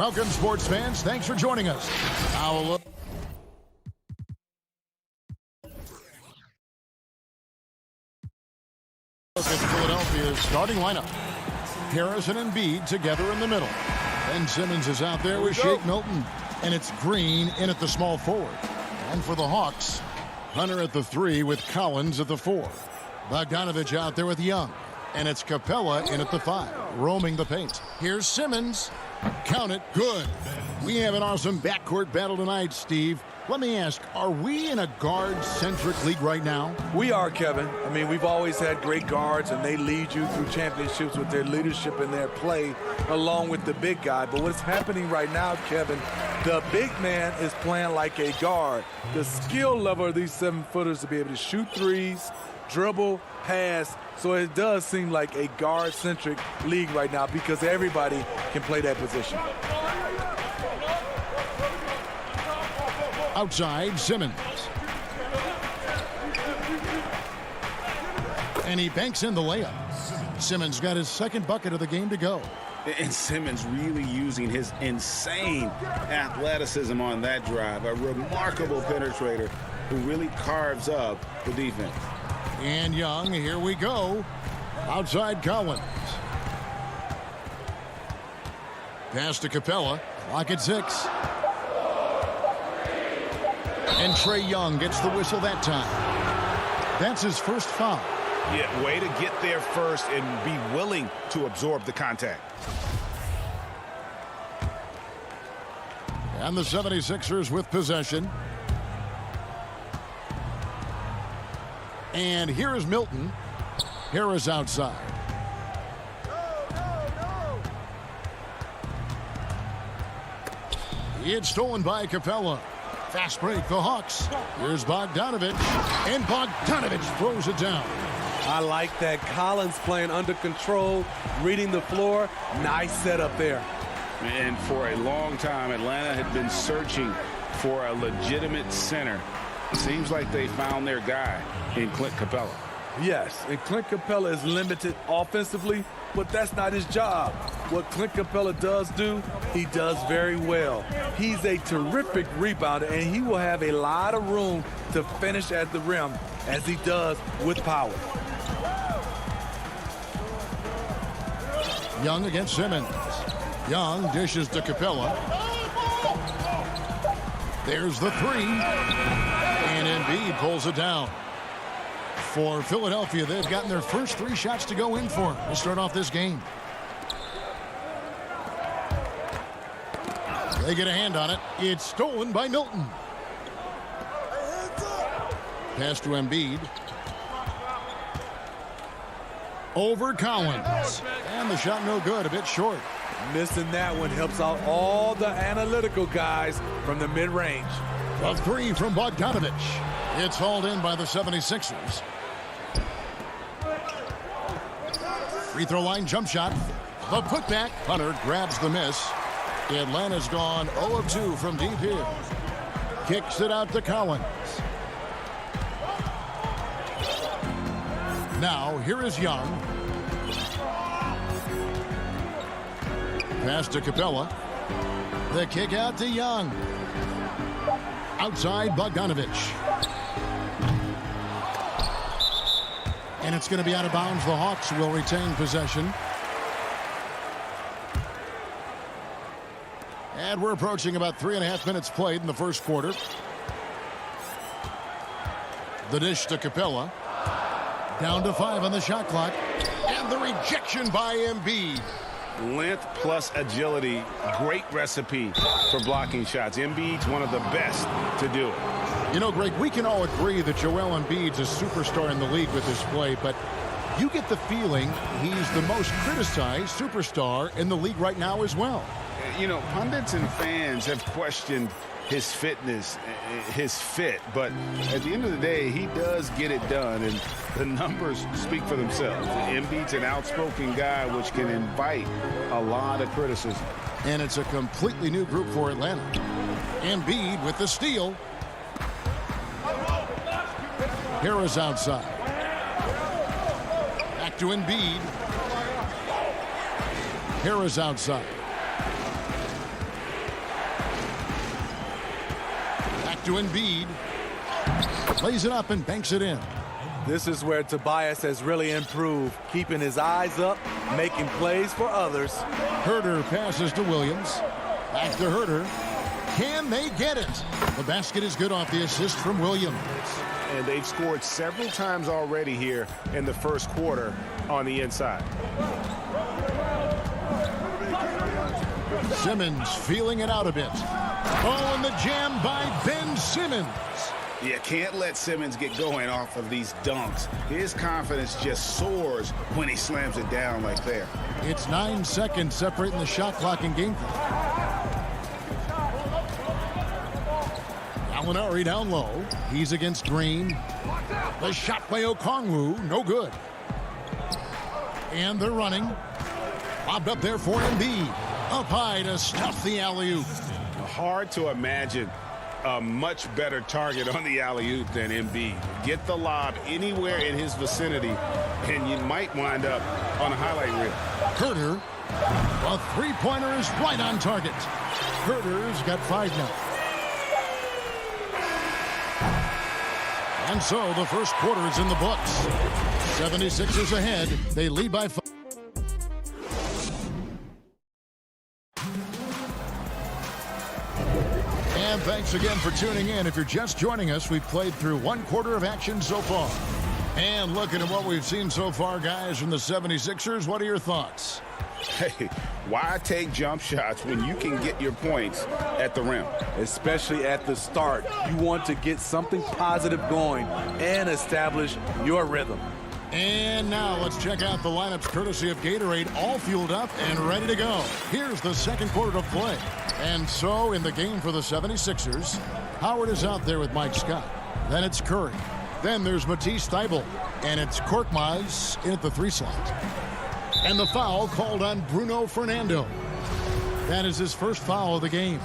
Welcome, sports fans. Thanks for joining us. Now a look at Philadelphia's starting lineup. Harris and Embiid together in the middle. Ben Simmons is out there with Shake Milton. And it's Green in at the small forward. And for the Hawks, Hunter at the 3 with Collins at the 4. Bogdanovich out there with Young. And it's Capella in at the 5, roaming the paint. Here's Simmons. Count it. Good. We have an awesome backcourt battle tonight, Steve. Let me ask, are we in a guard-centric league right now? We are, Kevin. I mean, we've always had great guards, and they lead you through championships with their leadership and their play, along with the big guy. But what's happening right now, Kevin, the big man is playing like a guard. The skill level of these 7-footers to be able to shoot threes, dribble, pass. So it does seem like a guard-centric league right now because everybody can play that position. Outside, Simmons. And he banks in the layup. Simmons got his second bucket of the game to go. And Simmons really using his insane athleticism on that drive. A remarkable penetrator who really carves up the defense. And Young, here we go. Outside Collins. Pass to Capella. Clock at 6. And Trae Young gets the whistle that time. That's his first foul. Yeah, way to get there first and be willing to absorb the contact. And the 76ers with possession. And here is Milton. Harris outside. It's stolen by Capella. Fast break, the Hawks. Here's Bogdanovich. And Bogdanovich throws it down. I like that. Collins playing under control, reading the floor. Nice setup there. And for a long time, Atlanta had been searching for a legitimate center. Seems like they found their guy in Clint Capella. Yes, and Clint Capella is limited offensively, but that's not his job. What Clint Capella does do, he does very well. He's a terrific rebounder, and he will have a lot of room to finish at the rim, as he does with power. Young against Simmons. Young dishes to Capella. There's the 3. And Embiid pulls it down. For Philadelphia, they've gotten their first 3 shots to go in for to start off this game. They get a hand on it. It's stolen by Milton. Pass to Embiid. Over Collins. And the shot no good, a bit short. Missing that one helps out all the analytical guys from the mid-range. A 3 from Bogdanovich. It's hauled in by the 76ers. Free throw line jump shot. The putback. Hunter grabs the miss. Atlanta's gone 0 of 2 from deep here. Kicks it out to Collins. Now, here is Young. Pass to Capella. The kick out to Young. Outside Bogdanovich. And it's going to be out of bounds. The Hawks will retain possession. And we're approaching about 3.5 minutes played in the first quarter. The dish to Capella. Down to 5 on the shot clock. And the rejection by Embiid. Length plus agility, great recipe for blocking shots. Embiid's one of the best to do it. You know, Greg, we can all agree that Joel Embiid's a superstar in the league with his play, but you get the feeling he's the most criticized superstar in the league right now as well. You know, pundits and fans have questioned his fitness, his fit, but at the end of the day, he does get it done, and the numbers speak for themselves. Embiid's an outspoken guy, which can invite a lot of criticism. And it's a completely new group for Atlanta. Embiid with the steal. Harris outside. Back to Embiid. Harris outside. Back to Embiid. Lays it up and banks it in. This is where Tobias has really improved, keeping his eyes up, making plays for others. Herter passes to Williams. Back to Herter. Can they get it? The basket is good off the assist from Williams. And they've scored several times already here in the first quarter on the inside. Simmons feeling it out a bit. Oh, and the jam by Ben Simmons. You can't let Simmons get going off of these dunks. His confidence just soars when he slams it down like there. It's 9 seconds separating the shot clock and game clock. Gallinari down low. He's against Green. The shot by Okongwu, no good. And they're running. Lobbed up there for Embiid. Up high to stuff the alley-oop. Hard to imagine a much better target on the alley-oop than Embiid. Get the lob anywhere in his vicinity, and you might wind up on a highlight reel. Herter, a three-pointer is right on target. Herter's got 5 now. And so the first quarter is in the books. 76ers ahead. They lead by 5. And thanks again for tuning in. If you're just joining us, we've played through 1 quarter of action so far. And looking at what we've seen so far, guys, from the 76ers, what are your thoughts? Hey, why take jump shots when you can get your points at the rim? Especially at the start. You want to get something positive going and establish your rhythm. And now let's check out the lineups courtesy of Gatorade, all fueled up and ready to go. Here's the second quarter to play. And so in the game for the 76ers, Howard is out there with Mike Scott. Then it's Curry. Then there's Matisse Thybulle. And it's Korkmaz in at the 3 slot. And the foul called on Bruno Fernando. That is his first foul of the game.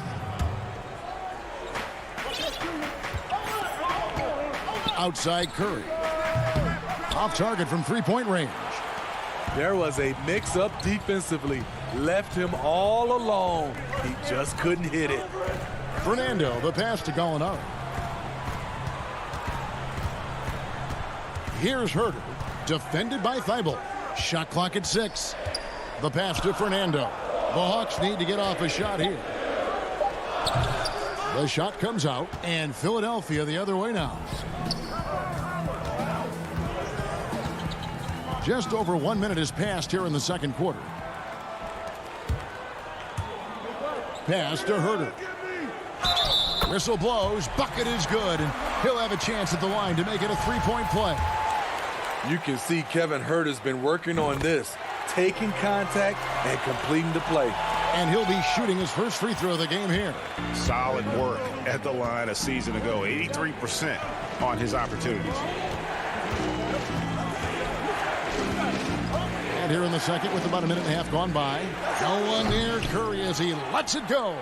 Outside Curry. Off target from 3-point range. There was a mix-up defensively. Left him all alone. He just couldn't hit it. Fernando, the pass to Gallinari. Here's Herter. Defended by Thybulle. Shot clock at 6. The pass to Fernando. The Hawks need to get off a shot here. The shot comes out, and Philadelphia the other way now. Just over 1 minute has passed here in the second quarter. Pass to Herter. Whistle blows. Bucket is good, and he'll have a chance at the line to make it a 3-point play. You can see Kevin Herter's been working on this, taking contact and completing the play. And he'll be shooting his first free throw of the game here. Solid work at the line a season ago. 83% on his opportunities. And here in the second with about 1.5 minutes gone by. No one near Curry as he lets it go.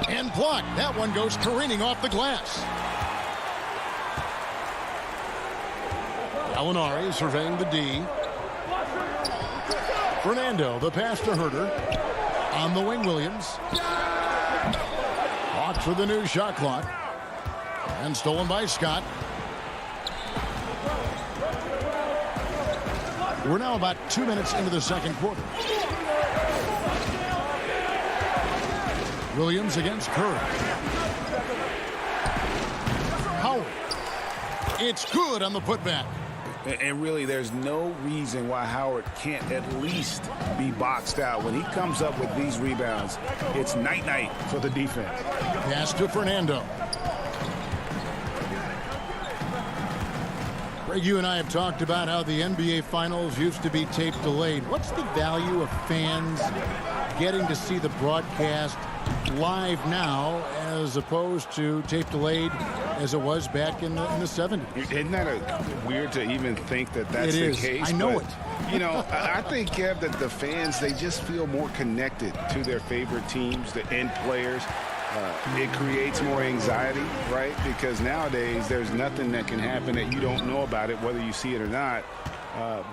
And blocked. That one goes careening off the glass. Gallinari surveying the D. Fernando, the pass to Herter. On the wing, Williams. Hawks for the new shot clock. And stolen by Scott. We're now about 2 minutes into the second quarter. Williams against Curry. Howard. It's good on the putback. And really, there's no reason why Howard can't at least be boxed out. When he comes up with these rebounds, it's night-night for the defense. Pass to Fernando. Greg, you and I have talked about how the NBA Finals used to be tape delayed. What's the value of fans getting to see the broadcast live now as opposed to tape delayed as it was back in the 70s? Isn't that weird to even think that that's the case? I know it. You know, I think, Kev, that the fans, they just feel more connected to their favorite teams, the end players. It creates more anxiety, right? Because nowadays there's nothing that can happen that you don't know about it, whether you see it or not.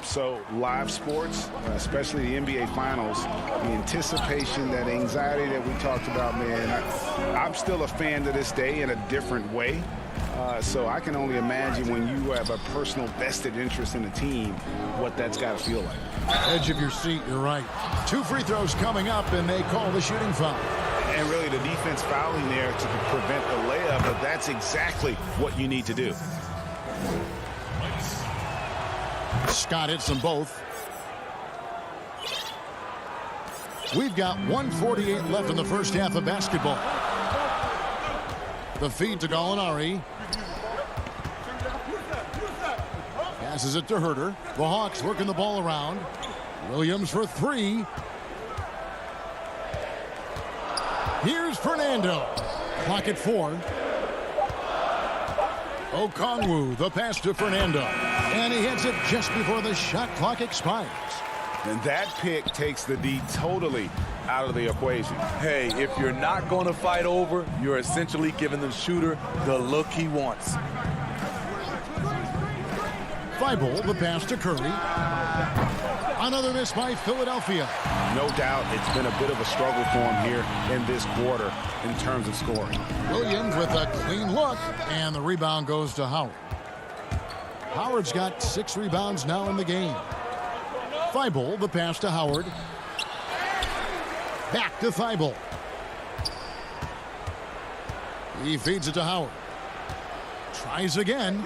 So live sports, especially the NBA Finals, the anticipation, that anxiety that we talked about, man, I'm still a fan to this day in a different way. So I can only imagine when you have a personal vested interest in a team, what that's got to feel like. Edge of your seat, you're right. 2 free throws coming up, and they call the shooting foul. And really the defense fouling there to prevent the layup, but that's exactly what you need to do. Scott hits them both. We've got 1:48 left in the first half of basketball. The feed to Gallinari. Passes it to Herter. The Hawks working the ball around. Williams for 3. Here's Fernando. Clock at 4. Okongwu, the pass to Fernando. And he hits it just before the shot clock expires. And that pick takes the D totally out of the equation. Hey, if you're not going to fight over, you're essentially giving the shooter the look he wants. Thibault, the pass to Curry. Another miss by Philadelphia. No doubt it's been a bit of a struggle for him here in this quarter in terms of scoring. Williams with a clean look, and the rebound goes to Howard. Howard's got 6 rebounds now in the game. Thibault, the pass to Howard. Back to Thibault. He feeds it to Howard. Tries again.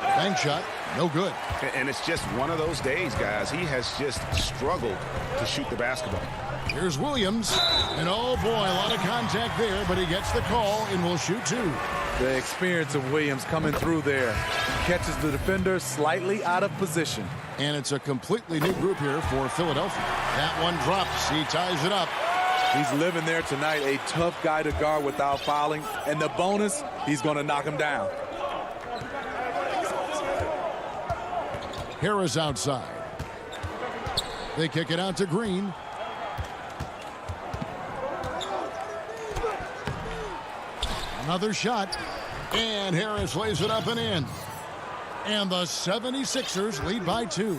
Bank shot, no good. And it's just one of those days, guys. He has just struggled to shoot the basketball. Here's Williams. And oh boy, a lot of contact there, but he gets the call and will shoot 2. The experience of Williams coming through there. Catches the defender slightly out of position. And it's a completely new group here for Philadelphia. That one drops. He ties it up. He's living there tonight, a tough guy to guard without fouling. And the bonus, he's going to knock him down. Harris outside. They kick it out to Green. Another shot. And Harris lays it up and in. And the 76ers lead by 2.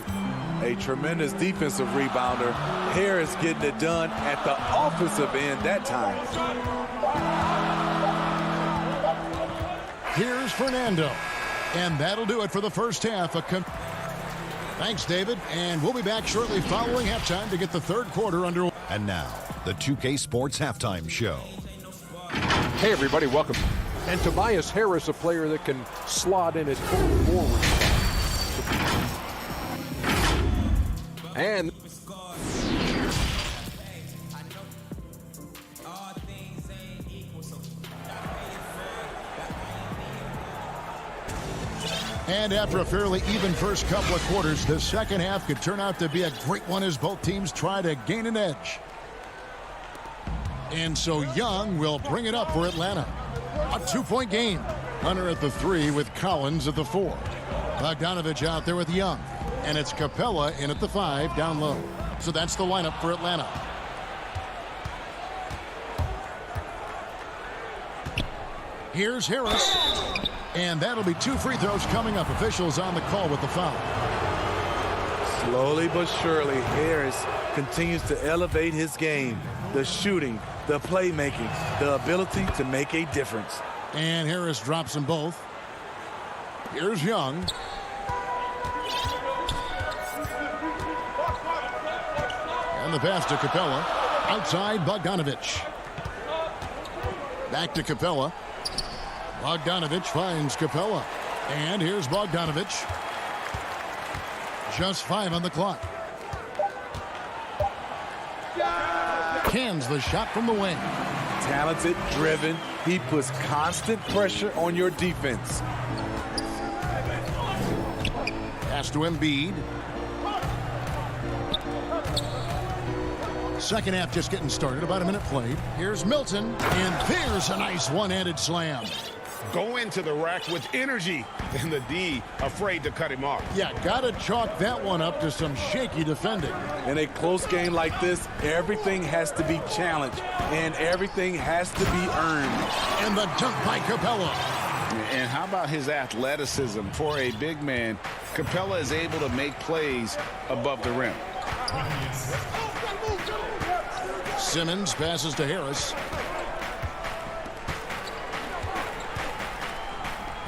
A tremendous defensive rebounder. Harris getting it done at the offensive end that time. Here's Fernando. And that'll do it for the first half. Thanks, David. And we'll be back shortly following halftime to get the third quarter underway. And now, the 2K Sports Halftime Show. Hey, everybody, welcome. And Tobias Harris, a player that can slot in at forward. And after a fairly even first couple of quarters, the second half could turn out to be a great one as both teams try to gain an edge. And so Young will bring it up for Atlanta. A 2-point game. Hunter at the 3 with Collins at the 4. Bogdanovich out there with Young. And it's Capella in at the 5 down low. So that's the lineup for Atlanta. Here's Harris. And that'll be 2 free throws coming up. Officials on the call with the foul. Slowly but surely, Harris continues to elevate his game. The shooting, the playmaking, the ability to make a difference. And Harris drops them both. Here's Young. And the pass to Capella. Outside Bogdanovich. Back to Capella. Bogdanovich finds Capella. And here's Bogdanovich. Just 5 on the clock. Cans the shot from the wing. Talented, driven. He puts constant pressure on your defense. Pass to Embiid. Second half just getting started. About a minute played. Here's Milton. And there's a nice one-handed slam. Go into the rack with energy, and the D afraid to cut him off. Yeah, gotta chalk that one up to some shaky defending. In a close game like this, everything has to be challenged, and everything has to be earned. And the dunk by Capella. And how about his athleticism for a big man? Capella is able to make plays above the rim. Simmons passes to Harris.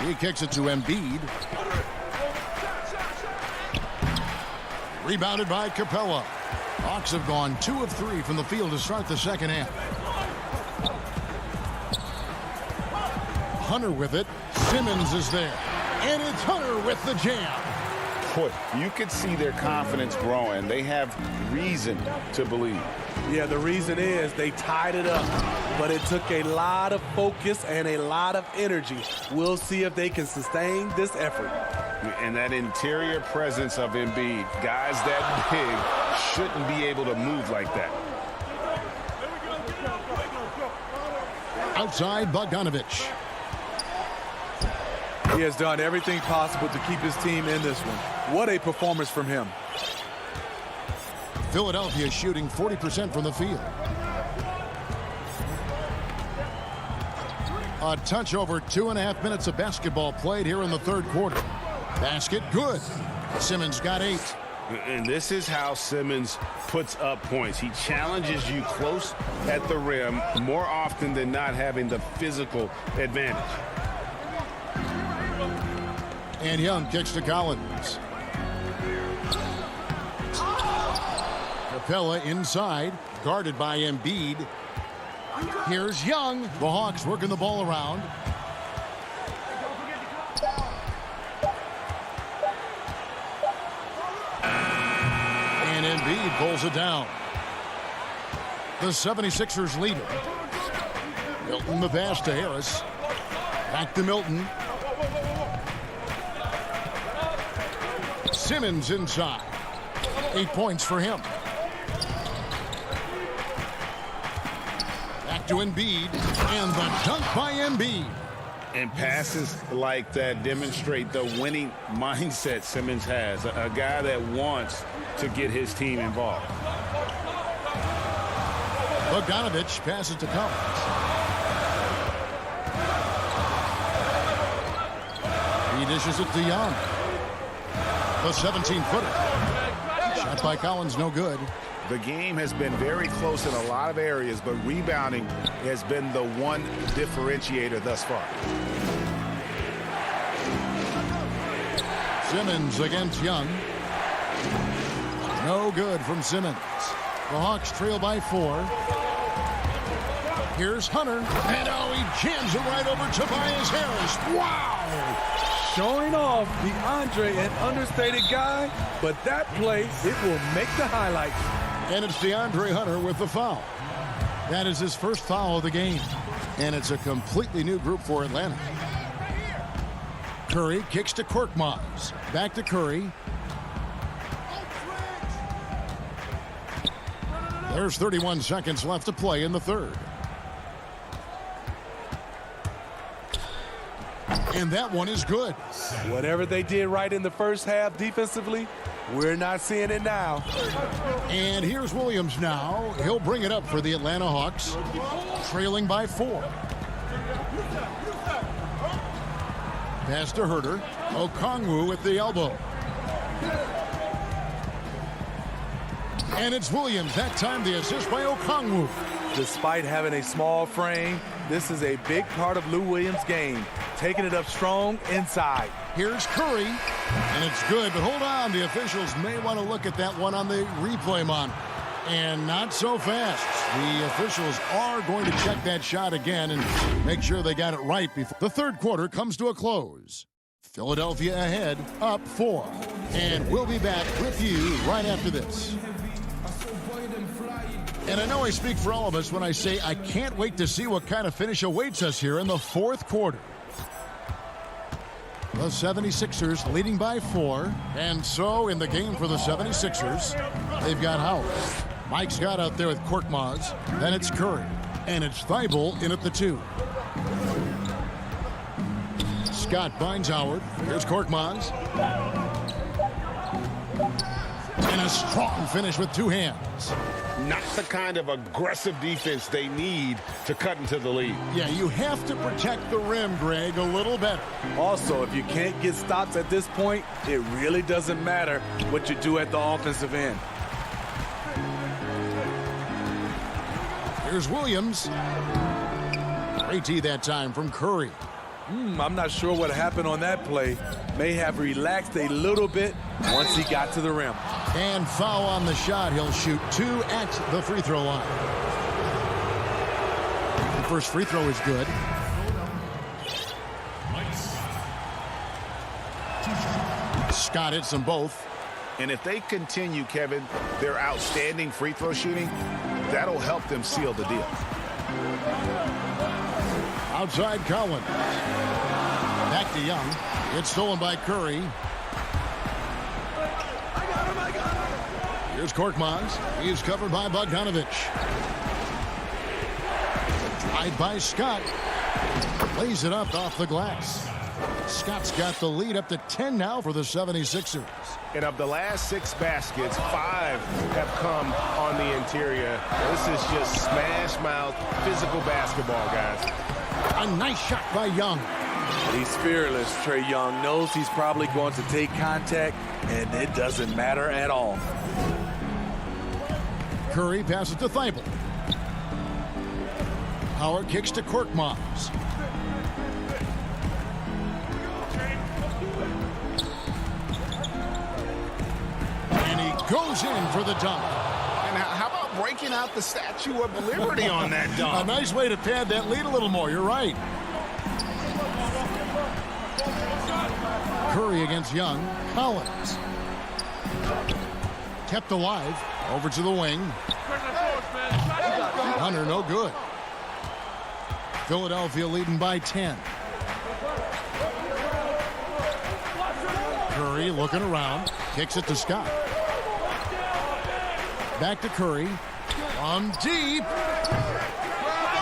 He kicks it to Embiid. Rebounded by Capella. Hawks have gone 2 of 3 from the field to start the second half. Hunter with it. Simmons is there. And it's Hunter with the jam. Boy, you could see their confidence growing. They have reason to believe. Yeah, the reason is they tied it up, but it took a lot of focus and a lot of energy. We'll see if they can sustain this effort. And that interior presence of Embiid, guys that big shouldn't be able to move like that. Outside, Bogdanovich. He has done everything possible to keep his team in this one. What a performance from him. Philadelphia shooting 40% from the field. A touch over 2.5 minutes of basketball played here in the third quarter. Basket good. Simmons got 8. And this is how Simmons puts up points. He challenges you close at the rim more often than not, having the physical advantage. And Young kicks to Collins. Capella inside, guarded by Embiid. Here's Young. The Hawks working the ball around. And Embiid pulls it down. The 76ers lead it. Milton the pass to Harris. Back to Milton. Simmons inside. 8 points for him. Back to Embiid. And the dunk by Embiid. And passes like that demonstrate the winning mindset Simmons has. A guy that wants to get his team involved. Bogdanovich passes to Collins. He dishes it to Young. The 17-footer. Shot by Collins, no good. The game has been very close in a lot of areas, but rebounding has been the one differentiator thus far. Simmons against Young. No good from Simmons. The Hawks trail by 4. Here's Hunter. And oh, he jams it right over Tobias Harris. Wow! Showing off DeAndre, an understated guy, but that play, it will make the highlights. And it's DeAndre Hunter with the foul. That is his first foul of the game. And it's a completely new group for Atlanta. Curry kicks to Korkmaz. Back to Curry. There's 31 seconds left to play in the third. And that one is good. Whatever they did right in the first half defensively, we're not seeing it now. And here's Williams now. He'll bring it up for the Atlanta Hawks, trailing by 4. Pass to Herter. Okongwu with the elbow. And it's Williams. That time the assist by Okongwu. Despite having a small frame, this is a big part of Lou Williams' game. Taking it up strong inside. Here's Curry. And it's good, but hold on. The officials may want to look at that one on the replay monitor. And not so fast. The officials are going to check that shot again and make sure they got it right before the third quarter comes to a close. Philadelphia ahead, up 4. And we'll be back with you right after this. And I know I speak for all of us when I say I can't wait to see what kind of finish awaits us here in the fourth quarter. The 76ers leading by 4. And so in the game for the 76ers, they've got Howard. Mike Scott out there with Korkmaz. Then it's Curry. And it's Thibault in at the 2. Scott binds Howard. Here's Korkmaz. And a strong finish with 2 hands. not the kind of aggressive defense they need to cut into the lead. Yeah, you have to protect the rim, Greg, a little better. Also, if you can't get stops at this point, it really doesn't matter what you do at the offensive end. Here's Williams. Great tee that time from Curry. I'm not sure what happened on that play. May have relaxed a little bit once he got to the rim. And foul on the shot. He'll shoot 2 at the free throw line. The first free throw is good. Scott hits them both. And if they continue, Kevin, their outstanding free throw shooting, that'll help them seal the deal. Outside Collins. Back to Young. It's stolen by Curry. Here's Korkmaz. He's covered by Bogdanovich. Drive by Scott. Lays it up off the glass. Scott's got the lead up to 10 now for the 76ers. And of the last 6 baskets, 5 have come on the interior. This is just smash mouth, physical basketball, guys. A nice shot by Young. He's fearless. Trae Young knows he's probably going to take contact, and it doesn't matter at all. Curry passes to Thibault. Howard kicks to Korkmaz. And he goes in for the dunk. And how about breaking out the Statue of Liberty on that A dunk? nice way to pad that lead a little more. You're right. Curry against Young. Collins. Kept alive. Over to the wing. Hunter, no good. Philadelphia leading by 10. Curry looking around. Kicks it to Scott. Back to Curry. From deep.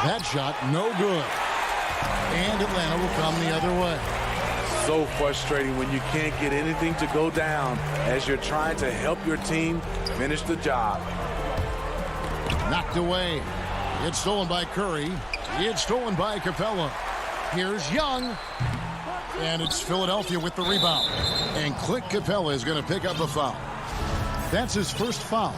That shot, no good. And Atlanta will come the other way. So frustrating when you can't get anything to go down as you're trying to help your team finish the job. Knocked away. It's stolen by Curry. It's stolen by Capella. Here's Young. And it's Philadelphia with the rebound. And Clint Capella is going to pick up a foul. That's his first foul.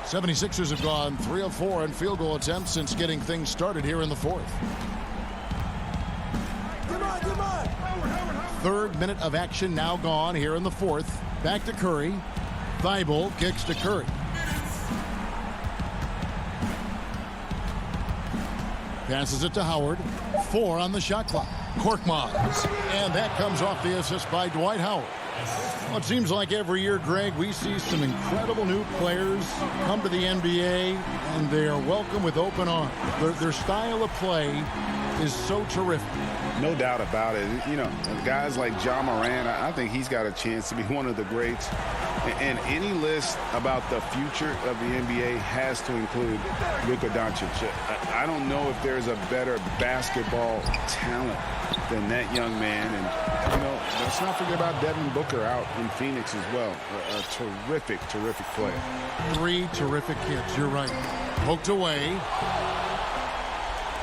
'76ers have gone 3 of 4 in field goal attempts since getting things started here in the fourth. Third minute of action now gone here in the fourth. Back to Curry. Thibault kicks to Curry. Passes it to Howard. 4 on the shot clock. Korkmaz. And that comes off the assist by Dwight Howard. Well, it seems like every year, Greg, we see some incredible new players come to the NBA, and they are welcome with open arms. Their style of play is so terrific. No doubt about it. You know, guys like Ja Morant, I think he's got a chance to be one of the greats. And any list about the future of the NBA has to include Luka Doncic. I don't know if there's a better basketball talent than that young man. And, you know, let's not forget about Devin Booker out in Phoenix as well. A terrific, terrific player. 3 terrific kids. You're right. Poked away.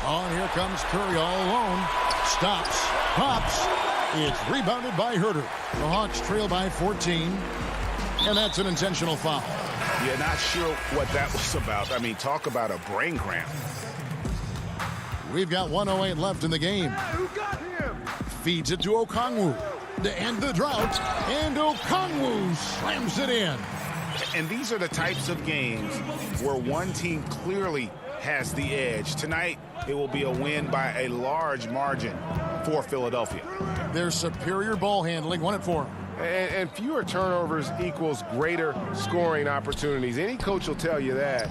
Oh, and here comes Curry all alone. Stops. Pops. It's rebounded by Herter. The Hawks trail by 14. And that's an intentional foul. Yeah, not sure what that was about. I mean, talk about a brain cramp. We've got 1:08 left in the game. Feeds it to Okongwu. To end the drought. And Okongwu slams it in. And these are the types of games where one team clearly has the edge. Tonight, it will be a win by a large margin for Philadelphia. Their superior ball handling won it for them. And fewer turnovers equals greater scoring opportunities. Any coach will tell you that.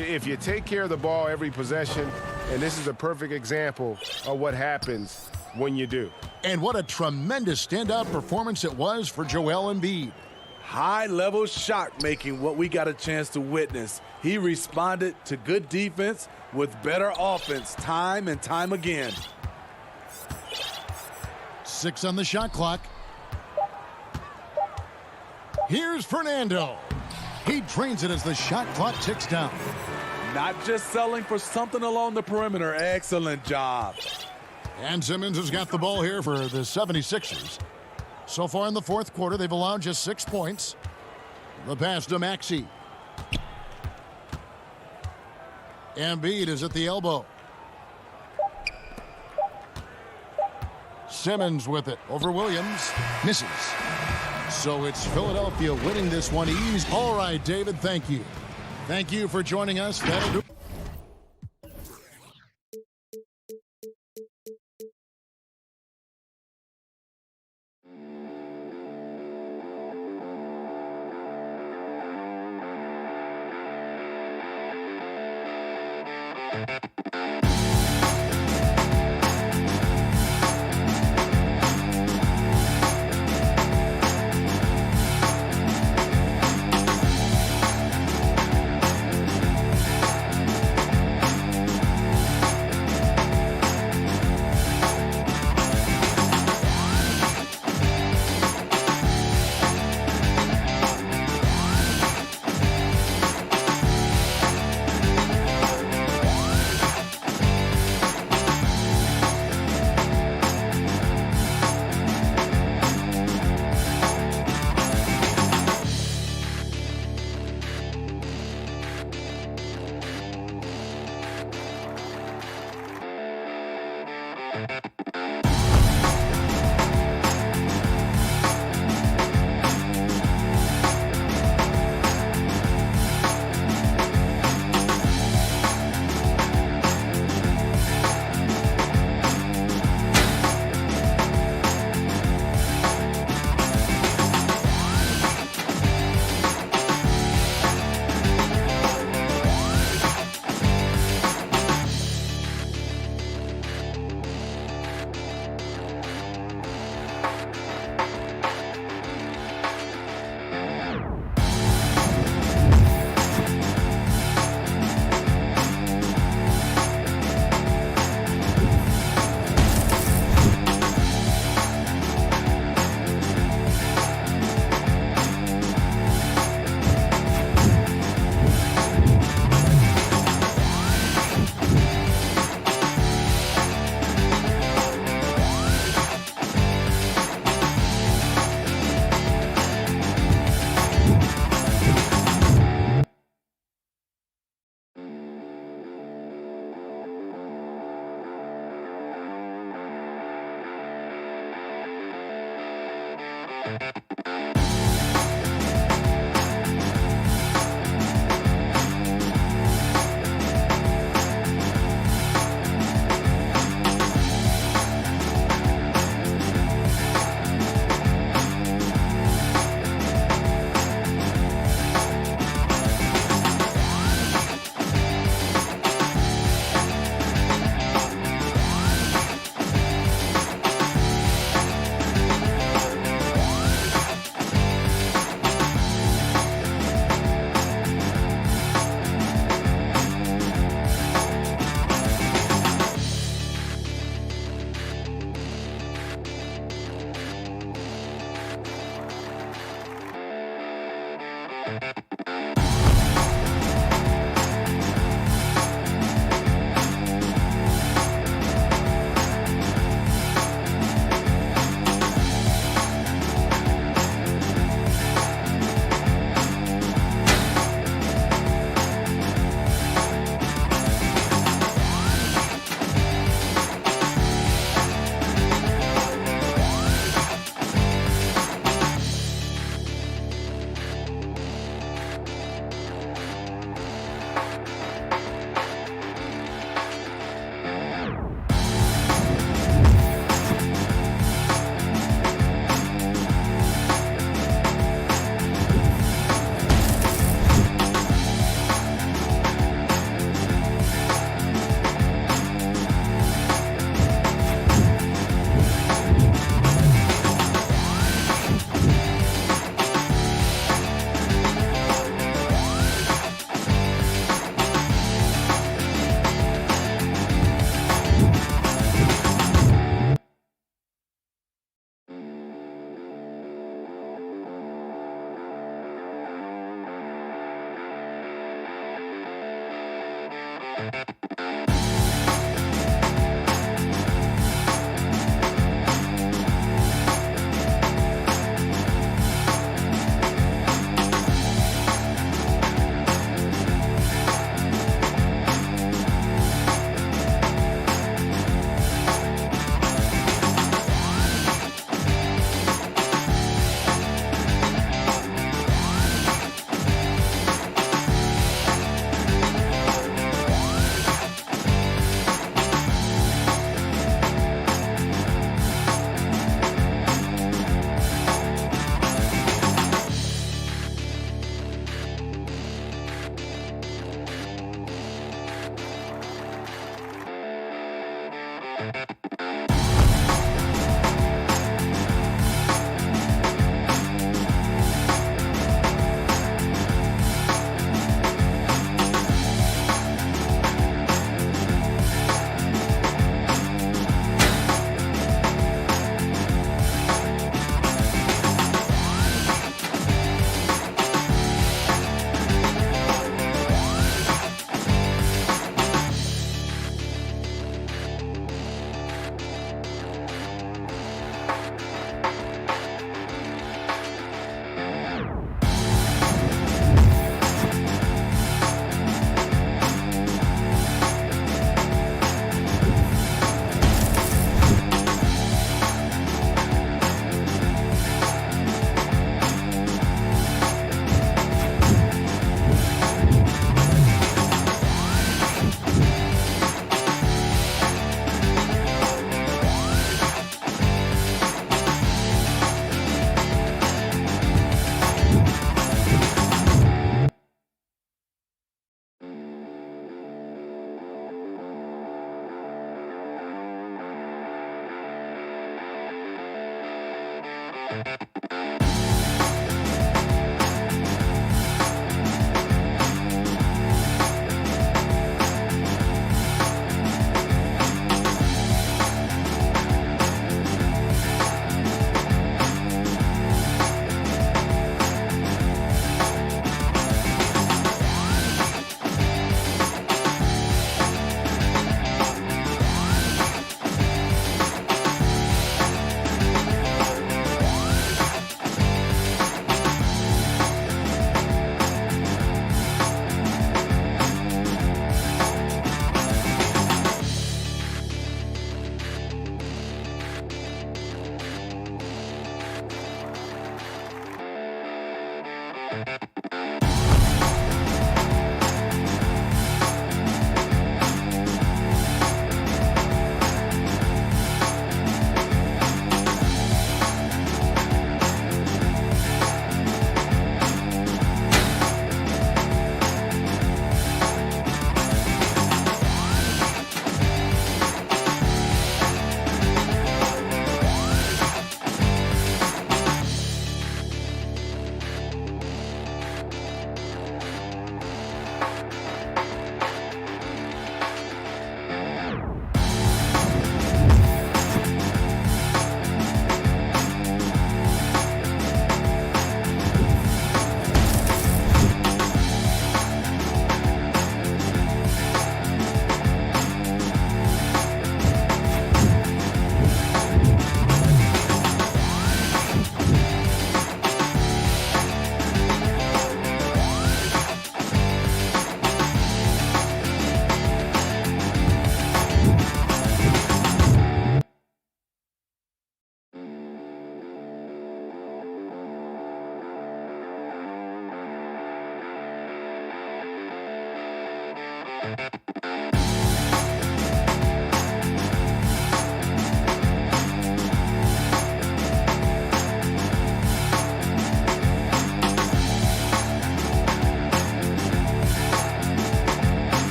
If you take care of the ball every possession, and this is a perfect example of what happens when you do. And what a tremendous standout performance it was for Joel Embiid. High-level shot making, what we got a chance to witness. He responded to good defense with better offense time and time again. 6 on the shot clock. Here's Fernando. He drains it as the shot clock ticks down. Not just selling for something along the perimeter. Excellent job. And Simmons has got the ball here for the 76ers. So far in the fourth quarter, they've allowed just 6 points. The pass to Maxey. Embiid is at the elbow. Simmons with it over Williams. Misses. So it's Philadelphia winning this one easy. All right, David, thank you. Thank you for joining us. That'll do.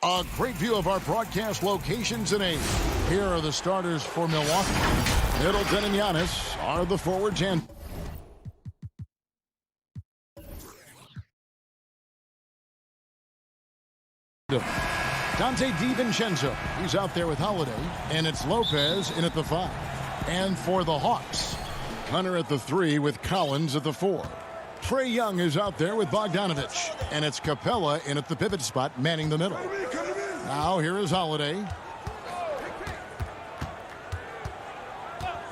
A great view of our broadcast locations in A. Here are the starters for Milwaukee. Middleton and Giannis are the forwards and Dante DiVincenzo, he's out there with Holiday, and it's Lopez in at the 5. And for the Hawks, Hunter at the 3 with Collins at the 4. Trae Young is out there with Bogdanovich, and it's Capella in at the pivot spot, manning the middle. Now here is Holiday.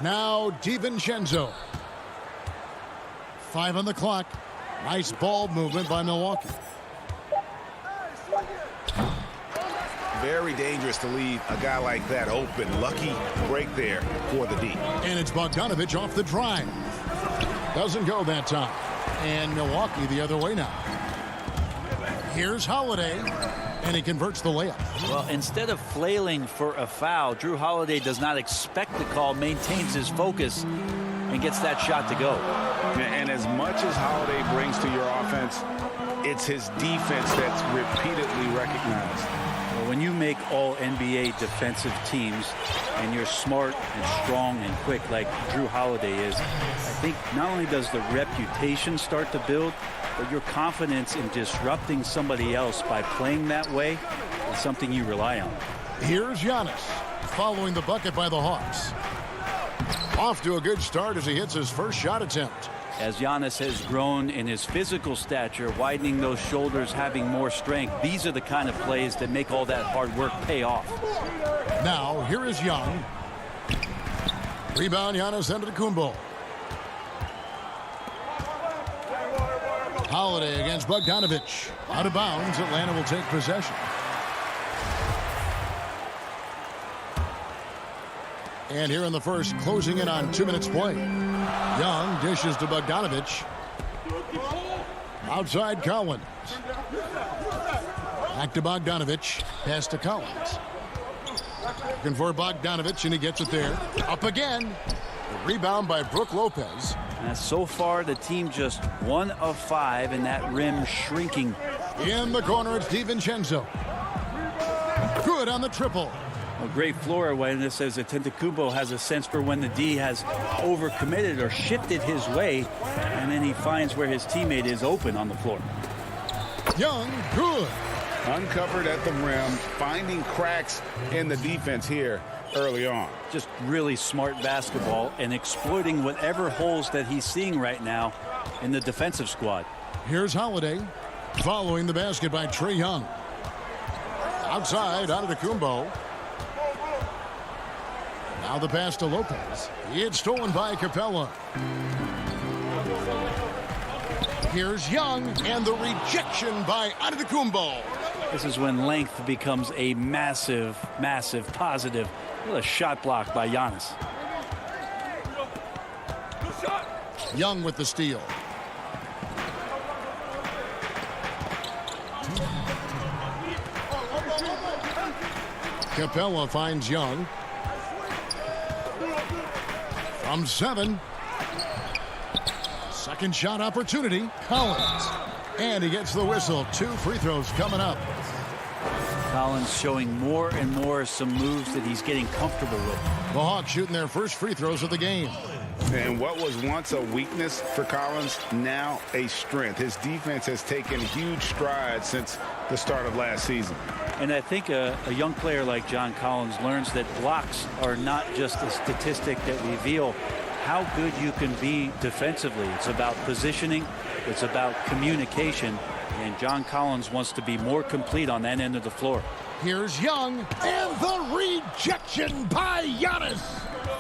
Now DiVincenzo. 5 on the clock. Nice ball movement by Milwaukee. Very dangerous to leave a guy like that open. Lucky break there for the D. And it's Bogdanovich off the drive. Doesn't go that time. And Milwaukee the other way now. Here's Holiday, and he converts the layup. Well, instead of flailing for a foul, Drew Holiday does not expect the call, maintains his focus, and gets that shot to go. And as much as Holiday brings to your offense, it's his defense that's repeatedly recognized. Well, when you make all NBA defensive teams and you're smart and strong and quick like Drew Holiday is, I think not only does the reputation start to build, but your confidence in disrupting somebody else by playing that way is something you rely on. Here's Giannis following the bucket by the Hawks. Off to a good start as he hits his first shot attempt. As Giannis has grown in his physical stature, widening those shoulders, having more strength, these are the kind of plays that make all that hard work pay off. Now, here is Young. Rebound, Giannis Antetokounmpo. Holiday against Bogdanovich. Out of bounds, Atlanta will take possession. And here in the first, closing in on 2 minutes play. Young dishes to Bogdanovich. Outside Collins. Back to Bogdanovich. Pass to Collins. Looking for Bogdanovich, and he gets it there. Up again. The rebound by Brook Lopez. So far, the team just 1 of 5, and that rim shrinking. In the corner, it's DiVincenzo. Good on the triple. A great floor awareness as Antetokounmpo has a sense for when the D has overcommitted or shifted his way, and then he finds where his teammate is open on the floor. Young, good. Uncovered at the rim, finding cracks in the defense here early on. Just really smart basketball and exploiting whatever holes that he's seeing right now in the defensive squad. Here's Holiday following the basket by Trae Young. Outside, Antetokounmpo. Now the pass to Lopez. It's stolen by Capella. Here's Young, and the rejection by Antetokounmpo. This is when length becomes a massive, massive positive. What a shot block by Giannis. Young with the steal. Capella finds Young. From 7. Second shot opportunity. Collins. And he gets the whistle. 2 free throws coming up. Collins showing more and more some moves that he's getting comfortable with. The Hawks shooting their first free throws of the game. And what was once a weakness for Collins, now a strength. His defense has taken huge strides since the start of last season. And I think a young player like John Collins learns that blocks are not just a statistic that reveal how good you can be defensively. It's about positioning. It's about communication. And John Collins wants to be more complete on that end of the floor. Here's Young, and the rejection by Giannis.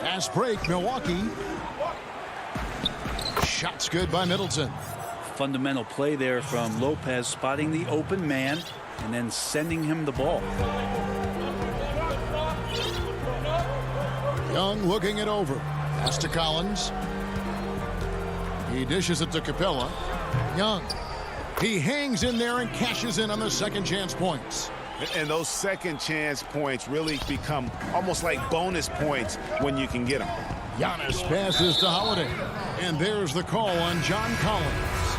Fast break, Milwaukee. Shots good by Middleton. Fundamental play there from Lopez, spotting the open man and then sending him the ball. Young looking it over. Pass to Collins. He dishes it to Capella. Young. He hangs in there and cashes in on the second chance points. And those second chance points really become almost like bonus points when you can get them. Giannis passes to Holiday. And there's the call on John Collins.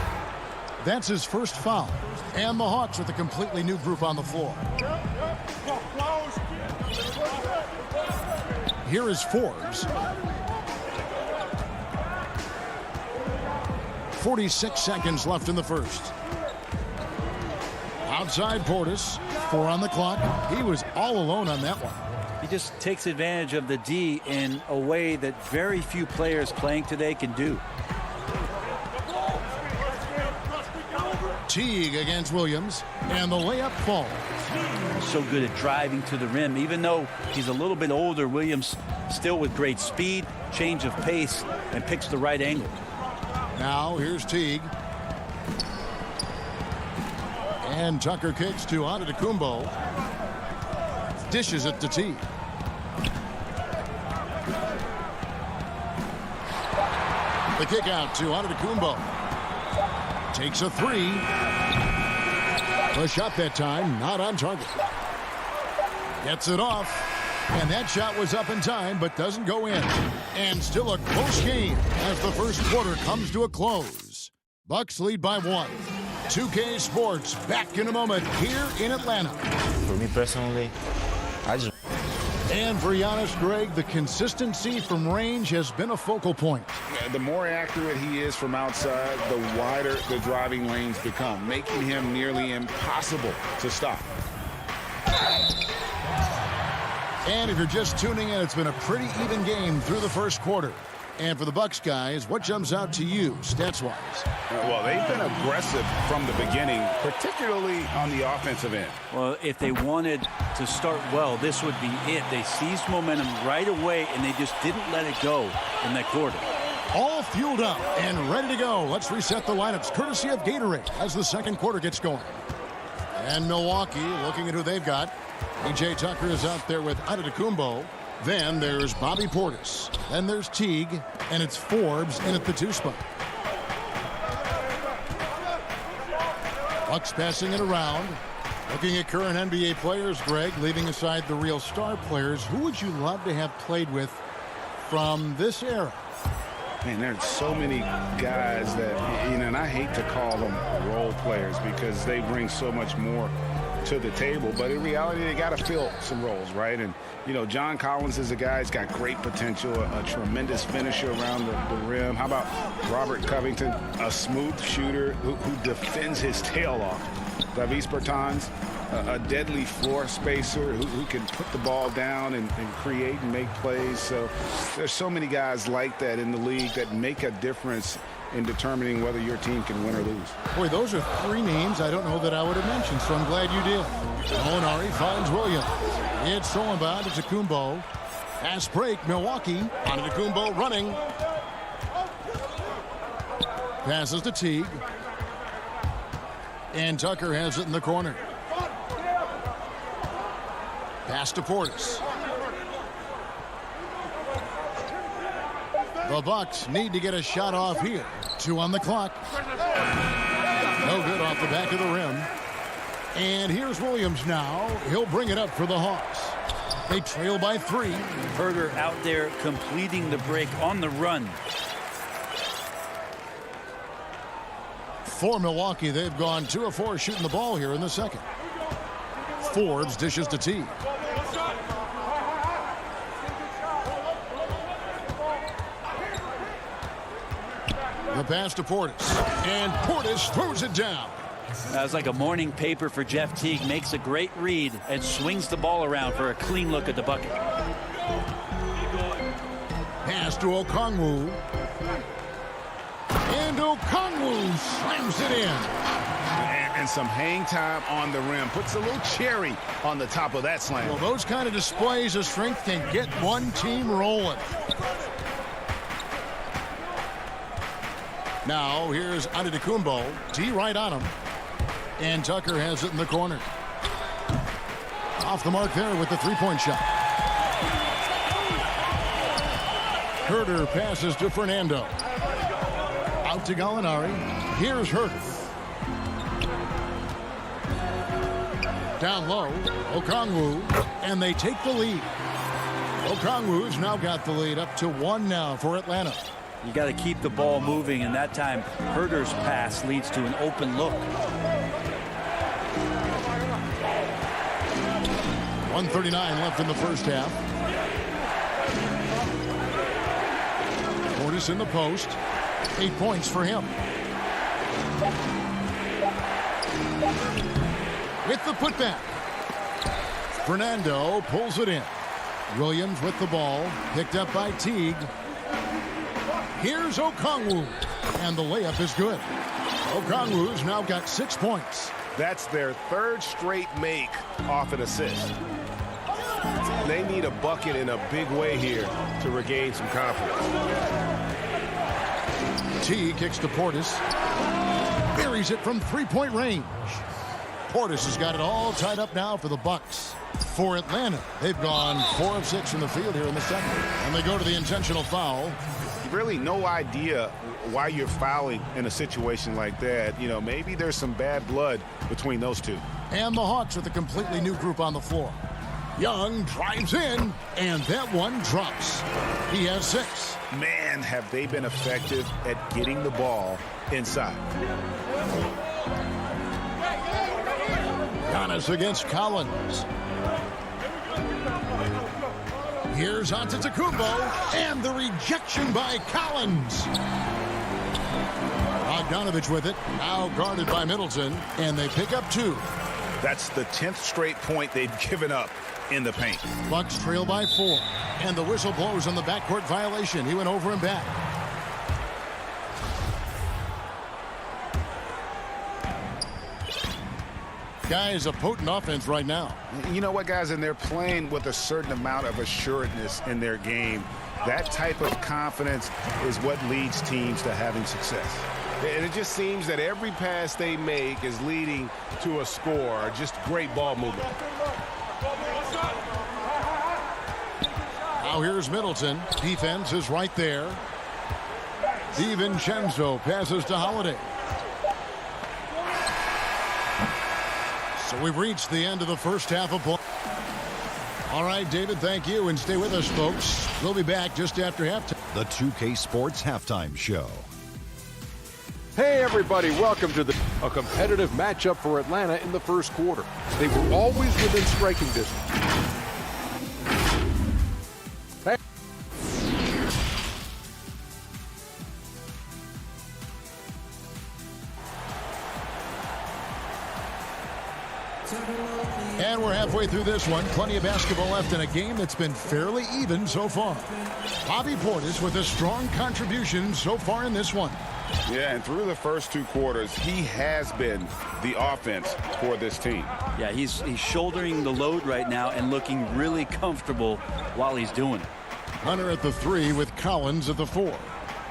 That's his first foul. And the Hawks with a completely new group on the floor. Here is Forbes. 46 seconds left in the first. Outside Portis, 4 on the clock. He was all alone on that one. He just takes advantage of the D in a way that very few players playing today can do. Teague against Williams, and the layup falls. So good at driving to the rim. Even though he's a little bit older, Williams still with great speed, change of pace, and picks the right angle. Now here's Teague. And Tucker kicks to Antetokounmpo. Dishes it to Teague. The kick out to Antetokounmpo. Takes a 3. The shot that time not on target. Gets it off. And that shot was up in time but doesn't go in. And still a close game as the first quarter comes to a close. Bucks lead by 1. 2K Sports back in a moment here in Atlanta. For me personally, And for Giannis, Greg, the consistency from range has been a focal point. The more accurate he is from outside, the wider the driving lanes become, making him nearly impossible to stop. And if you're just tuning in, it's been a pretty even game through the first quarter. And for the Bucks guys, what jumps out to you stats-wise? Well, they've been aggressive from the beginning, particularly on the offensive end. Well, if they wanted to start well, this would be it. They seized momentum right away, and they just didn't let it go in that quarter. All fueled up and ready to go. Let's reset the lineups, courtesy of Gatorade, as the second quarter gets going. And Milwaukee, looking at who they've got. P.J. Tucker is out there with Antetokounmpo. Then there's Bobby Portis. Then there's Teague. And it's Forbes in at the 2 spot. Bucks passing it around. Looking at current NBA players, Greg, leaving aside the real star players, who would you love to have played with from this era? Man, there's so many guys that, and I hate to call them role players because they bring so much more to the table, but in reality they got to fill some roles, right? And John Collins is a guy who's got great potential, a tremendous finisher around the rim. How about Robert Covington, a smooth shooter who defends his tail off? Davis Bertans, a deadly floor spacer who can put the ball down and create and make plays. So there's so many guys like that in the league that make a difference in determining whether your team can win or lose. Boy, those are 3 names I don't know that I would have mentioned, so I'm glad you did. Molinari finds Williams. It's Solenbad to Antetokounmpo. Pass break, Milwaukee. Antetokounmpo running. Passes to Teague. And Tucker has it in the corner. Pass to Portis. The Bucks need to get a shot off here. 2 on the clock. No good off the back of the rim. And here's Williams now. He'll bring it up for the Hawks. They trail by 3. Herter out there completing the break on the run. For Milwaukee, they've gone 2 of 4 shooting the ball here in the second. Forbes dishes to Teague. The pass to Portis. And Portis throws it down. That was like a morning paper for Jeff Teague. Makes a great read and swings the ball around for a clean look at the bucket. Pass to Okongwu. And Okongwu slams it in. And some hang time on the rim. Puts a little cherry on the top of that slam. Well, those kind of displays of strength can get one team rolling. Now, here's Antetokounmpo. D right on him. And Tucker has it in the corner. Off the mark there with the three-point shot. Herter passes to Fernando. Out to Gallinari. Here's Herter. Down low, Okongwu, and they take the lead. Okongwu's now got the lead up to 1 now for Atlanta. You got to keep the ball moving, and that time Herder's pass leads to an open look. 1:39 left in the first half. Portis in the post. 8 points for him. With the putback. Fernando pulls it in. Williams with the ball. Picked up by Teague. Here's Okongwu. And the layup is good. Okongwu's now got 6 points. That's their third straight make off an assist. They need a bucket in a big way here to regain some confidence. T kicks to Portis. Buries it from three-point range. Portis has got it all tied up now for the Bucks. For Atlanta, they've gone 4 of 6 from the field here in the second. And they go to the intentional foul. Really no idea why you're fouling in a situation like that. You know, maybe there's some bad blood between those two. And the Hawks with a completely new group on the floor. Young drives in, and that one drops. He has 6. Man, have they been effective at getting the ball inside. Giannis against Collins. Here's Antetokounmpo, and the rejection by Collins. Bogdanovich with it, now guarded by Middleton, and they pick up 2. That's the 10th straight point they've given up in the paint. Bucks trail by 4, and the whistle blows on the backcourt violation. He went over and back. Guys, a potent offense right now. You know what, guys, and they're playing with a certain amount of assuredness in their game. That type of confidence is what leads teams to having success. And it just seems that every pass they make is leading to a score. Just great ball movement. Now here's Middleton. Defense is right there. DiVincenzo passes to Holiday. So we've reached the end of the first half of play. All right, David, thank you, and stay with us, folks. We'll be back just after halftime. The 2K Sports Halftime Show. Hey, everybody, welcome to a competitive matchup for Atlanta in the first quarter. They were always within striking distance. And we're halfway through this one. Plenty of basketball left in a game that's been fairly even so far. Bobby Portis with a strong contribution so far in this one. Yeah, and through the first 2 quarters, he has been the offense for this team. Yeah, he's shouldering the load right now and looking really comfortable while he's doing it. Hunter at the 3 with Collins at the 4.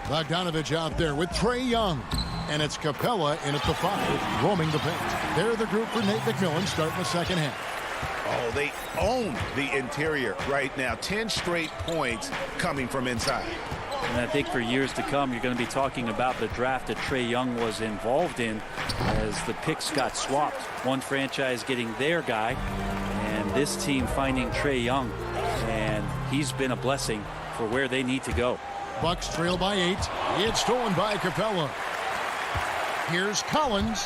Bogdanovich out there with Trae Young. And it's Capella in at the 5, roaming the paint. They're the group for Nate McMillan starting the second half. Oh, they own the interior right now. 10 straight points coming from inside. And I think for years to come, you're going to be talking about the draft that Trae Young was involved in as the picks got swapped. One franchise getting their guy, and this team finding Trae Young. And he's been a blessing for where they need to go. Bucks trail by 8. It's stolen by Capella. Here's Collins.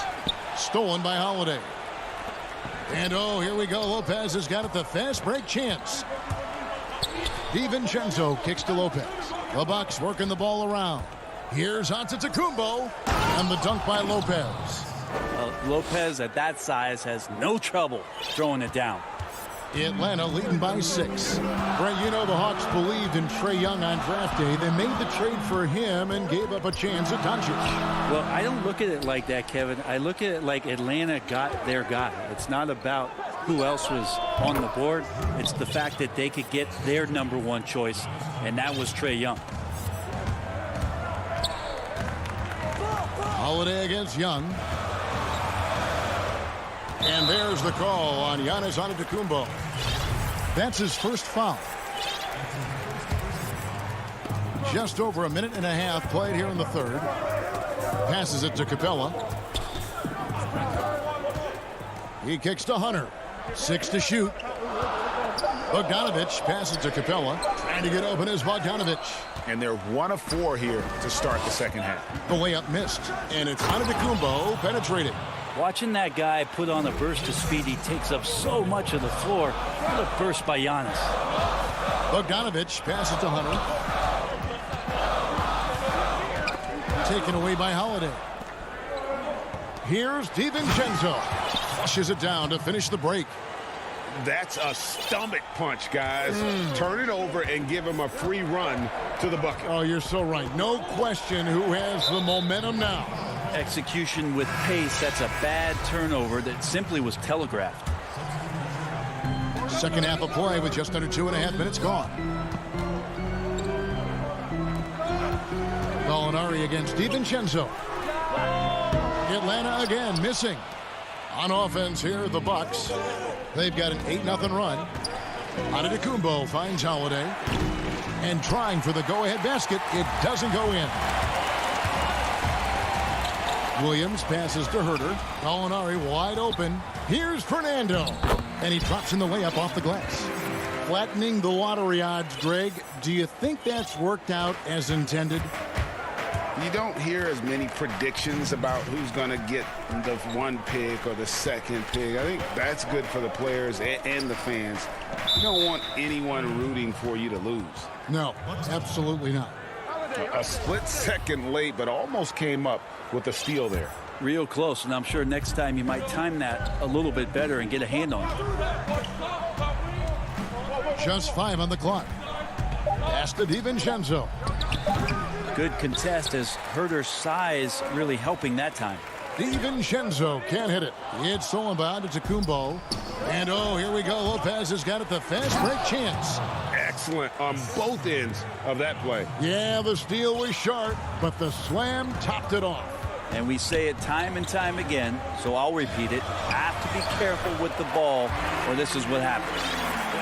Stolen by Holiday. And oh, here we go. Lopez has got it, the fast break chance. DiVincenzo kicks to Lopez. The Bucks working the ball around. Here's Antetokounmpo. And the dunk by Lopez. Lopez at that size has no trouble throwing it down. Atlanta leading by 6. Brent, you know the Hawks believed in Trae Young on draft day. They made the trade for him and gave up a chance at Doncic. Well, I don't look at it like that, Kevin. I look at it like Atlanta got their guy. It's not about who else was on the board. It's the fact that they could get their number 1 choice, and that was Trae Young. Holiday against Young. And there's the call on Giannis Antetokounmpo. That's his first foul. Just over a minute and a half played here in the third. Passes it to Capella. He kicks to Hunter. 6 to shoot. Bogdanovich passes to Capella. Trying to get open is Bogdanovich. And they're 1 of 4 here to start the second half. The layup missed. And it's Antetokounmpo penetrating. Watching that guy put on a burst of speed, he takes up so much of the floor. What a burst by Giannis. Bogdanovich passes to Hunter. Taken away by Holiday. Here's DiVincenzo. Flushes it down to finish the break. That's a stomach punch, guys. Turn it over and give him a free run to the bucket. Oh, you're so right. No question who has the momentum now. Execution with pace. That's a bad turnover that simply was telegraphed. Second half of play with just under 2.5 minutes gone. Gallinari against DiVincenzo. Atlanta again missing. On offense here, the Bucks. They've got an 8-0 run. Antetokounmpo finds Holiday. And trying for the go-ahead basket. It doesn't go in. Williams passes to Herter. Gallinari wide open. Here's Fernando. And he drops in the layup off the glass. Flattening the lottery odds, Greg. Do you think that's worked out as intended? You don't hear as many predictions about who's going to get the 1 pick or the 2nd pick. I think that's good for the players and the fans. You don't want anyone rooting for you to lose. No, absolutely not. A split second late, but almost came up with a steal there. Real close, and I'm sure next time you might time that a little bit better and get a hand on it. Just 5 on the clock. Pass to DiVincenzo. Good contest as Herter's size really helping that time. DiVincenzo can't hit it. It's stolen by Antetokounmpo. And oh, here we go. Lopez has got it, the fast break chance. Excellent on both ends of that play. Yeah, the steal was sharp, but the slam topped it off. And we say it time and time again, so I'll repeat it. Have to be careful with the ball, or this is what happens.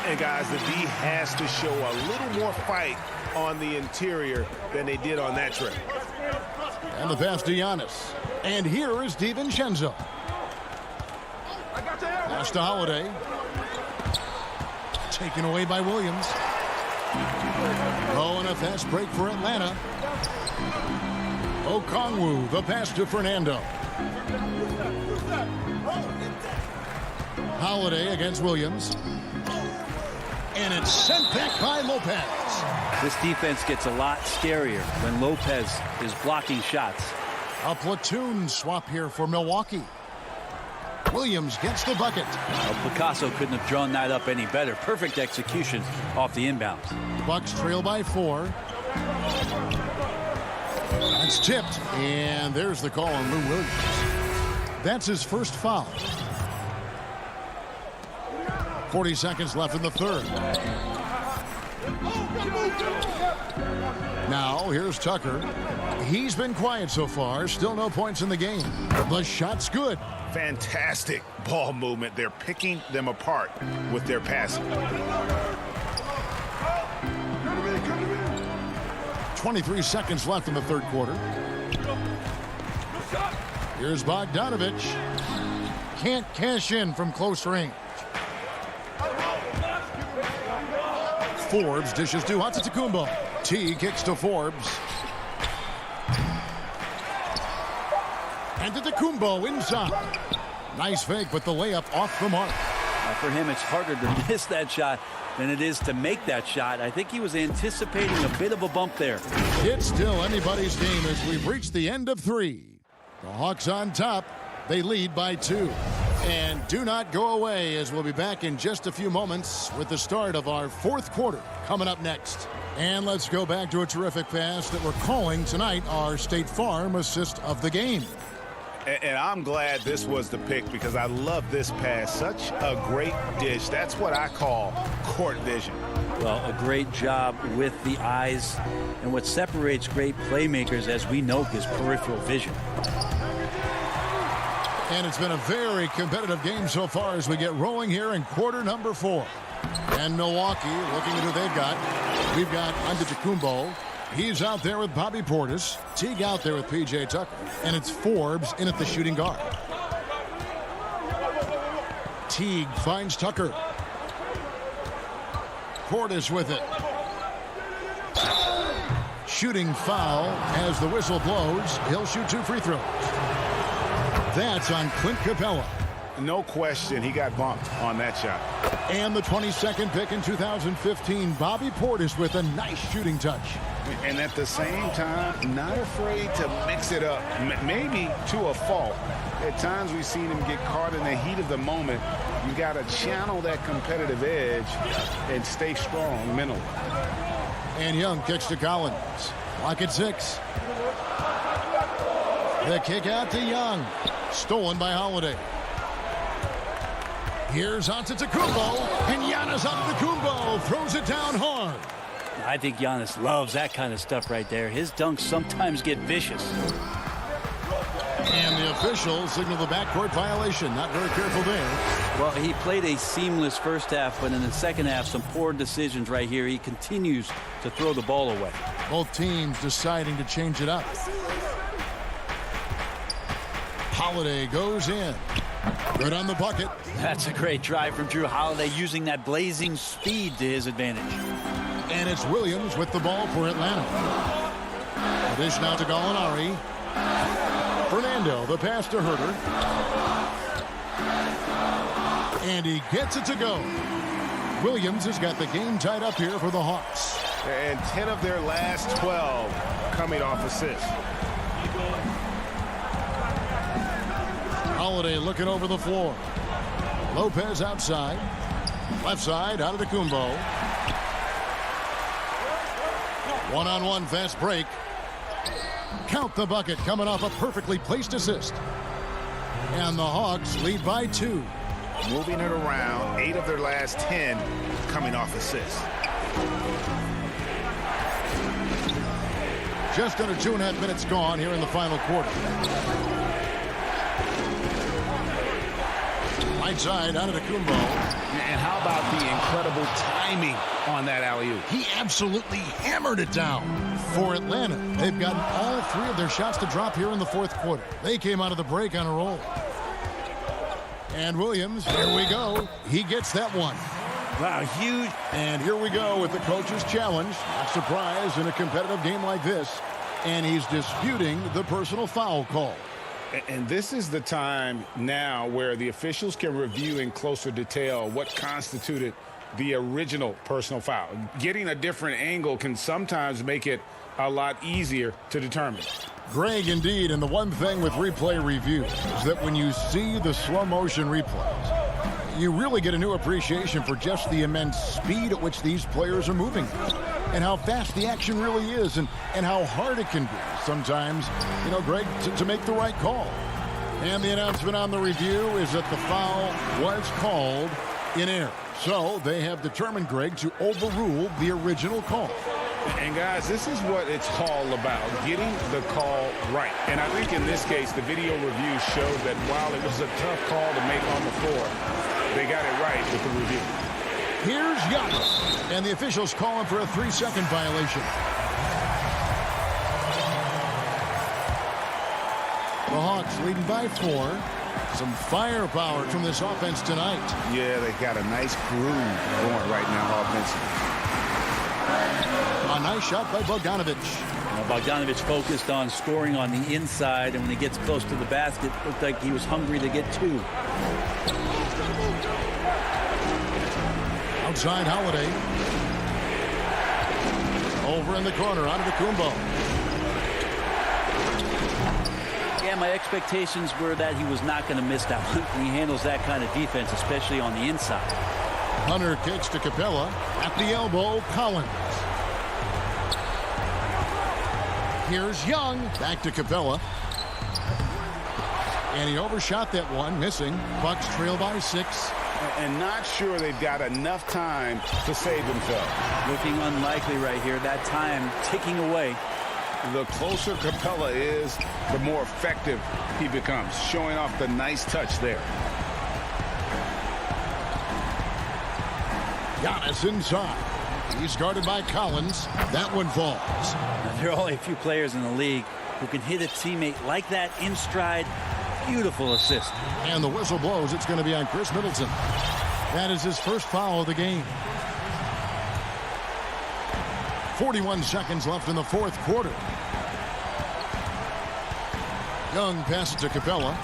And guys, the D has to show a little more fight on the interior than they did on that trip. And the pass to Giannis. And here is DiVincenzo. Pass to Holiday. Taken away by Williams. Oh, and a fast break for Atlanta. Okongwu, the pass to Fernando. Holiday against Williams. And it's sent back by Lopez. This defense gets a lot scarier when Lopez is blocking shots. A platoon swap here for Milwaukee. Williams gets the bucket. Well, Picasso couldn't have drawn that up any better. Perfect execution off the inbounds. Bucks trail by 4. That's tipped. And there's the call on Lou Williams. That's his first foul. 40 seconds left in the third. Now, here's Tucker. He's been quiet so far. Still no points in the game. The shot's good. Fantastic ball movement. They're picking them apart with their passing. 23 seconds left in the third quarter. Here's Bogdanovich. Can't cash in from close range. Forbes dishes to Antetokounmpo. T kicks to Forbes. Antetokounmpo inside. Nice fake, but the layup off the mark. For him, it's harder to miss that shot than it is to make that shot. I think he was anticipating a bit of a bump there. It's still anybody's game as we've reached the end of 3. The Hawks on top. They lead by 2. And do not go away as we'll be back in just a few moments with the start of our fourth quarter coming up next. And let's go back to a terrific pass that we're calling tonight our State Farm assist of the game. And I'm glad this was the pick because I love this pass. Such a great dish. That's what I call court vision. Well, a great job with the eyes. And what separates great playmakers, as we know, is peripheral vision. And it's been a very competitive game so far as we get rolling here in quarter number 4. And Milwaukee looking at who they've got. We've got Antetokounmpo. He's out there with Bobby Portis. Teague out there with P.J. Tucker. And it's Forbes in at the shooting guard. Teague finds Tucker. Portis with it. Shooting foul as the whistle blows. He'll shoot 2 free throws. That's on Clint Capella. No question, he got bumped on that shot. And the 22nd pick in 2015, Bobby Portis with a nice shooting touch. And at the same time, not afraid to mix it up, maybe to a fault. At times we've seen him get caught in the heat of the moment. You got to channel that competitive edge and stay strong mentally. And Young kicks to Collins. Clock at 6. The kick out to Young. Stolen by Holiday. Here's Antetokounmpo, and Giannis Antetokounmpo throws it down hard. I think Giannis loves that kind of stuff right there. His dunks sometimes get vicious. And the officials signal the backcourt violation. Not very careful there. Well, he played a seamless first half, but in the second half, some poor decisions right here. He continues to throw the ball away. Both teams deciding to change it up. Holiday goes in. Good on the bucket. That's a great drive from Drew Holiday, using that blazing speed to his advantage. And it's Williams with the ball for Atlanta. The dish now to Gallinari. Fernando, the pass to Herter. And he gets it to go. Williams has got the game tied up here for the Hawks. And 10 of their last 12 coming off assists. Holiday looking over the floor. Lopez outside. Left side, Antetokounmpo. One-on-one fast break. Count the bucket coming off a perfectly placed assist. And the Hawks lead by 2. Moving it around, 8 of their last 10 coming off assists. Just under 2.5 minutes gone here in the final quarter. Right side, Antetokounmpo. And how about the incredible timing on that alley-oop? He absolutely hammered it down. For Atlanta, they've gotten all 3 of their shots to drop here in the fourth quarter. They came out of the break on a roll. And Williams, here we go. He gets that one. Wow, huge. And here we go with the coach's challenge. Not surprised in a competitive game like this. And he's disputing the personal foul call. And this is the time now where the officials can review in closer detail what constituted the original personal foul. Getting a different angle can sometimes make it a lot easier to determine. Greg, indeed, and the one thing with replay review is that when you see the slow motion replays, you really get a new appreciation for just the immense speed at which these players are moving and how fast the action really is and how hard it can be sometimes, you know, Greg, to make the right call. And the announcement on the review is that the foul was called in error. So they have determined, Greg, to overrule the original call. And guys, this is what it's all about, getting the call right. And I think in this case, the video review showed that while it was a tough call to make on the floor, they got it right with the review. Here's Giannis, and the officials call him for a 3-second violation. The Hawks leading by 4. Some firepower from this offense tonight. Yeah, they got a nice groove going right now offensively. A nice shot by Bogdanovic. Bogdanovic focused on scoring on the inside, and when he gets close to the basket, it looked like he was hungry to get 2. Outside Holiday. Over in the corner, Antetokounmpo. Yeah, my expectations were that he was not going to miss that one. He handles that kind of defense, especially on the inside. Hunter kicks to Capella. At the elbow, Collins. Here's Young. Back to Capella. And he overshot that one, missing. Bucks trail by 6. And not sure they've got enough time to save themselves. Looking unlikely right here. That time ticking away. The closer Capella is, the more effective he becomes, showing off the nice touch there. Giannis inside. He's guarded by Collins. That one falls. Now, there are only a few players in the league who can hit a teammate like that in stride. Beautiful assist. And the whistle blows. It's going to be on Chris Middleton. That is his first foul of the game. 41 seconds left in the fourth quarter. Young passes to Capella.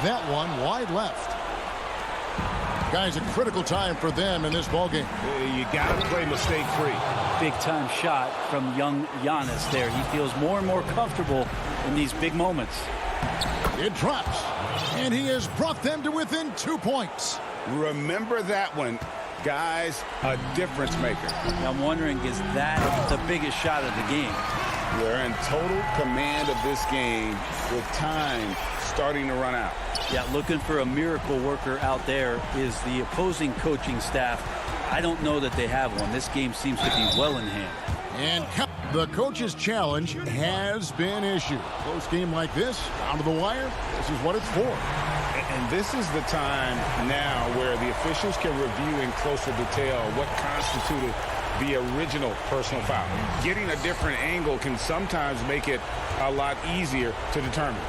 That one wide left. Guys, a critical time for them in this ballgame. You got to play mistake-free. Big-time shot from young Giannis there. He feels more and more comfortable in these big moments. It drops, and he has brought them to within 2 points. Remember that one. Guys, a difference maker. I'm wondering, is that the biggest shot of the game? They're in total command of this game with time starting to run out. Yeah, looking for a miracle worker out there is the opposing coaching staff. I don't know that they have one. This game seems to be well in hand. And the coach's challenge has been issued. Close game like this, down to the wire, this is what it's for. And this is the time now where the officials can review in closer detail what constituted the original personal foul. Getting a different angle can sometimes make it a lot easier to determine.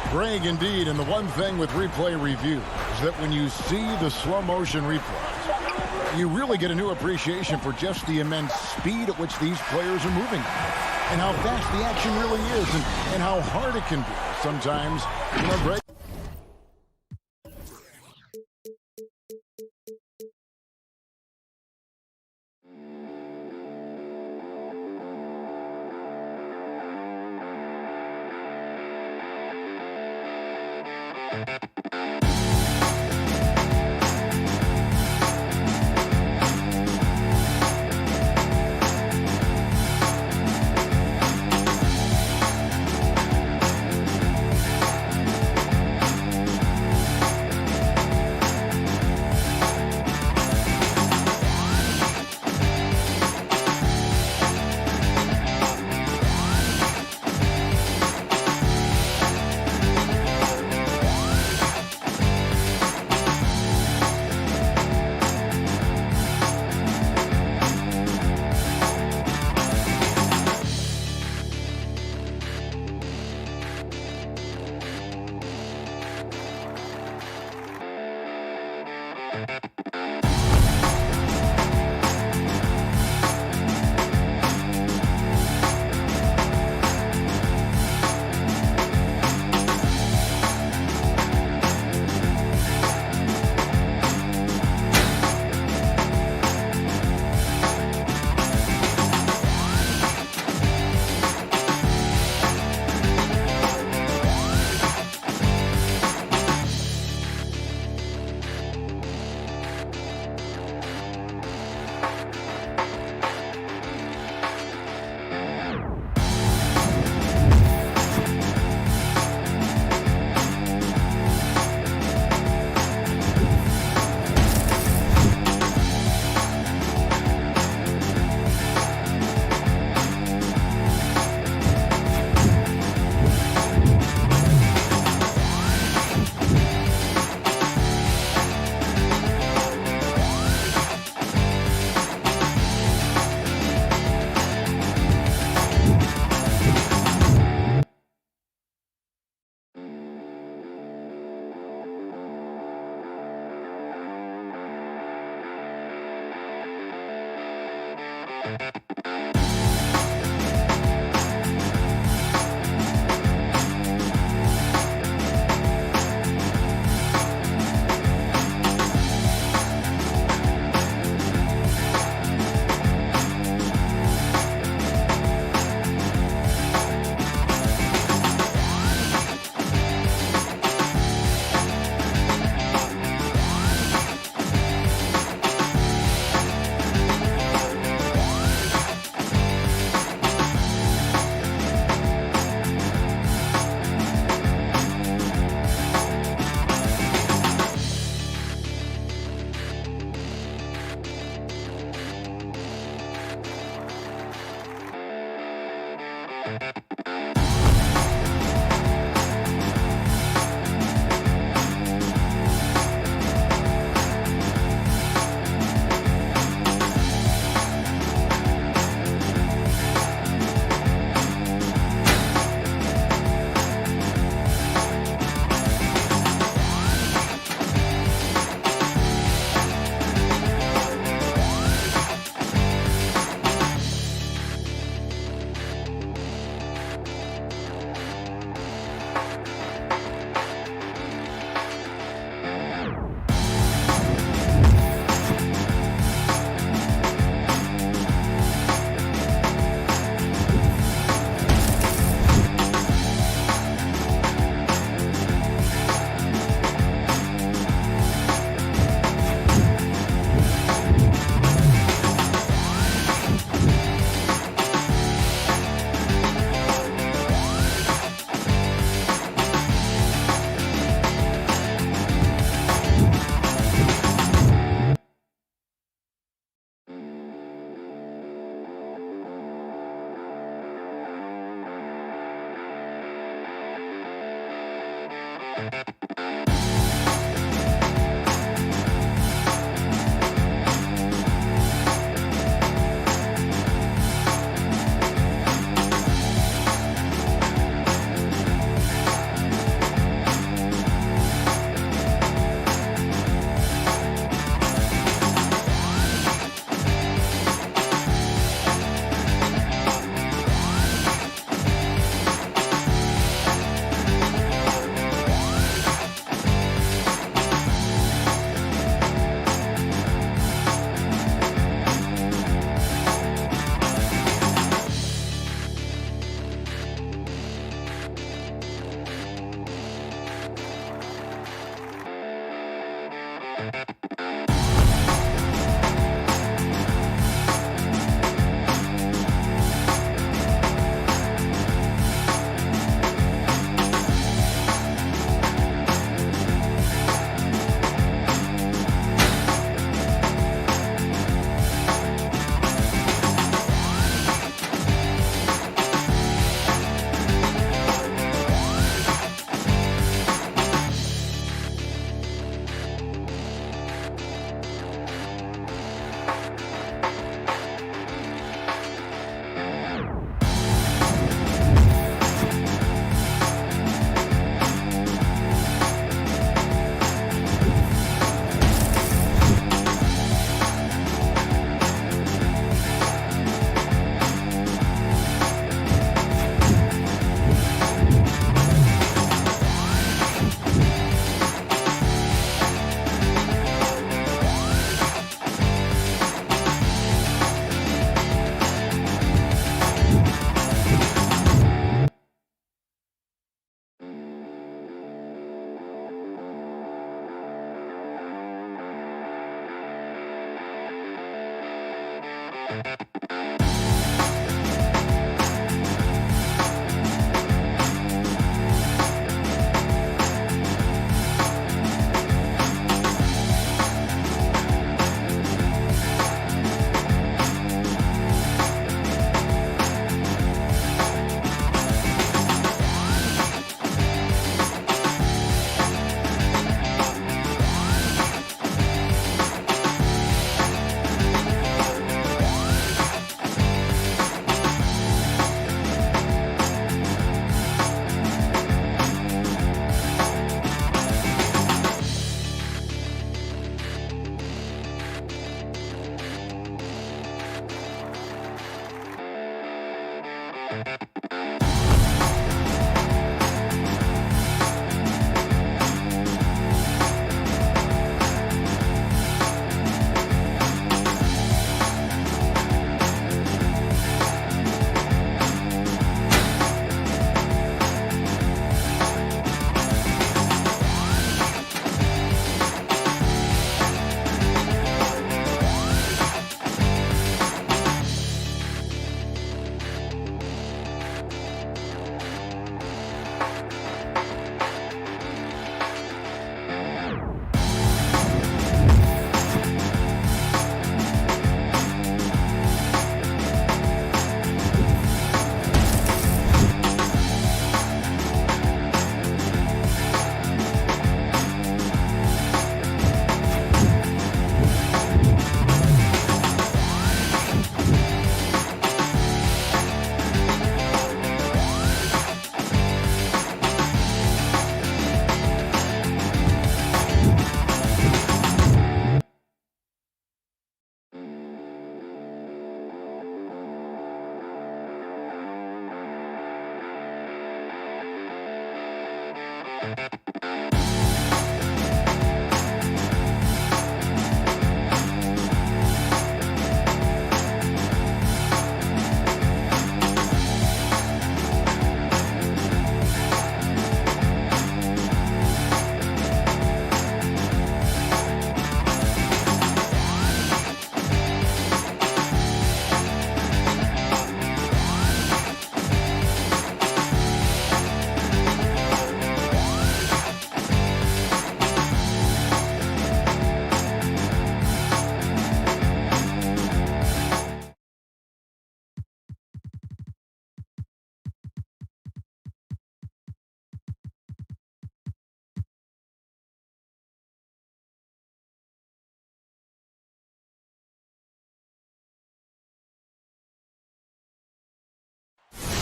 Greg, indeed, and the one thing with replay review is that when you see the slow motion replays, you really get a new appreciation for just the immense speed at which these players are moving and how fast the action really is and how hard it can be. Sometimes, Greg.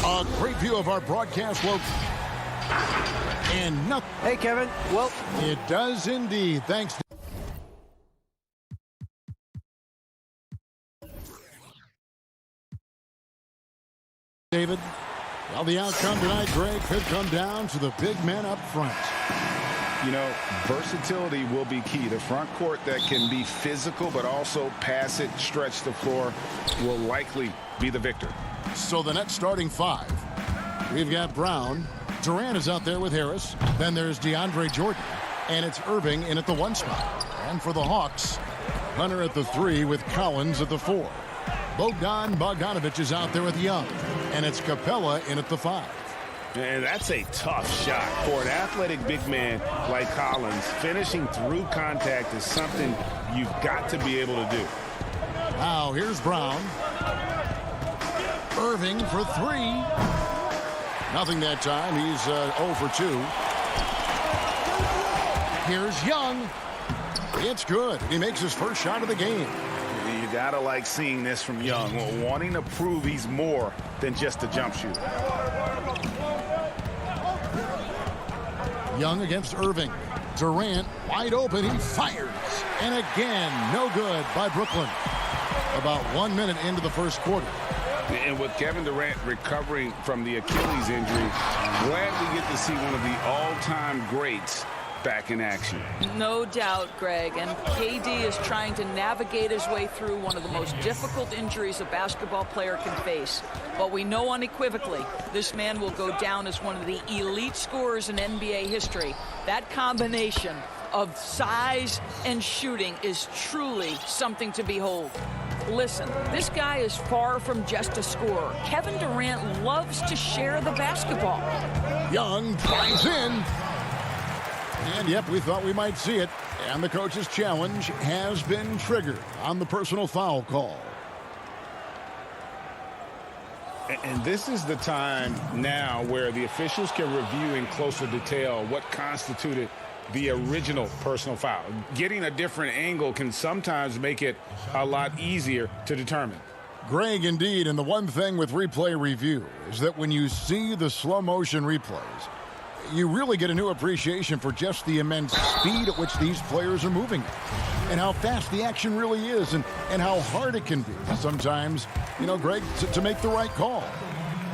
A great view of our broadcast location. And nothing. Hey, Kevin. Well, It does indeed. Thanks. David. Well, the outcome tonight, Greg, could come down to the big men up front. You know, versatility will be key. The front court that can be physical but also pass it, stretch the floor will likely be the victor. So the next starting five, we've got Brown. Durant is out there with Harris. Then there's DeAndre Jordan. And it's Irving in at the 1 spot. And for the Hawks, Hunter at the 3 with Collins at the 4. Bogdanovich is out there with Young. And it's Capella in at the 5. And that's a tough shot for an athletic big man like Collins. Finishing through contact is something you've got to be able to do. Now here's Brown. Irving for 3. Nothing that time. He's 0 for 2. Here's Young. It's good. He makes his first shot of the game. You gotta like seeing this from Young, wanting to prove he's more than just a jump shooter. Young against Irving. Durant wide open. He fires. And again, no good by Brooklyn. About 1 minute into the first quarter. And with Kevin Durant recovering from the Achilles injury, glad we get to see one of the all-time greats back in action. No doubt, Greg. And KD is trying to navigate his way through one of the most difficult injuries a basketball player can face. But we know unequivocally this man will go down as one of the elite scorers in NBA history. That combination of size and shooting is truly something to behold. Listen, this guy is far from just a scorer. Kevin Durant loves to share the basketball. Young drives in. And, yep, we thought we might see it. And the coach's challenge has been triggered on the personal foul call. And this is the time now where the officials can review in closer detail what constituted the original personal foul. Getting a different angle can sometimes make it a lot easier to determine. Greg, indeed, and the one thing with replay review is that when you see the slow motion replays, you really get a new appreciation for just the immense speed at which these players are moving and how fast the action really is and how hard it can be sometimes, you know, Greg, to make the right call.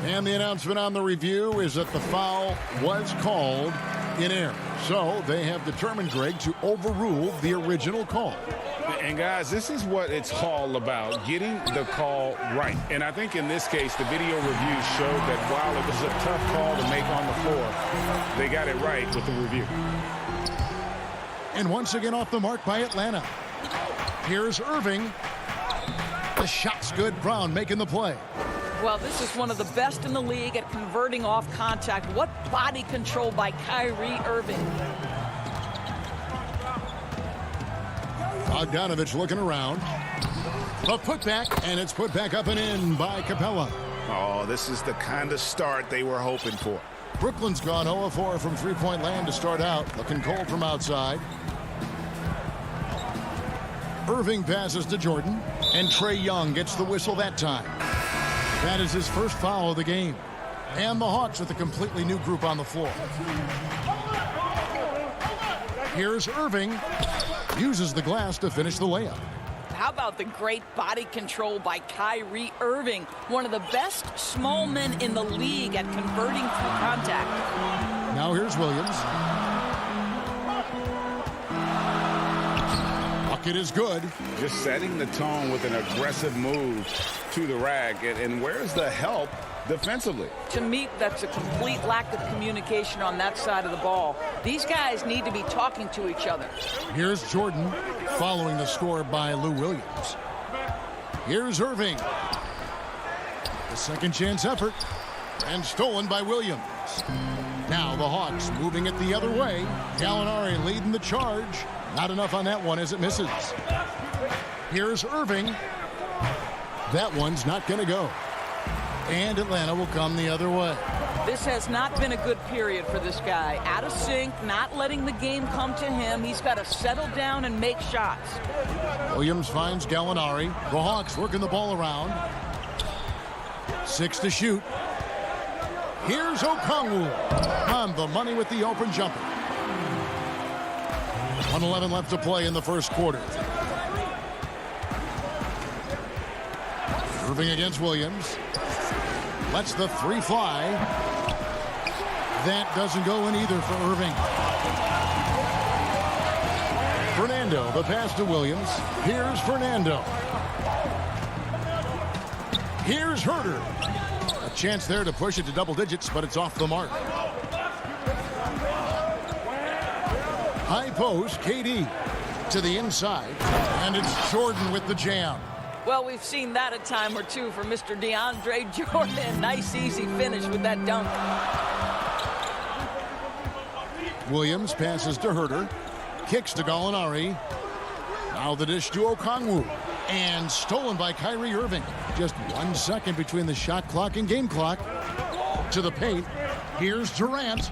And the announcement on the review is that the foul was called in error. So they have determined, Greg, to overrule the original call. And, guys, this is what it's all about, getting the call right. And I think in this case, the video review showed that while it was a tough call to make on the floor, they got it right with the review. And once again off the mark by Atlanta. Here's Irving. The shot's good. Brown making the play. Well, this is one of the best in the league at converting off contact. What body control by Kyrie Irving. Bogdanovich looking around. The putback, and it's put back up and in by Capella. Oh, this is the kind of start they were hoping for. Brooklyn's gone 0-4 from three-point land to start out. Looking cold from outside. Irving passes to Jordan, and Trae Young gets the whistle that time. That is his first foul of the game. And the Hawks with a completely new group on the floor. Here's Irving. Uses the glass to finish the layup. How about the great body control by Kyrie Irving? One of the best small men in the league at converting through contact. Now here's Williams. Bucket is good. Just setting the tone with an aggressive move to the rack. And where's the help defensively? To me, that's a complete lack of communication on that side of the ball. These guys need to be talking to each other. Here's Jordan following the score by Lou Williams. Here's Irving. The second chance effort and stolen by Williams. Now the Hawks moving it the other way. Gallinari leading the charge. Not enough on that one as it misses. Here's Irving. That one's not going to go. And Atlanta will come the other way. This has not been a good period for this guy. Out of sync, not letting the game come to him. He's got to settle down and make shots. Williams finds Gallinari. The Hawks working the ball around. 6 to shoot. Here's Okongwu on the money with the open jumper. 1:11 left to play in the first quarter. Irving against Williams. Lets the three fly. That doesn't go in either for Irving. Fernando, the pass to Williams. Here's Fernando. Here's Herter. A chance there to push it to double digits, but it's off the mark. High post, KD to the inside, and it's Jordan with the jam. Well, we've seen that a time or two for Mr. DeAndre Jordan. Nice, easy finish with that dunk. Williams passes to Herter. Kicks to Gallinari. Now the dish to Okongwu. And stolen by Kyrie Irving. Just 1 second between the shot clock and game clock. To the paint. Here's Durant.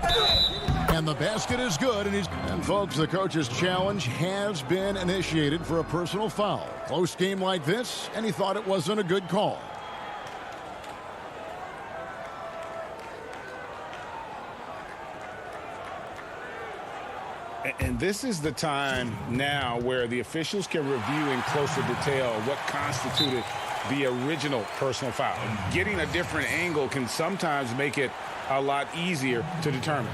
And the basket is good. And folks, the coach's challenge has been initiated for a personal foul. Close game like this, and he thought it wasn't a good call. And this is the time now where the officials can review in closer detail what constituted the original personal foul. Getting a different angle can sometimes make it a lot easier to determine.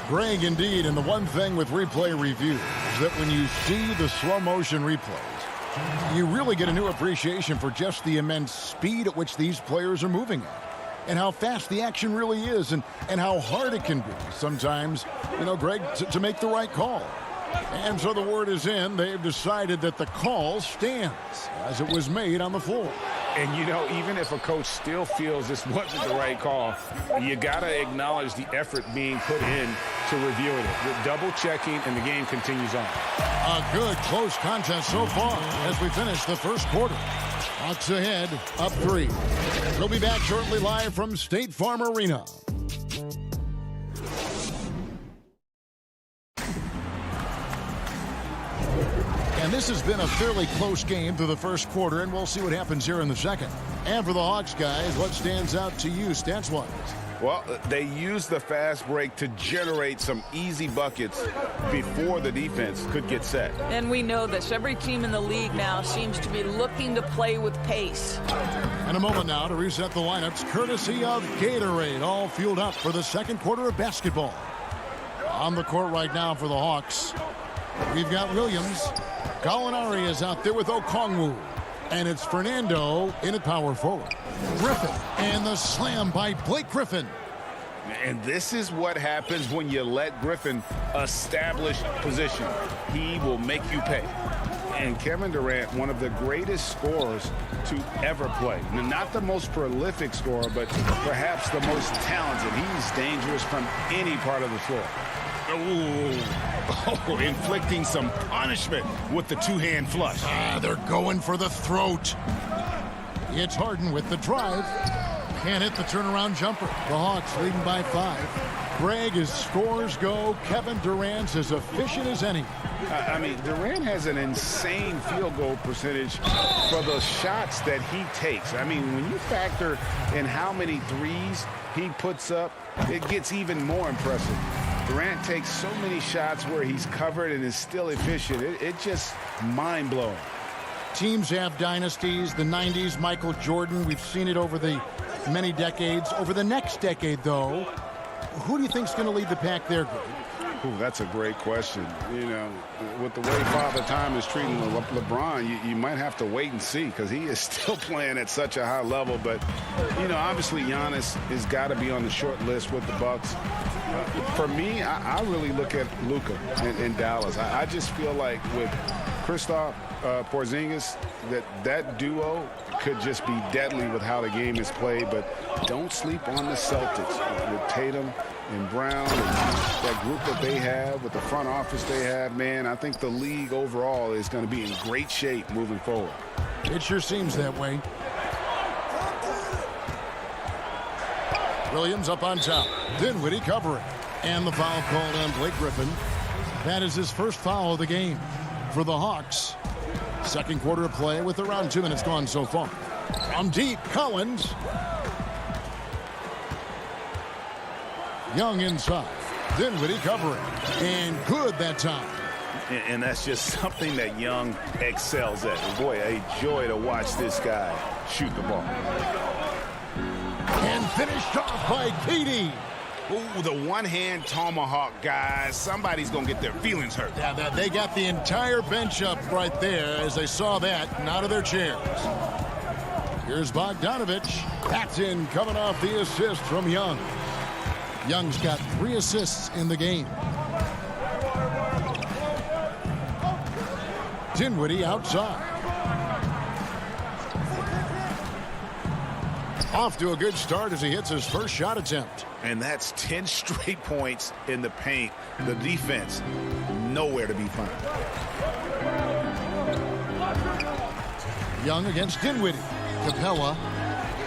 Greg, indeed, and the one thing with replay review is that when you see the slow motion replays, you really get a new appreciation for just the immense speed at which these players are moving at. And how fast the action really is and how hard it can be sometimes, you know, Greg, to make the right call. And so the word is in. They've decided that the call stands as it was made on the floor. And, you know, even if a coach still feels this wasn't the right call, you got to acknowledge the effort being put in to reviewing it. The double-checking, and the game continues on. A good close contest so far as we finish the first quarter. Hawks ahead, up 3. We'll be back shortly live from State Farm Arena. And this has been a fairly close game through the first quarter, and we'll see what happens here in the second. And for the Hawks, guys, what stands out to you stats-wise? Well, they used the fast break to generate some easy buckets before the defense could get set. And we know this. Every team in the league now seems to be looking to play with pace. And a moment now to reset the lineups, courtesy of Gatorade, all fueled up for the second quarter of basketball. On the court right now for the Hawks, we've got Williams. Gallinari is out there with Okongwu. And it's Fernando in at power forward. Griffin, and the slam by Blake Griffin. And this is what happens when you let Griffin establish position. He will make you pay. And Kevin Durant, one of the greatest scorers to ever play. Not the most prolific scorer, but perhaps the most talented. He's dangerous from any part of the floor. Oh, inflicting some punishment with the two-hand flush. They're going for the throat. It's Harden with the drive. Can't hit the turnaround jumper. The Hawks leading by 5. Greg, as scores go, Kevin Durant's as efficient as any. I mean, Durant has an insane field goal percentage for the shots that he takes. I mean, when you factor in how many threes he puts up, it gets even more impressive. Durant takes so many shots where he's covered and is still efficient. It's just mind-blowing. Teams have dynasties. The 90s, Michael Jordan. We've seen it over the many decades. Over the next decade, though, who do you think's going to lead the pack there, Greg? Ooh, that's a great question. You know, with the way Father Time is treating LeBron, you might have to wait and see because he is still playing at such a high level. But, you know, obviously Giannis has got to be on the short list with the Bucks. For me, I really look at Luka in Dallas. I just feel like with Kristaps Porzingis, that duo could just be deadly with how the game is played. But don't sleep on the Celtics with Tatum and Brown and that group that they have with the front office they have. Man, I think the league overall is going to be in great shape moving forward. It sure seems that way. Williams up on top. Dinwiddie covering. And the foul called on Blake Griffin. That is his first foul of the game for the Hawks. Second quarter of play with around 2 minutes gone so far. From deep, Collins. Young inside. Dinwiddie covering. And good that time. And that's just something that Young excels at. Boy, a joy to watch this guy shoot the ball. And finished off by KD. Ooh, the one-hand tomahawk, guys. Somebody's going to get their feelings hurt. Yeah, they got the entire bench up right there as they saw that and out of their chairs. Here's Bogdanovich. That's in, coming off the assist from Young. Young's got 3 assists in the game. Dinwiddie outside. Off to a good start as he hits his first shot attempt. And that's 10 straight points in the paint. The defense, nowhere to be found. Young against Dinwiddie. Capella.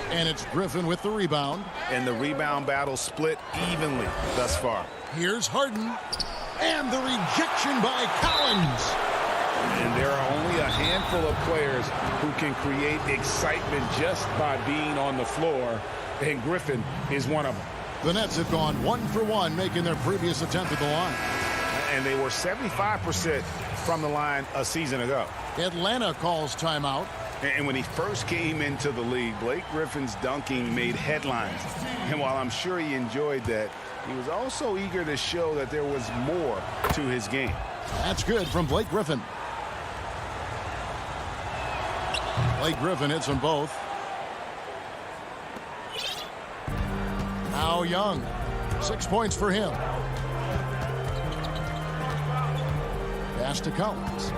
And it's Griffin with the rebound. And the rebound battle split evenly thus far. Here's Harden. And the rejection by Collins. And there are only a handful of players who can create excitement just by being on the floor, and Griffin is one of them. The Nets have gone 1 for 1, making their previous attempt at the line. And they were 75% from the line a season ago. Atlanta calls timeout. And when he first came into the league, Blake Griffin's dunking made headlines. And while I'm sure he enjoyed that, he was also eager to show that there was more to his game. That's good from Blake Griffin. Blake Griffin hits them both. Now Young. 6 points for him. Pass to Collins.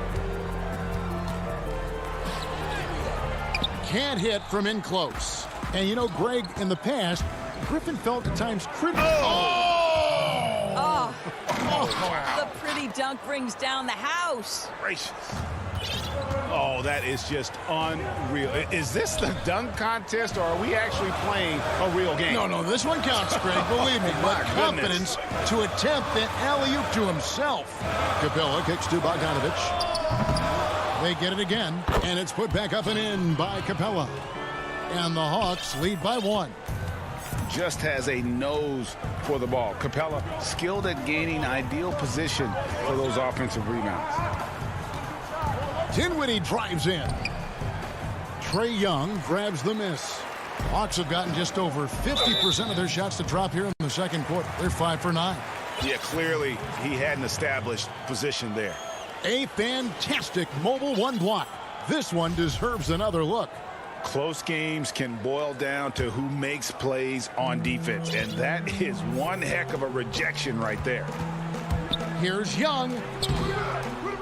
Can't hit from in close. And you know, Greg, in the past, Griffin felt at times critical. Oh, Wow. the pretty dunk brings down the house. Gracious. Oh, that is just unreal. Is this the dunk contest, or are we actually playing a real game? No, this one counts, Greg, believe me. But confidence to attempt an alley-oop to himself. Capella kicks to Bogdanovich. They get it again, and it's put back up and in by Capella. And the Hawks lead by 1. Just has a nose for the ball. Capella skilled at gaining ideal position for those offensive rebounds. Dinwiddie drives in. Trae Young grabs the miss. Hawks have gotten just over 50% of their shots to drop here in the second quarter. They're 5 for 9. Yeah, clearly he had an established position there. A fantastic mobile 1 block. This one deserves another look. Close games can boil down to who makes plays on defense, and that is one heck of a rejection right there. Here's Young.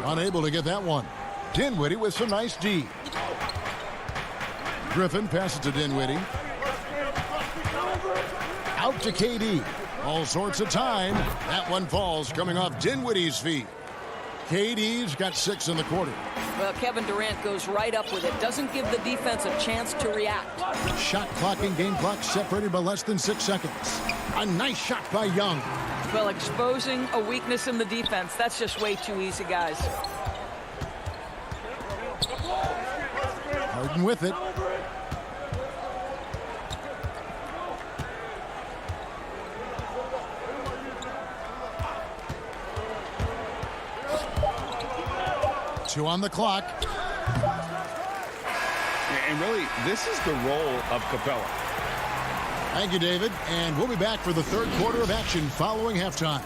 Unable to get that one. Dinwiddie with some nice D. Griffin passes to Dinwiddie. Out to KD. All sorts of time. That one falls coming off Dinwiddie's feet. KD's got 6 in the quarter. Well, Kevin Durant goes right up with it. Doesn't give the defense a chance to react. Shot clock and game clock separated by less than 6 seconds. A nice shot by Young. Well, exposing a weakness in the defense, that's just way too easy, guys. Harden with it. Two on the clock. And really, this is the role of Capella. Thank you, David. And we'll be back for the third quarter of action following halftime.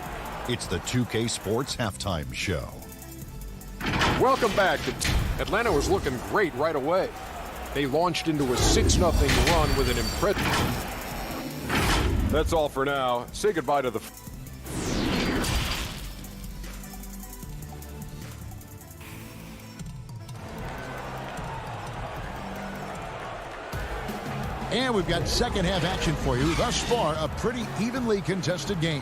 It's the 2K Sports Halftime Show. Welcome back. Atlanta was looking great right away. They launched into a 6-0 run with an impressive. That's all for now. Say goodbye to the... And we've got second half action for you. Thus far, a pretty evenly contested game.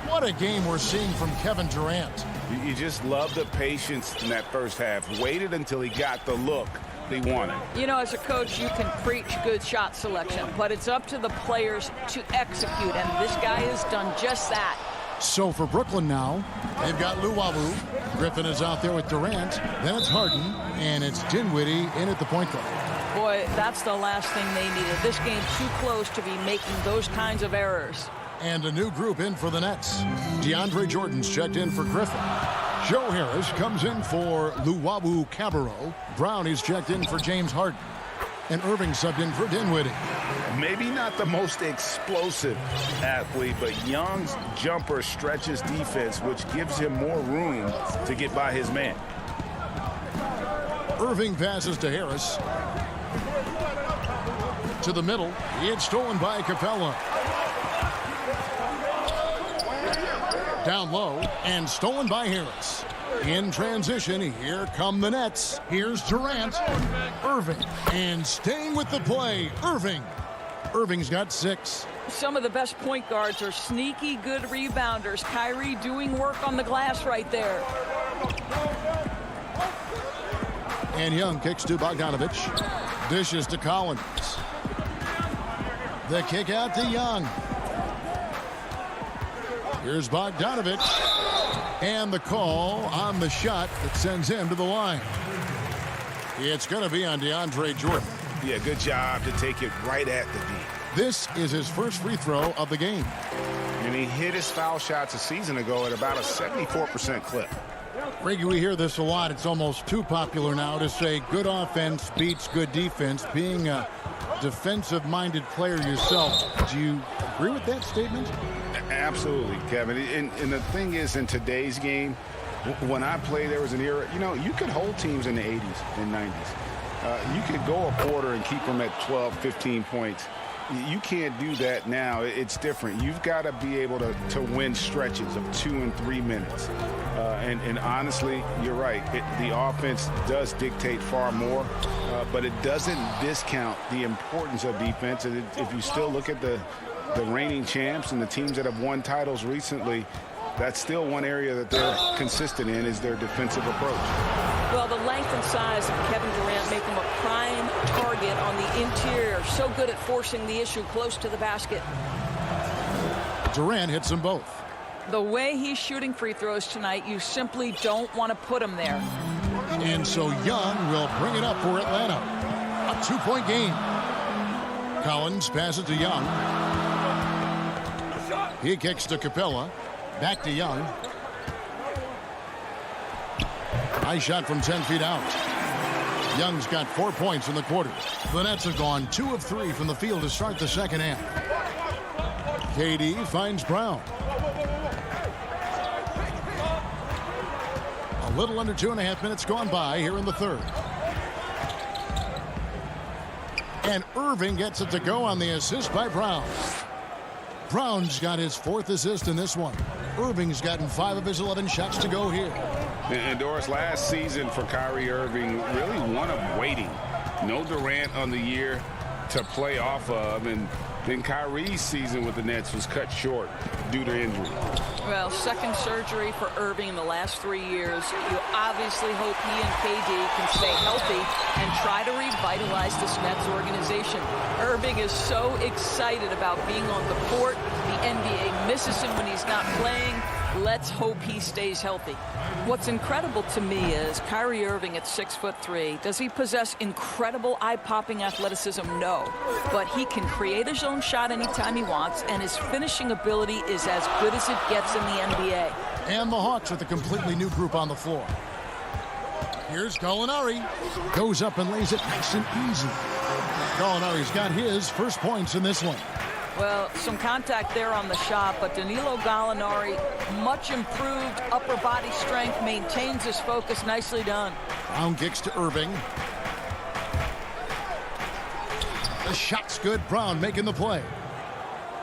What a game we're seeing from Kevin Durant. You just love the patience in that first half. Waited until he got the look they wanted. You know, as a coach, you can preach good shot selection, but it's up to the players to execute, and this guy has done just that. So for Brooklyn now, they've got Luwawu. Griffin is out there with Durant. Then it's Harden, and it's Dinwiddie in at the point guard. Boy, that's the last thing they needed. This game's too close to be making those kinds of errors. And a new group in for the Nets. DeAndre Jordan's checked in for Griffin. Joe Harris comes in for Luwawu Cabarro. Brown is checked in for James Harden. And Irving subbed in for Dinwiddie. Maybe not the most explosive athlete, but Young's jumper stretches defense, which gives him more room to get by his man. Irving passes to Harris. To the middle. It's stolen by Capella. Down low and stolen by Harris. In transition, here come the Nets. Here's Durant. Irving. And staying with the play, Irving. Irving's got 6. Some of the best point guards are sneaky good rebounders. Kyrie doing work on the glass right there. And Young kicks to Bogdanovich. Dishes to Collins. The kick out to Young. Here's Bogdanovich. And the call on the shot that sends him to the line. It's going to be on DeAndre Jordan. Yeah, good job to take it right at the D. This is his first free throw of the game. And he hit his foul shots a season ago at about a 74% clip. Reggie, we hear this a lot. It's almost too popular now to say good offense beats good defense. Being a defensive-minded player yourself, do you agree with that statement? Absolutely, Kevin. And the thing is, in today's game, when I played, there was an era, you know, you could hold teams in the 80s and 90s. You could go a quarter and keep them at 12, 15 points. You can't do that now. It's different. You've got to be able to win stretches of 2 and 3 minutes. And honestly, you're right. The offense does dictate far more, but it doesn't discount the importance of defense. And if you still look at the reigning champs and the teams that have won titles recently, that's still one area that they're consistent in, is their defensive approach. Well, the length and size of Kevin Durant make him a prime target on the interior. So good at forcing the issue close to the basket. Durant hits them both. The way he's shooting free throws tonight, you simply don't want to put him there. And so Young will bring it up for Atlanta. A 2-point game. Collins passes to Young. He kicks to Capella. Back to Young. Nice shot from 10 feet out. Young's got 4 points in the quarter. The Nets have gone 2 of 3 from the field to start the second half. KD finds Brown. A little under 2.5 minutes gone by here in the third. And Irving gets it to go on the assist by Brown. Brown's got his 4th assist in this one. Irving's gotten 5 of his 11 shots to go here. And Doris, last season for Kyrie Irving, really one of waiting. No Durant on the year to play off of, and then Kyrie's season with the Nets was cut short due to injury. Well, second surgery for Irving in the last 3 years. You obviously hope he and KD can stay healthy and try to revitalize this Nets organization. Irving is so excited about being on the court. The NBA misses him when he's not playing. Let's hope he stays healthy. What's incredible to me is Kyrie Irving at 6'3". Does he possess incredible eye-popping athleticism? No. But he can create his own shot anytime he wants, and his finishing ability is as good as it gets in the NBA. And the Hawks with a completely new group on the floor. Here's Gallinari. Goes up and lays it nice and easy. Gallinari's got his first points in this one. Well, some contact there on the shot, but Danilo Gallinari, much improved upper body strength, maintains his focus. Nicely done. Brown kicks to Irving. The shot's good. Brown making the play.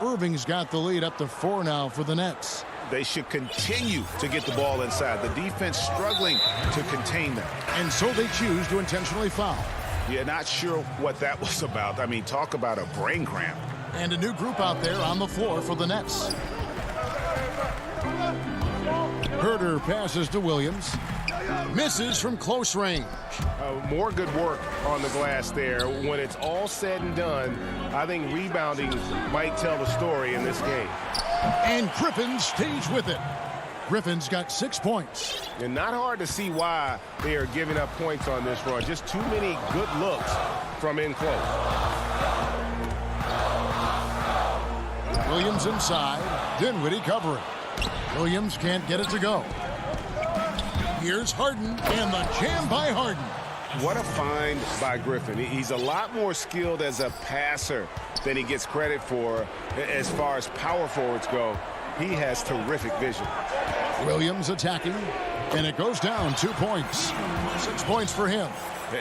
Irving's got the lead up to 4 now for the Nets. They should continue to get the ball inside. The defense struggling to contain them. And so they choose to intentionally foul. Yeah, not sure what that was about. I mean, talk about a brain cramp. And a new group out there on the floor for the Nets. Herter passes to Williams. Misses from close range. More good work on the glass there. When it's all said and done, I think rebounding might tell the story in this game. And Griffin stays with it. Griffin's got 6 points. And not hard to see why they are giving up points on this run. Just too many good looks from in close. Williams inside. Dinwiddie covering. Williams can't get it to go. Here's Harden, and the jam by Harden. What a find by Griffin. He's a lot more skilled as a passer than he gets credit for as far as power forwards go. He has terrific vision. Williams attacking, and it goes down 2 points. 6 points for him.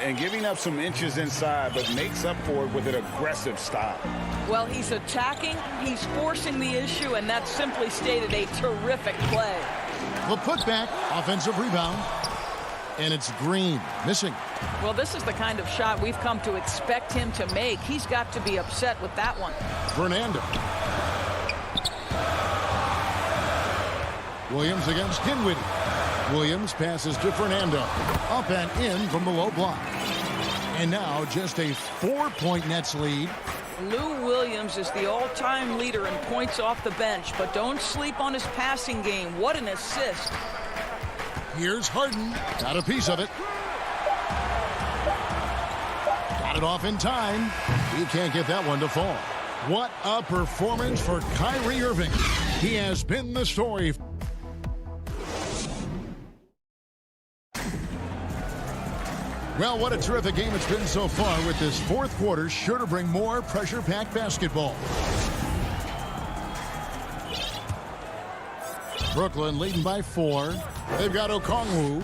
And giving up some inches inside, but makes up for it with an aggressive stop. Well, he's attacking, he's forcing the issue, and that's simply stated a terrific play. The putback, offensive rebound, and it's Green missing. Well, this is the kind of shot we've come to expect him to make. He's got to be upset with that one. Fernando. Williams against Dinwiddie. Williams passes to Fernando. Up and in from the low block. And now just a 4-point Nets lead. Lou Williams is the all-time leader in points off the bench, but don't sleep on his passing game. What an assist. Here's Harden. Got a piece of it. Got it off in time. He can't get that one to fall. What a performance for Kyrie Irving. He has been the story. Well, what a terrific game it's been so far, with this fourth quarter sure to bring more pressure-packed basketball. Brooklyn leading by 4. They've got Okongwu.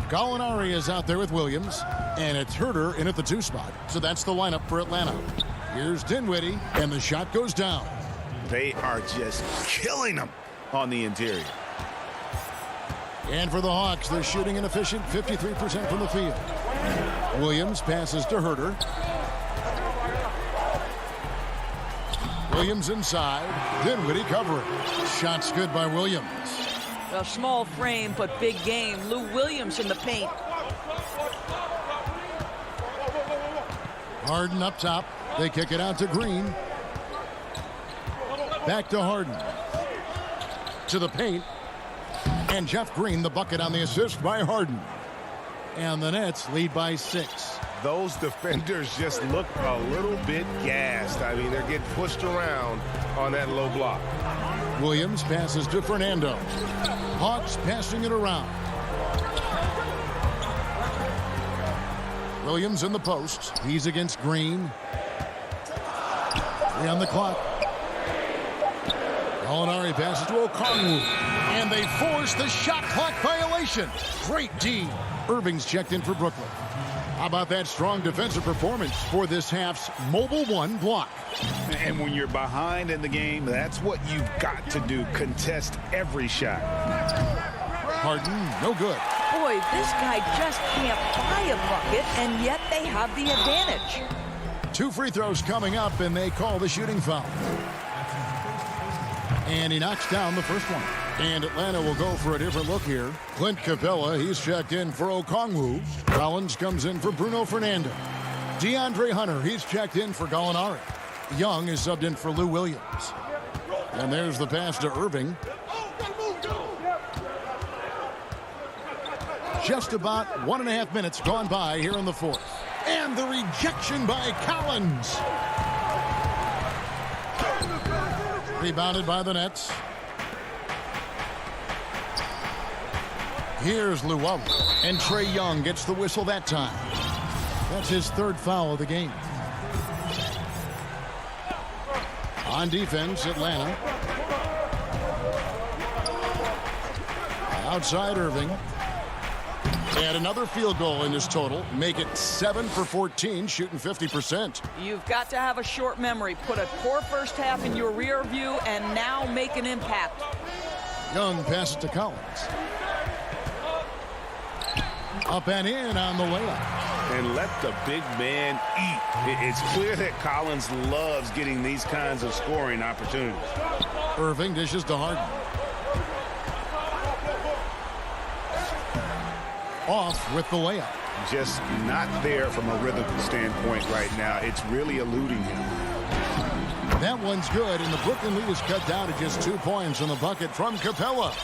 Gallinari is out there with Williams. And it's Herter in at the 2 spot. So that's the lineup for Atlanta. Here's Dinwiddie, and the shot goes down. They are just killing them on the interior. And for the Hawks, they're shooting an efficient 53% from the field. Williams passes to Herter. Williams inside. Dinwiddie covering. Shots good by Williams. A small frame, but big game. Lou Williams in the paint. Harden up top. They kick it out to Green. Back to Harden. To the paint. And Jeff Green, the bucket on the assist by Harden. And the Nets lead by 6. Those defenders just look a little bit gassed. I mean, they're getting pushed around on that low block. Williams passes to Fernando. Hawks passing it around. Williams in the post. He's against Green. 3 on the clock. Gallinari passes to Okongwu. And they force the shot clock violation. Great D. Irving's checked in for Brooklyn. How about that strong defensive performance for this half's Mobile 1 block? And when you're behind in the game, that's what you've got to do. Contest every shot. Harden, no good. Boy, this guy just can't buy a bucket, and yet they have the advantage. 2 free throws coming up, and they call the shooting foul. And he knocks down the first one. And Atlanta will go for a different look here. Clint Capella, he's checked in for Okongwu. Collins comes in for Bruno Fernando. DeAndre Hunter, he's checked in for Gallinari. Young is subbed in for Lou Williams. And there's the pass to Irving. Just about 1.5 minutes gone by here in the fourth. And the rejection by Collins. Rebounded by the Nets. Here's Luwawu. And Trae Young gets the whistle that time. That's his 3rd foul of the game. On defense, Atlanta. Outside Irving. And another field goal in this total. Make it 7 for 14, shooting 50%. You've got to have a short memory. Put a poor first half in your rear view and now make an impact. Young passes to Collins. Up and in on the layup. And let the big man eat. It's clear that Collins loves getting these kinds of scoring opportunities. Irving dishes to Harden. Off with the layup. Just not there from a rhythm standpoint right now. It's really eluding him. That one's good, and the Brooklyn lead is cut down to just 2 points on the bucket from Capella.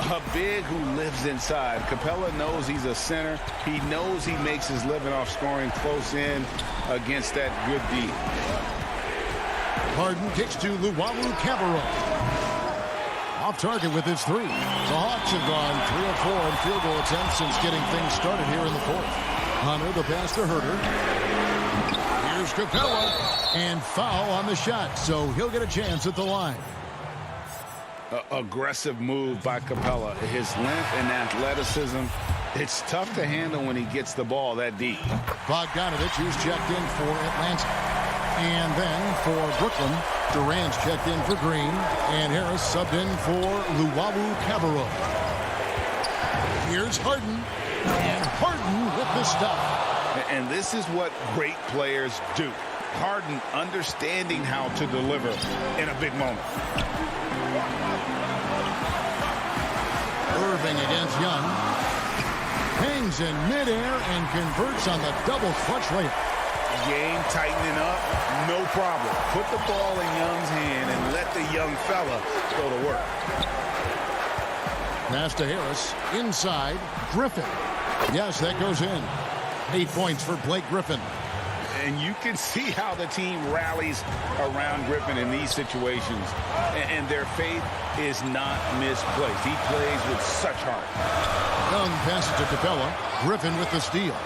A big who lives inside. Capella knows he's a center. He knows he makes his living off scoring close in against that good D. Harden kicks to Luwawu Cabarro. Off target with his 3. The Hawks have gone 3 of 4 in field goal attempts since getting things started here in the fourth. Hunter, the pass to Herter. Here's Capella. And foul on the shot, so he'll get a chance at the line. Aggressive move by Capella. His length and athleticism, it's tough to handle when he gets the ball that deep. Bogdanovich, who's checked in for Atlanta. And then for Brooklyn, Durant's checked in for Green. And Harris subbed in for Luwawu Cabarro. Here's Harden. And Harden with the stop. And this is what great players do. Harden understanding how to deliver in a big moment. Irving against Young. Hangs in midair and converts on the double clutch layup. Game tightening up, no problem. Put the ball in Young's hand and let the young fella go to work. Pass to Harris. Inside, Griffin. Yes, that goes in. 8 points for Blake Griffin. And you can see how the team rallies around Griffin in these situations. And their faith is not misplaced. He plays with such heart. Young passes to Capella. Griffin with the steal.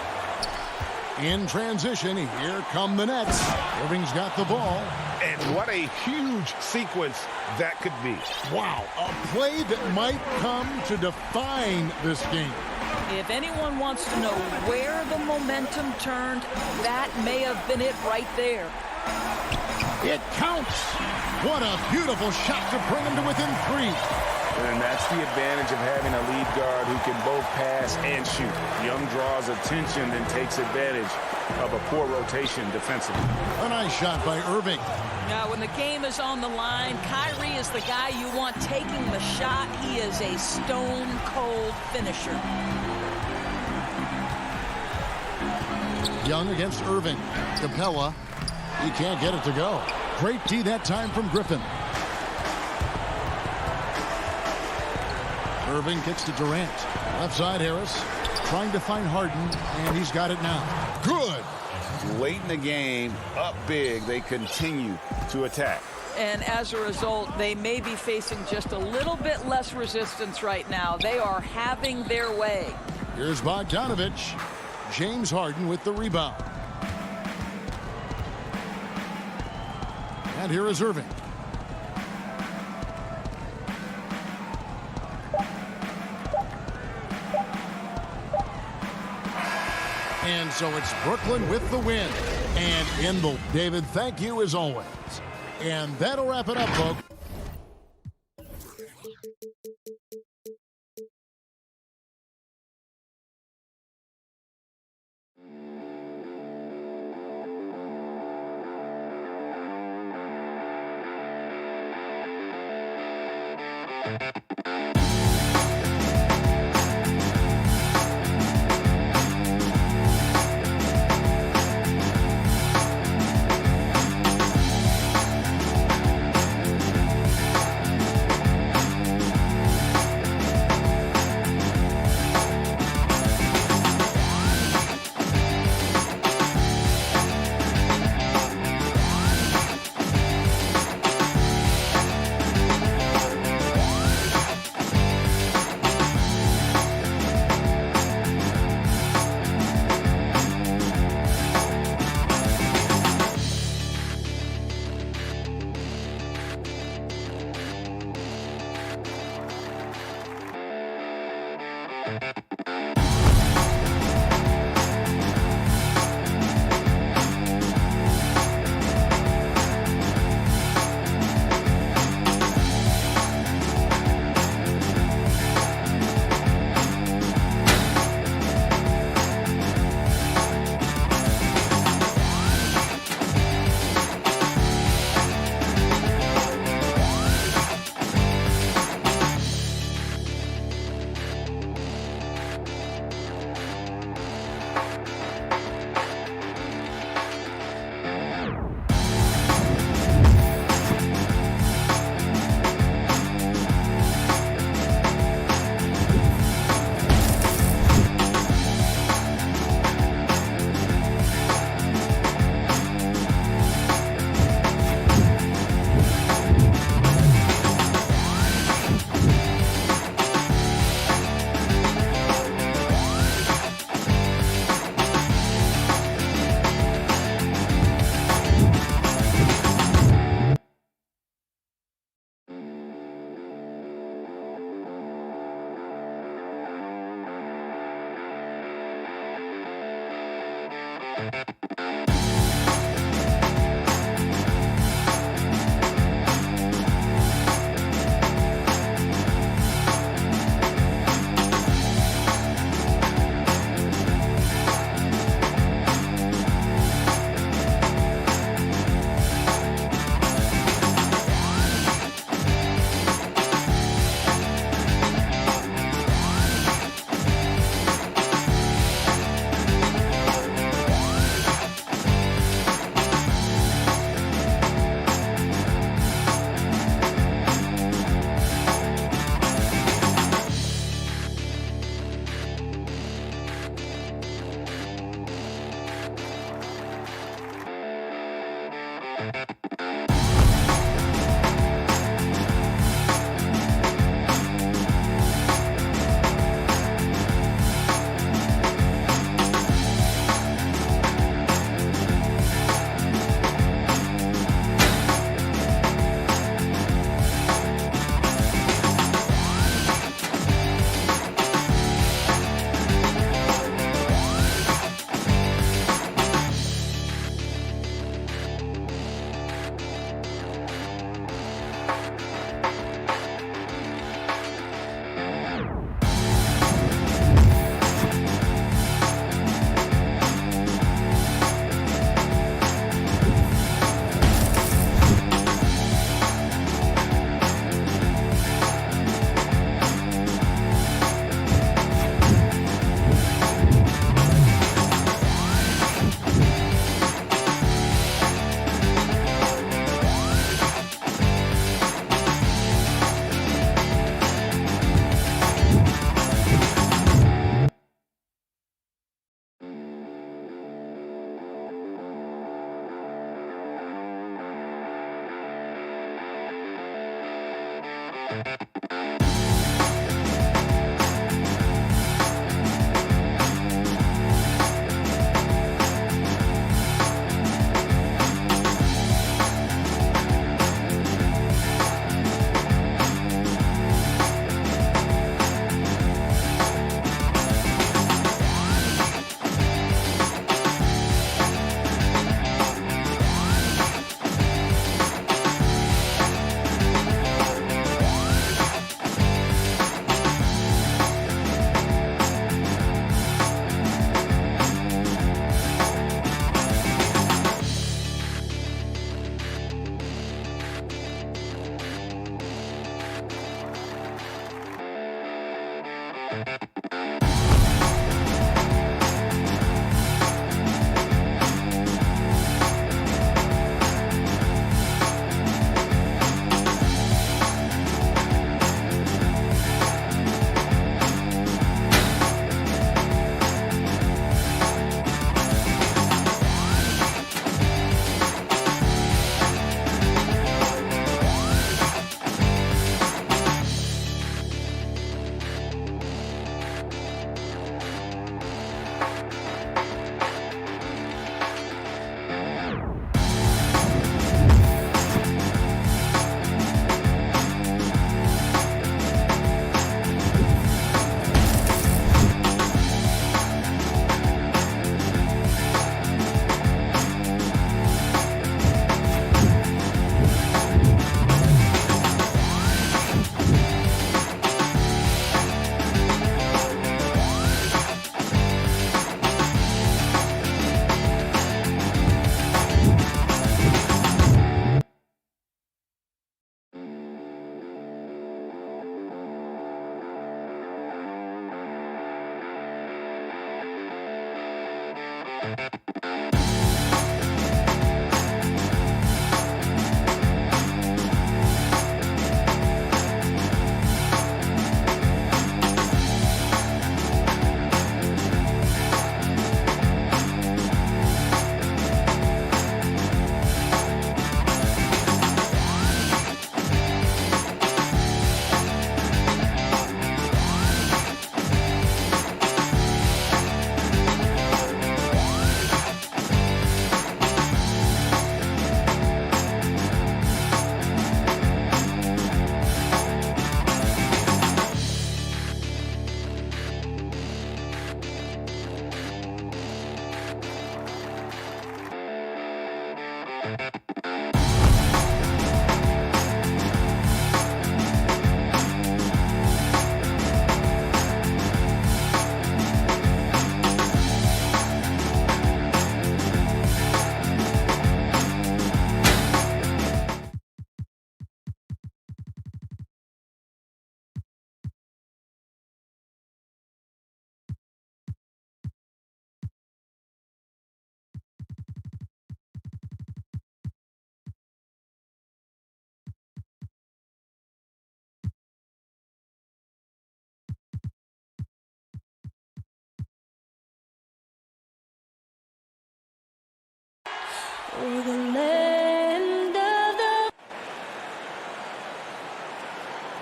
In transition, here come the Nets. Irving's got the ball. And what a huge sequence that could be. Wow, a play that might come to define this game. If anyone wants to know where the momentum turned, that may have been it right there. It counts. What a beautiful shot to bring him to within 3. And that's the advantage of having a lead guard who can both pass and shoot. Young draws attention and takes advantage of a poor rotation defensively. A nice shot by Irving. Now, when the game is on the line, Kyrie is the guy you want taking the shot. He is a stone-cold finisher. Young against Irving. Capella. He can't get it to go. Great D that time from Griffin. Irving kicks to Durant. Left side, Harris. Trying to find Harden, and he's got it now. Good. Late in the game, up big, they continue to attack. And as a result, they may be facing just a little bit less resistance right now. They are having their way. Here's Bogdanovich. James Harden with the rebound. And here is Irving. And so it's Brooklyn with the win. And in the... David, thank you as always. And that'll wrap it up, folks.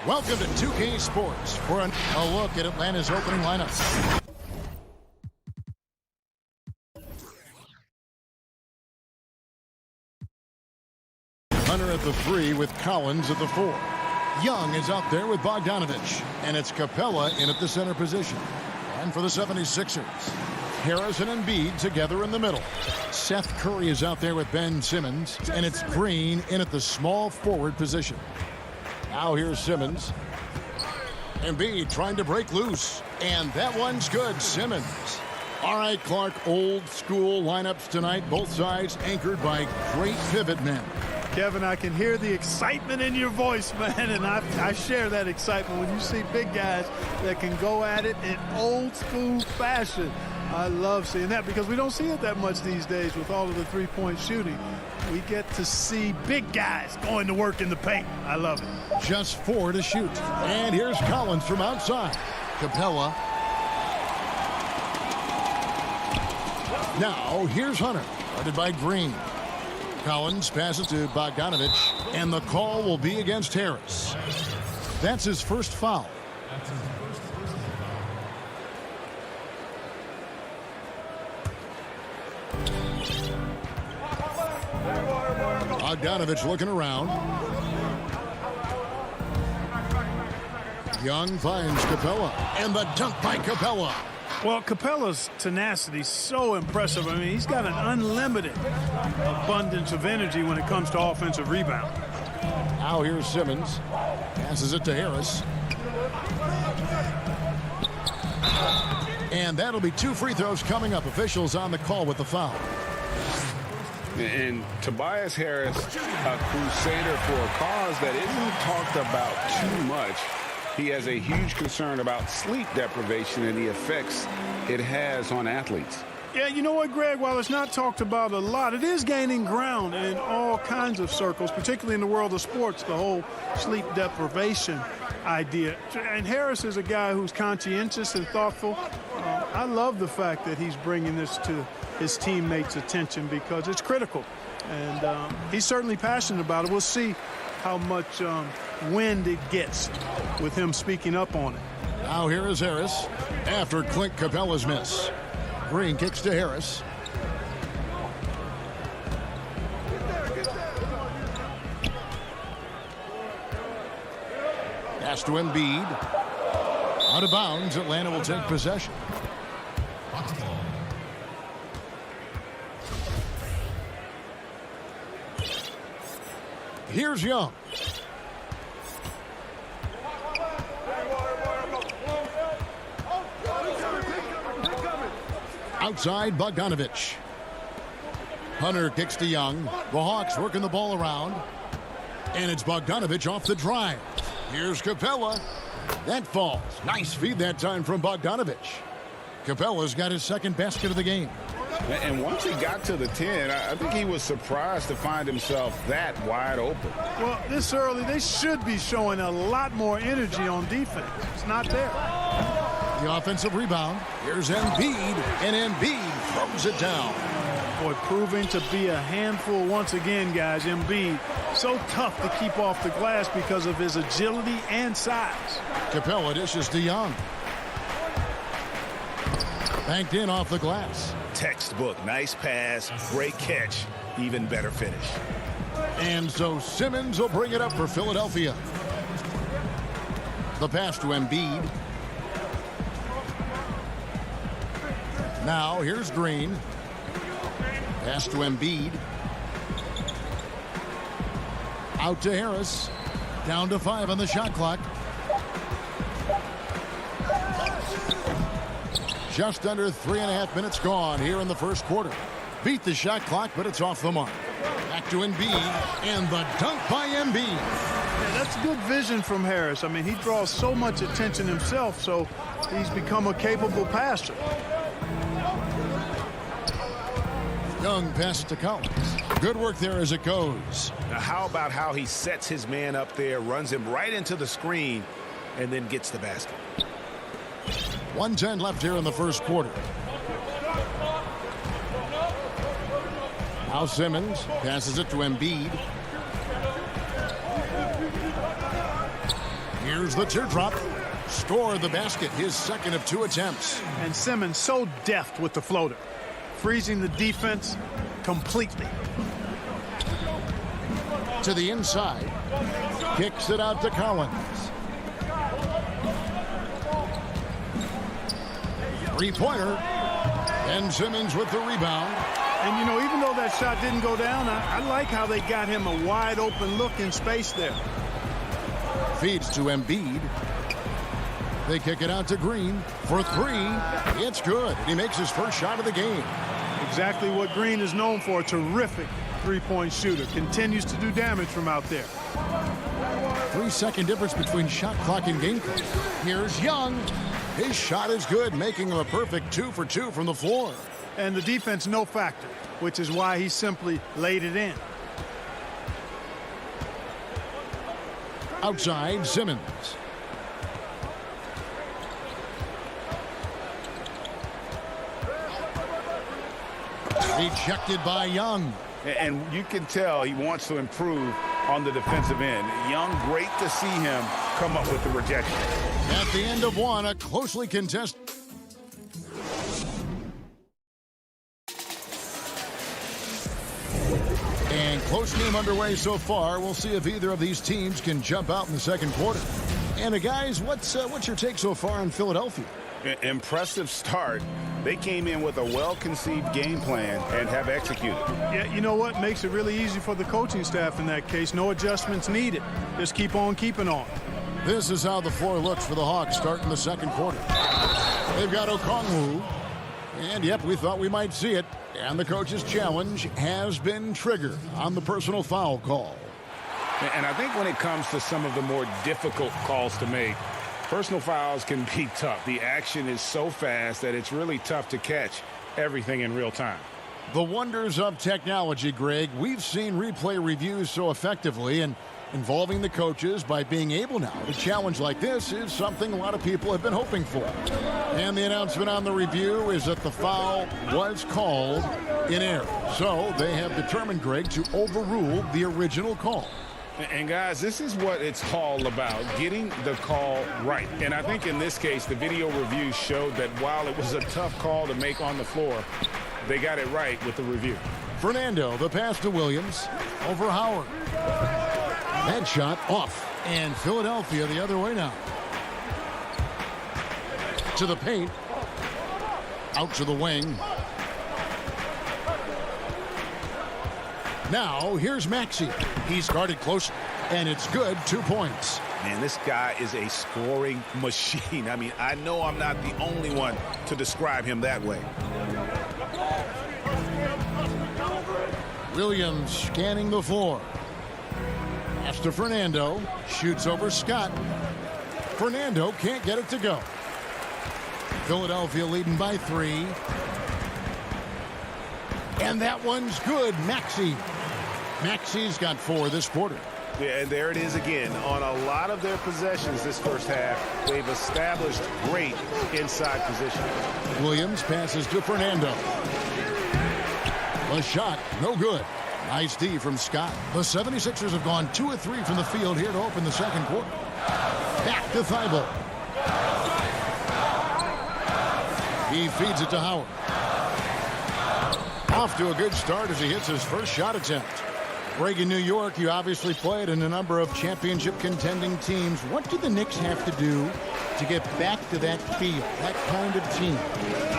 Welcome to 2K Sports for a look at Atlanta's opening lineup. Hunter at the 3 with Collins at the 4. Young is out there with Bogdanovich, and it's Capella in at the center position. And for the 76ers, Harris and Embiid together in the middle. Seth Curry is out there with Ben Simmons, and it's Green in at the small forward position. Now here's Simmons. Embiid trying to break loose, and that one's good. Simmons. All right, Clark, old school lineups tonight, both sides anchored by great pivot men. Kevin, I can hear the excitement in your voice, man, and I share that excitement when you see big guys that can go at it in old school fashion. I love seeing that because we don't see it that much these days with all of the three-point shooting. We get to see big guys going to work in the paint. I love it. Just 4 to shoot. And here's Collins from outside. Capella. Now here's Hunter, guarded by Green. Collins passes to Bogdanovich, and the call will be against Harris. That's his first foul. Bogdanovich looking around. Young finds Capella, and the dunk by Capella. Well, Capella's tenacity is so impressive. I mean, he's got an unlimited abundance of energy when it comes to offensive rebound. Now here's Simmons. Passes it to Harris. And that'll be 2 free throws coming up. Officials on the call with the foul. And Tobias Harris, a crusader for a cause that isn't talked about too much. He has a huge concern about sleep deprivation and the effects it has on athletes. Yeah, you know what, Greg? While it's not talked about a lot, it is gaining ground in all kinds of circles, particularly in the world of sports, the whole sleep deprivation idea. And Harris is a guy who's conscientious and thoughtful. I love the fact that he's bringing this to his teammates' attention because it's critical. And he's certainly passionate about it. We'll see how much wind it gets with him speaking up on it. Now here is Harris after Clint Capella's miss. Green kicks to Harris. Pass to Embiid. Out of bounds, Atlanta will take possession. Here's Young. Outside, Bogdanovich. Hunter kicks to Young. The Hawks working the ball around. And it's Bogdanovich off the drive. Here's Capella. That falls. Nice feed that time from Bogdanovich. Capella's got his second basket of the game. And once he got to the 10, I think he was surprised to find himself that wide open. Well, this early, they should be showing a lot more energy on defense. It's not there. The offensive rebound. Here's Embiid, and Embiid throws it down. Boy, proving to be a handful once again, guys. Embiid, so tough to keep off the glass because of his agility and size. Capella dishes to Young. Banked in off the glass. Textbook, nice pass, great catch, even better finish. And so Simmons will bring it up for Philadelphia. The pass to Embiid. Now here's Green. Pass to Embiid. Out to Harris. Down to 5 on the shot clock. Just under 3.5 minutes gone here in the first quarter. Beat the shot clock, but it's off the mark. Back to Embiid, and the dunk by Embiid. Yeah, that's good vision from Harris. I mean, he draws so much attention himself, so he's become a capable passer. Young passes to Collins. Good work there as it goes. Now, how about how he sets his man up there, runs him right into the screen, and then gets the basket. 1:10 left here in the first quarter. Now Simmons passes it to Embiid. Here's the teardrop. Scored the basket, his second of 2 attempts. And Simmons so deft with the floater, freezing the defense completely. To the inside. Kicks it out to Collins. Three-pointer. And Simmons with the rebound. And, you know, even though that shot didn't go down, I like how they got him a wide-open look in space there. Feeds to Embiid. They kick it out to Green for 3. It's good. He makes his first shot of the game. Exactly what Green is known for, a terrific three-point shooter. Continues to do damage from out there. 3-second difference between shot clock and game clock. Here's Young. His shot is good, making him a perfect 2 for 2 from the floor. And the defense no factor, which is why he simply laid it in. Outside, Simmons. Rejected by Young. And you can tell he wants to improve on the defensive end. Young, great to see him come up with the rejection. At the end of one, a closely contested. And close game underway so far. We'll see if either of these teams can jump out in the second quarter. And guys, what's your take so far on Philadelphia? Impressive start. They came in with a well-conceived game plan and have executed. Yeah, you know what? Makes it really easy for the coaching staff in that case. No adjustments needed. Just keep on keeping on. This is how the floor looks for the Hawks starting the second quarter. They've got Okongwu. And, yep, we thought we might see it. And the coach's challenge has been triggered on the personal foul call. And I think when it comes to some of the more difficult calls to make, personal fouls can be tough. The action is so fast that it's really tough to catch everything in real time. The wonders of technology, Greg. We've seen replay reviews so effectively, and involving the coaches by being able now to challenge like this is something a lot of people have been hoping for. And the announcement on the review is that the foul was called in error. So they have determined, Greg, to overrule the original call. And guys, this is what it's all about, getting the call right. And I think in this case, the video review showed that while it was a tough call to make on the floor, they got it right with the review. Fernando, the pass to Williams, over Howard. That shot off, and Philadelphia the other way now. To the paint, out to the wing. Now, here's Maxey. He's guarded close, and it's good. 2 points. Man, this guy is a scoring machine. I mean, I know I'm not the only one to describe him that way. Williams scanning the floor. Pass to Fernando. Shoots over Scott. Fernando can't get it to go. Philadelphia leading by 3. And that one's good. Maxey's got 4 this quarter. Yeah, and there it is again. On a lot of their possessions this first half, they've established great inside position. Williams passes to Fernando. A shot, no good. Nice D from Scott. The 76ers have gone 2 of 3 from the field here to open the second quarter. Back to Thibault. He feeds it to Howard. Off to a good start as he hits his first shot attempt. Greg, in New York, you obviously played in a number of championship contending teams. What do the Knicks have to do to get back to that feel, that kind of team?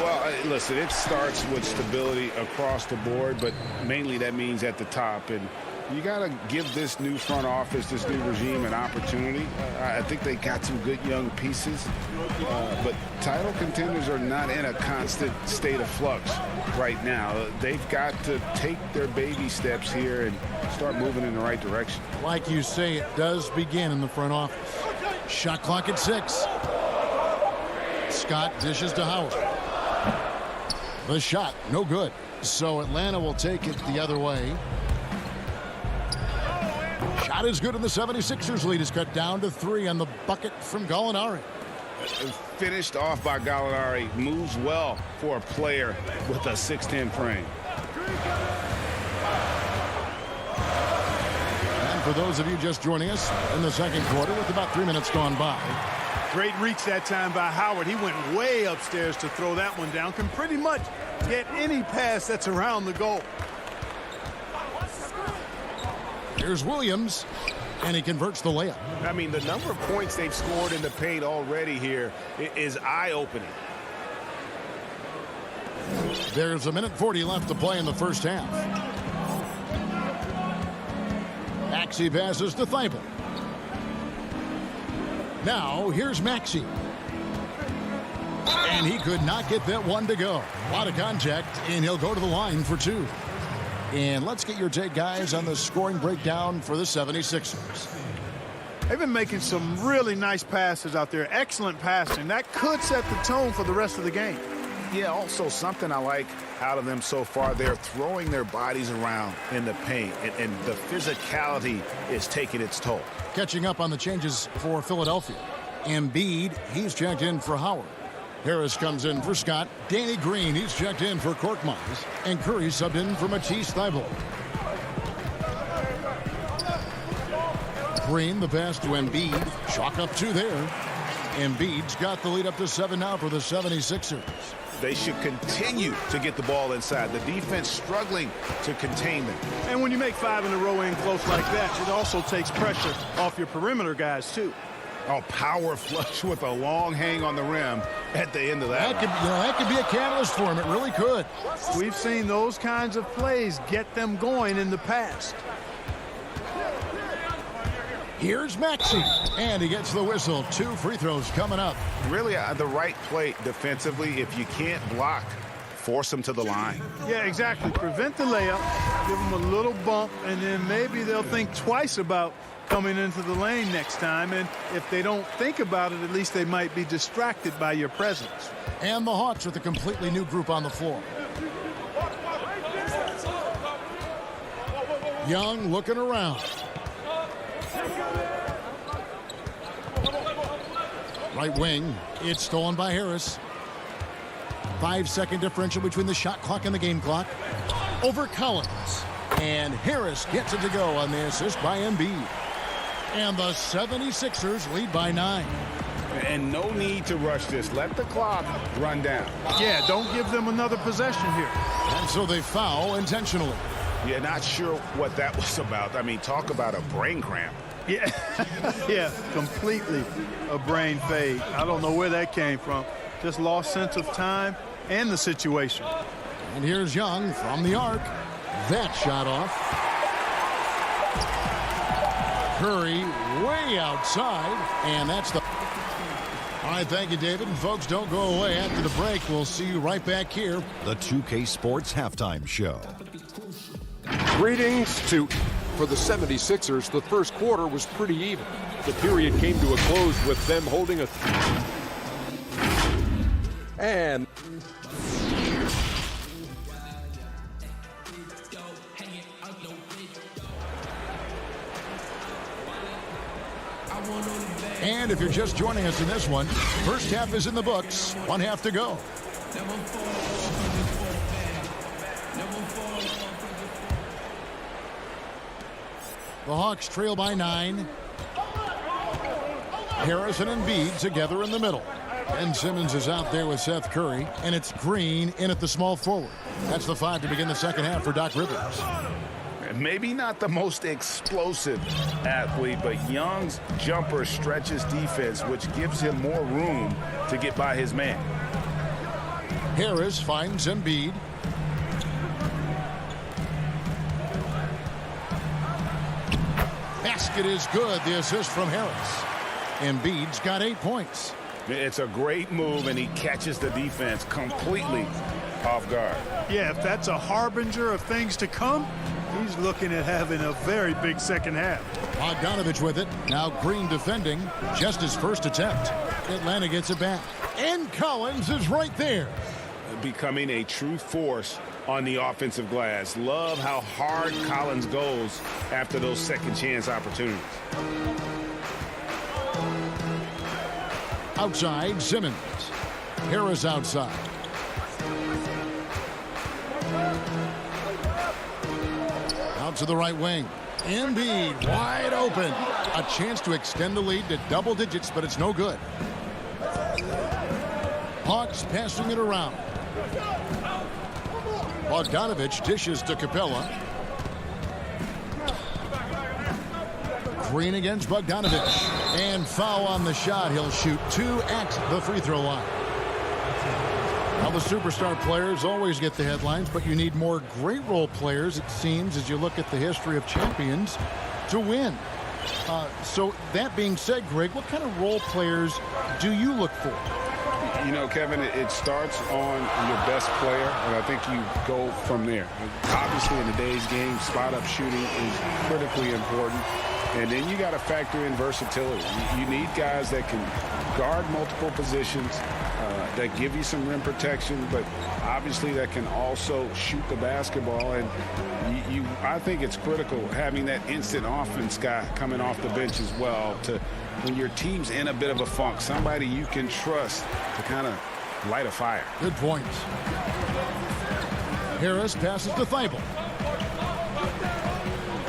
Well, listen, it starts with stability across the board, but mainly that means at the top. And You got to give this new front office, this new regime, an opportunity. I think they got some good young pieces, but title contenders are not in a constant state of flux right now. They've got to take their baby steps here and start moving in the right direction. Like you say, it does begin in the front office. Shot clock at 6. Scott dishes to Howard. The shot, no good. So Atlanta will take it the other way. Shot is good, and the 76ers lead is cut down to 3 on the bucket from Gallinari. Finished off by Gallinari. Moves well for a player with a 6'10" frame. And for those of you just joining us in the second quarter with about 3 minutes gone by. Great reach that time by Howard. He went way upstairs to throw that one down. Can pretty much get any pass that's around the goal. Here's Williams, and he converts the layup. I mean, the number of points they've scored in the paint already here is eye-opening. There's 1:40 left to play in the first half. Maxey passes to Thibault. Now, here's Maxey. And he could not get that one to go. A lot of contact, and he'll go to the line for 2. And let's get your take, guys, on the scoring breakdown for the 76ers. They've been making some really nice passes out there. Excellent passing. That could set the tone for the rest of the game. Yeah, also something I like out of them so far, they're throwing their bodies around in the paint, and the physicality is taking its toll. Catching up on the changes for Philadelphia. Embiid, he's checked in for Howard. Harris comes in for Scott. Danny Green, he's checked in for Korkmaz. And Curry subbed in for Matisse Thybulle. Green, the pass to Embiid. Chalk up 2 there. Embiid's got the lead up to 7 now for the 76ers. They should continue to get the ball inside. The defense struggling to contain them. And when you make 5 in a row in close like that, it also takes pressure off your perimeter guys, too. Oh, power flush with a long hang on the rim at the end of that. That could be a catalyst for him. It really could. We've seen those kinds of plays get them going in the past. Here's Maxey, and he gets the whistle. 2 free throws coming up. Really the right play defensively. If you can't block, force them to the line. Yeah, exactly. Prevent the layup, give them a little bump, and then maybe they'll think twice about coming into the lane next time. And if they don't think about it, at least they might be distracted by your presence. And the Hawks with a completely new group on the floor. Young looking around. Right wing, it's stolen by Harris. 5-second differential between the shot clock and the game clock. Over Collins. And Harris gets it to go on the assist by Embiid. And the 76ers lead by 9. And no need to rush this. Let the clock run down. Yeah, don't give them another possession here. And so they foul intentionally. Yeah, not sure what that was about. I mean, talk about a brain cramp. Yeah, yeah, completely a brain fade. I don't know where that came from. Just lost sense of time and the situation. And here's Young from the arc. That shot off. Curry way outside, and that's the... All right, thank you, David. And folks, don't go away. After the break, we'll see you right back here. The 2K Sports Halftime Show. Greetings to... For the 76ers, the first quarter was pretty even. The period came to a close with them holding a... And... And if you're just joining us in this one, first half is in the books. 1 half to go. The Hawks trail by 9. Harris and Embiid together in the middle. Ben Simmons is out there with Seth Curry, and it's Green in at the small forward. That's the 5 to begin the second half for Doc Rivers. Maybe not the most explosive athlete, but Young's jumper stretches defense, which gives him more room to get by his man. Harris finds Embiid. Basket is good. The assist from Harris. Embiid's got 8 points. It's a great move, and he catches the defense completely off guard. Yeah, if that's a harbinger of things to come, he's looking at having a very big second half. Bogdanovich with it. Now Green defending. Just his first attempt. Atlanta gets it back. And Collins is right there. Becoming a true force on the offensive glass. Love how hard Collins goes after those second chance opportunities. Outside, Simmons. Harris outside. Out to the right wing. Embiid wide open. A chance to extend the lead to double digits, but it's no good. Hawks passing it around. Bogdanovich dishes to Capella. Green against Bogdanovich. And foul on the shot. He'll shoot 2 at the free throw line. Now, the superstar players always get the headlines, but you need more great role players, it seems, as you look at the history of champions, to win. So that being said, Greg, what kind of role players do you look for? You know, Kevin, it starts on your best player, and I think you go from there. Obviously, in today's game, spot-up shooting is critically important. And then you got to factor in versatility. You need guys that can guard multiple positions, that give you some rim protection, but obviously that can also shoot the basketball. And I think it's critical having that instant offense guy coming off the bench as well, to when your team's in a bit of a funk, somebody you can trust to kind of light a fire. Good point. Harris passes to Thibault.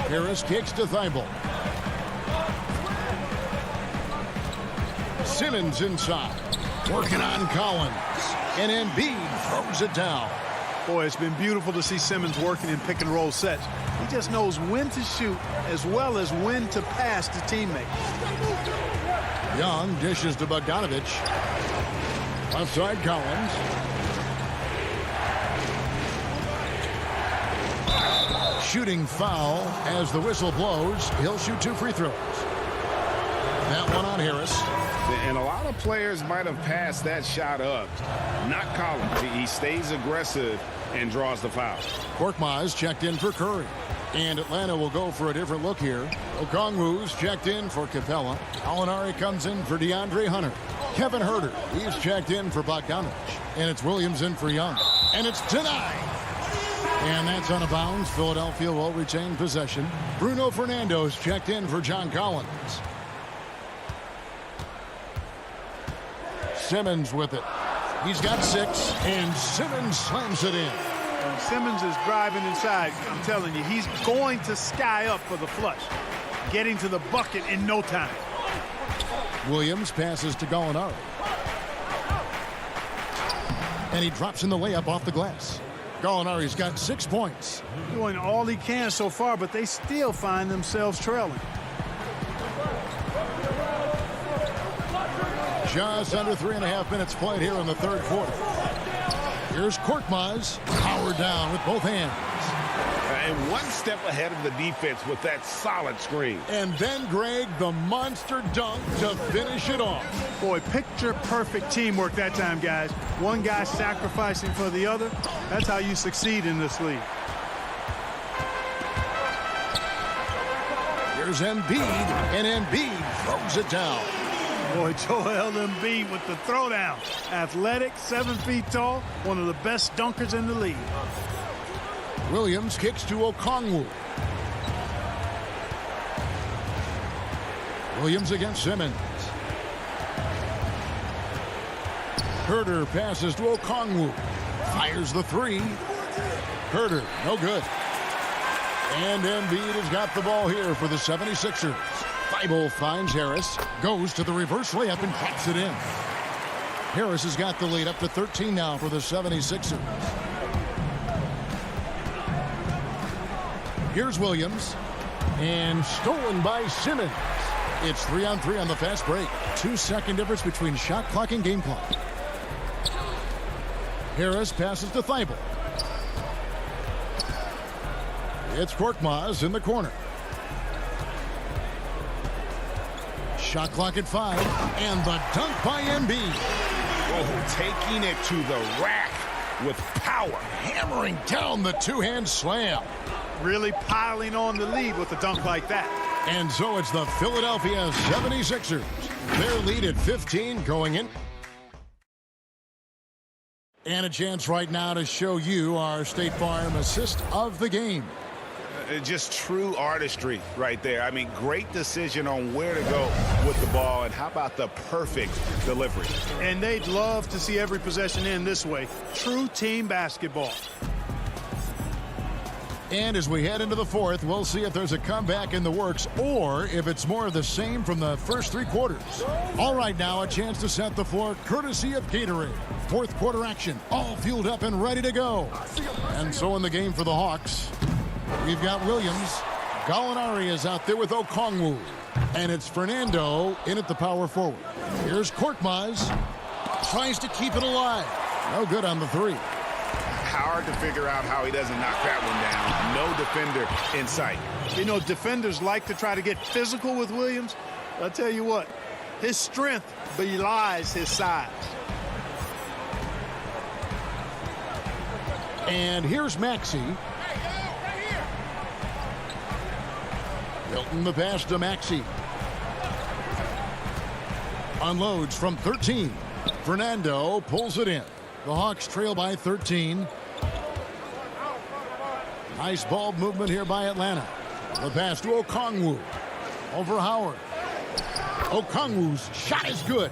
Harris kicks to Thibault. Simmons inside. Working on Collins. And Embiid throws it down. Boy, it's been beautiful to see Simmons working in pick and roll sets. He just knows when to shoot as well as when to pass to teammates. Young dishes to Bogdanovich. Outside Collins. Shooting foul as the whistle blows. He'll shoot 2 free throws. That one on Harris. And a lot of players might have passed that shot up. Not Collins. He stays aggressive and draws the foul. Korkmaz checked in for Curry. And Atlanta will go for a different look here. Okongwu's checked in for Capella. Alinari comes in for DeAndre Hunter. Kevin Huerter, he's checked in for Bogdanovich. And it's Williams in for Young. And it's denied. And that's out of bounds. Philadelphia will retain possession. Bruno Fernando's checked in for John Collins. Simmons with it. He's got 6, and Simmons slams it in. And Simmons is driving inside. I'm telling you, he's going to sky up for the flush. Getting to the bucket in no time. Williams passes to Gallinari. And he drops in the layup off the glass. Gallinari's got 6 points. Doing all he can so far, but they still find themselves trailing. Just under 3.5 minutes played here in the third quarter. Here's Korkmaz, powered down with both hands. And one step ahead of the defense with that solid screen. And then, Greg, the monster dunk to finish it off. Boy, picture-perfect teamwork that time, guys. One guy sacrificing for the other. That's how you succeed in this league. Here's Embiid, and Embiid throws it down. Boy, Joel Embiid with the throwdown. Athletic, 7 feet tall, one of the best dunkers in the league. Williams kicks to Okongwu. Williams against Simmons. Huerter passes to Okongwu. Fires the 3. Huerter, no good. And Embiid has got the ball here for the 76ers. Thibault finds Harris, goes to the reverse layup and drops it in. Harris has got the lead up to 13 now for the 76ers. Here's Williams, and stolen by Simmons. It's 3-on-3 on the fast break. 2-second difference between shot clock and game clock. Harris passes to Thibault. It's Korkmaz in the corner. Shot clock at 5. And the dunk by Embiid. Oh, taking it to the rack with power. Hammering down the two-hand slam. Really piling on the lead with a dunk like that. And so it's the Philadelphia 76ers. Their lead at 15 going in. And a chance right now to show you our State Farm assist of the game. Just true artistry right there. I mean, great decision on where to go with the ball, and how about the perfect delivery? And they'd love to see every possession end this way. True team basketball. And as we head into the fourth, we'll see if there's a comeback in the works or if it's more of the same from the first 3 quarters. All right, now a chance to set the floor courtesy of Gatorade. Fourth quarter action, all fueled up and ready to go. And so in the game for the Hawks, we've got Williams. Gallinari is out there with Okongwu. And it's Fernando in at the power forward. Here's Korkmaz. Tries to keep it alive. No good on the 3. Hard to figure out how he doesn't knock that one down. No defender in sight. You know, defenders like to try to get physical with Williams. I'll tell you what, his strength belies his size. And here's Maxey. Milton the pass to Maxey. Unloads from 13. Fernando pulls it in. The Hawks trail by 13. Nice ball movement here by Atlanta. The pass to Okongwu. Over Howard. Okongwu's shot is good.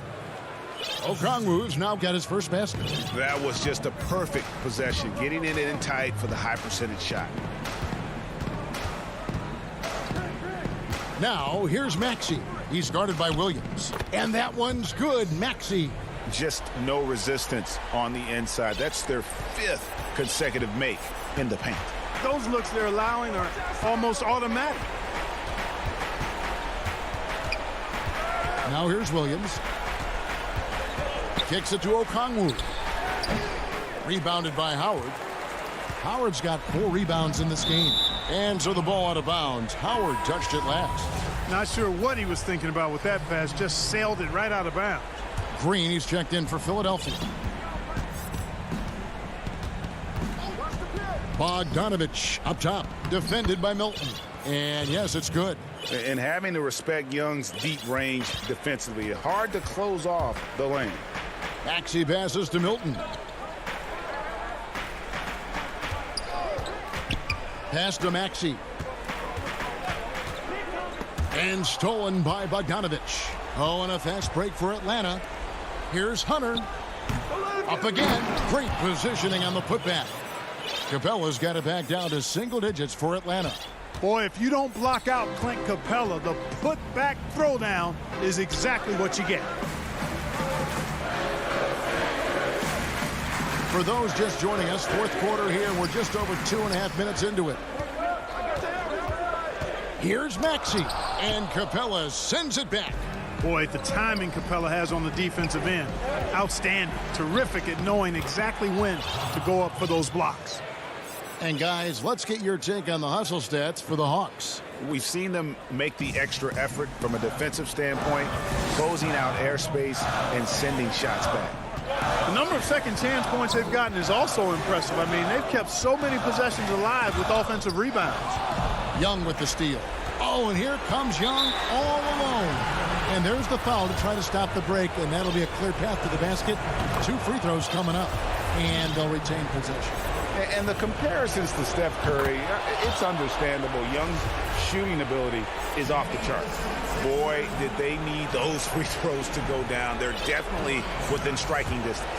Okongwu's now got his first basket. That was just a perfect possession, getting it in tight for the high percentage shot. Now here's Maxey. He's guarded by Williams. And that one's good. Maxey. Just no resistance on the inside. That's their 5th consecutive make in the paint. Those looks they're allowing are almost automatic. Now here's Williams. Kicks it to Okongwu. Rebounded by Howard. Howard's got 4 rebounds in this game. And so the ball out of bounds. Howard touched it last. Not sure what he was thinking about with that pass. Just sailed it right out of bounds. Green, he's checked in for Philadelphia. Bogdanovich up top, defended by Milton. And yes, it's good. And having to respect Young's deep range defensively, hard to close off the lane. Maxey passes to Milton. Pass to Maxey. And stolen by Bogdanovich. Oh, and a fast break for Atlanta. Here's Hunter. Up again. Great positioning on the putback. Capella's got it back down to single digits for Atlanta. Boy, if you don't block out Clint Capella, the putback throwdown is exactly what you get. For those just joining us, fourth quarter here. We're just over 2.5 minutes into it. Here's Maxey. And Capella sends it back. Boy, the timing Capella has on the defensive end, outstanding. Terrific at knowing exactly when to go up for those blocks. And guys, let's get your take on the hustle stats for the Hawks. We've seen them make the extra effort from a defensive standpoint, closing out airspace and sending shots back. The number of second chance points they've gotten is also impressive. I mean, they've kept so many possessions alive with offensive rebounds. Young with the steal. Oh, and here comes Young all alone. And there's the foul to try to stop the break, and that'll be a clear path to the basket. 2 free throws coming up, and they'll retain possession. And the comparisons to Steph Curry, it's understandable. Young's shooting ability is off the charts. Boy, did they need those free throws to go down. They're definitely within striking distance.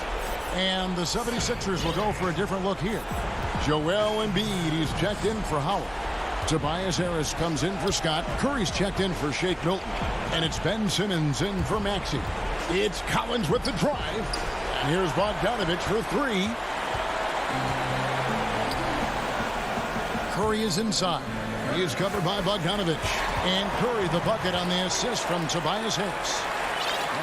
And the 76ers will go for a different look here. Joel Embiid, he's checked in for Howard. Tobias Harris comes in for Scott. Curry's checked in for Shake Milton. And it's Ben Simmons in for Maxey. It's Collins with the drive. And here's Bogdanovich for 3. Curry is inside. He is covered by Bogdanovich. And Curry the bucket on the assist from Tobias Harris.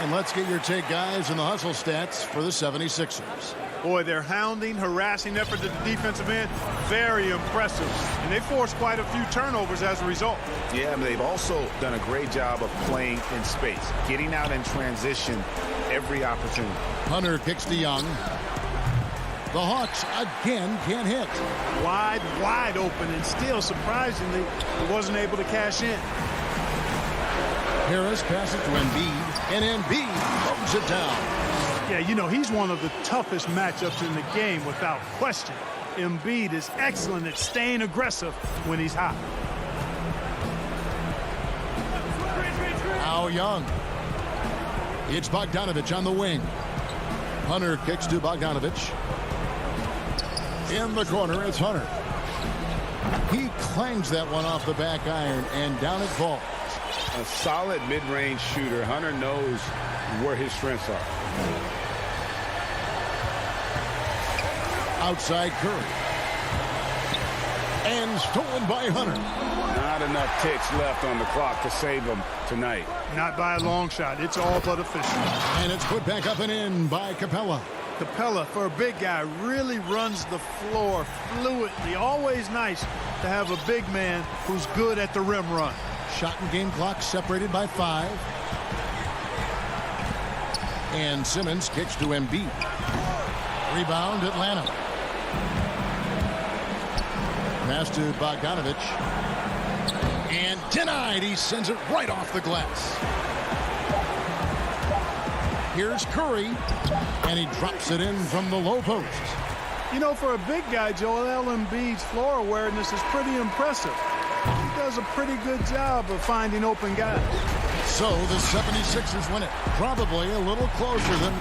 And let's get your take, guys, on the hustle stats for the 76ers. Boy, their hounding, harassing effort at the defensive end, very impressive. And they forced quite a few turnovers as a result. Yeah, I mean, they've also done a great job of playing in space, getting out in transition every opportunity. Hunter kicks to Young. The Hawks again can't hit. Wide open, and still, surprisingly, he wasn't able to cash in. Harris passes to Embiid, and Embiid throws it down. Yeah, you know, he's one of the toughest matchups in the game without question. Embiid is excellent at staying aggressive when he's hot. Now Young. It's Bogdanovich on the wing. Hunter kicks to Bogdanovich. In the corner, it's Hunter. He clangs that one off the back iron, and down it falls. A solid mid-range shooter. Hunter knows where his strengths are. Outside Curry. And stolen by Hunter. Not enough ticks left on the clock to save him tonight. Not by a long shot. It's all but official. And it's put back up and in by Capella. Capella, for a big guy, really runs the floor fluidly. Always nice to have a big man who's good at the rim run. Shot and game clock separated by 5. And Simmons kicks to Embiid. Rebound, Atlanta. Pass to Bogdanovich. And denied. He sends it right off the glass. Here's Curry. And he drops it in from the low post. You know, for a big guy, Joel Embiid's floor awareness is pretty impressive. He does a pretty good job of finding open guys. So the 76ers win it. Probably a little closer than...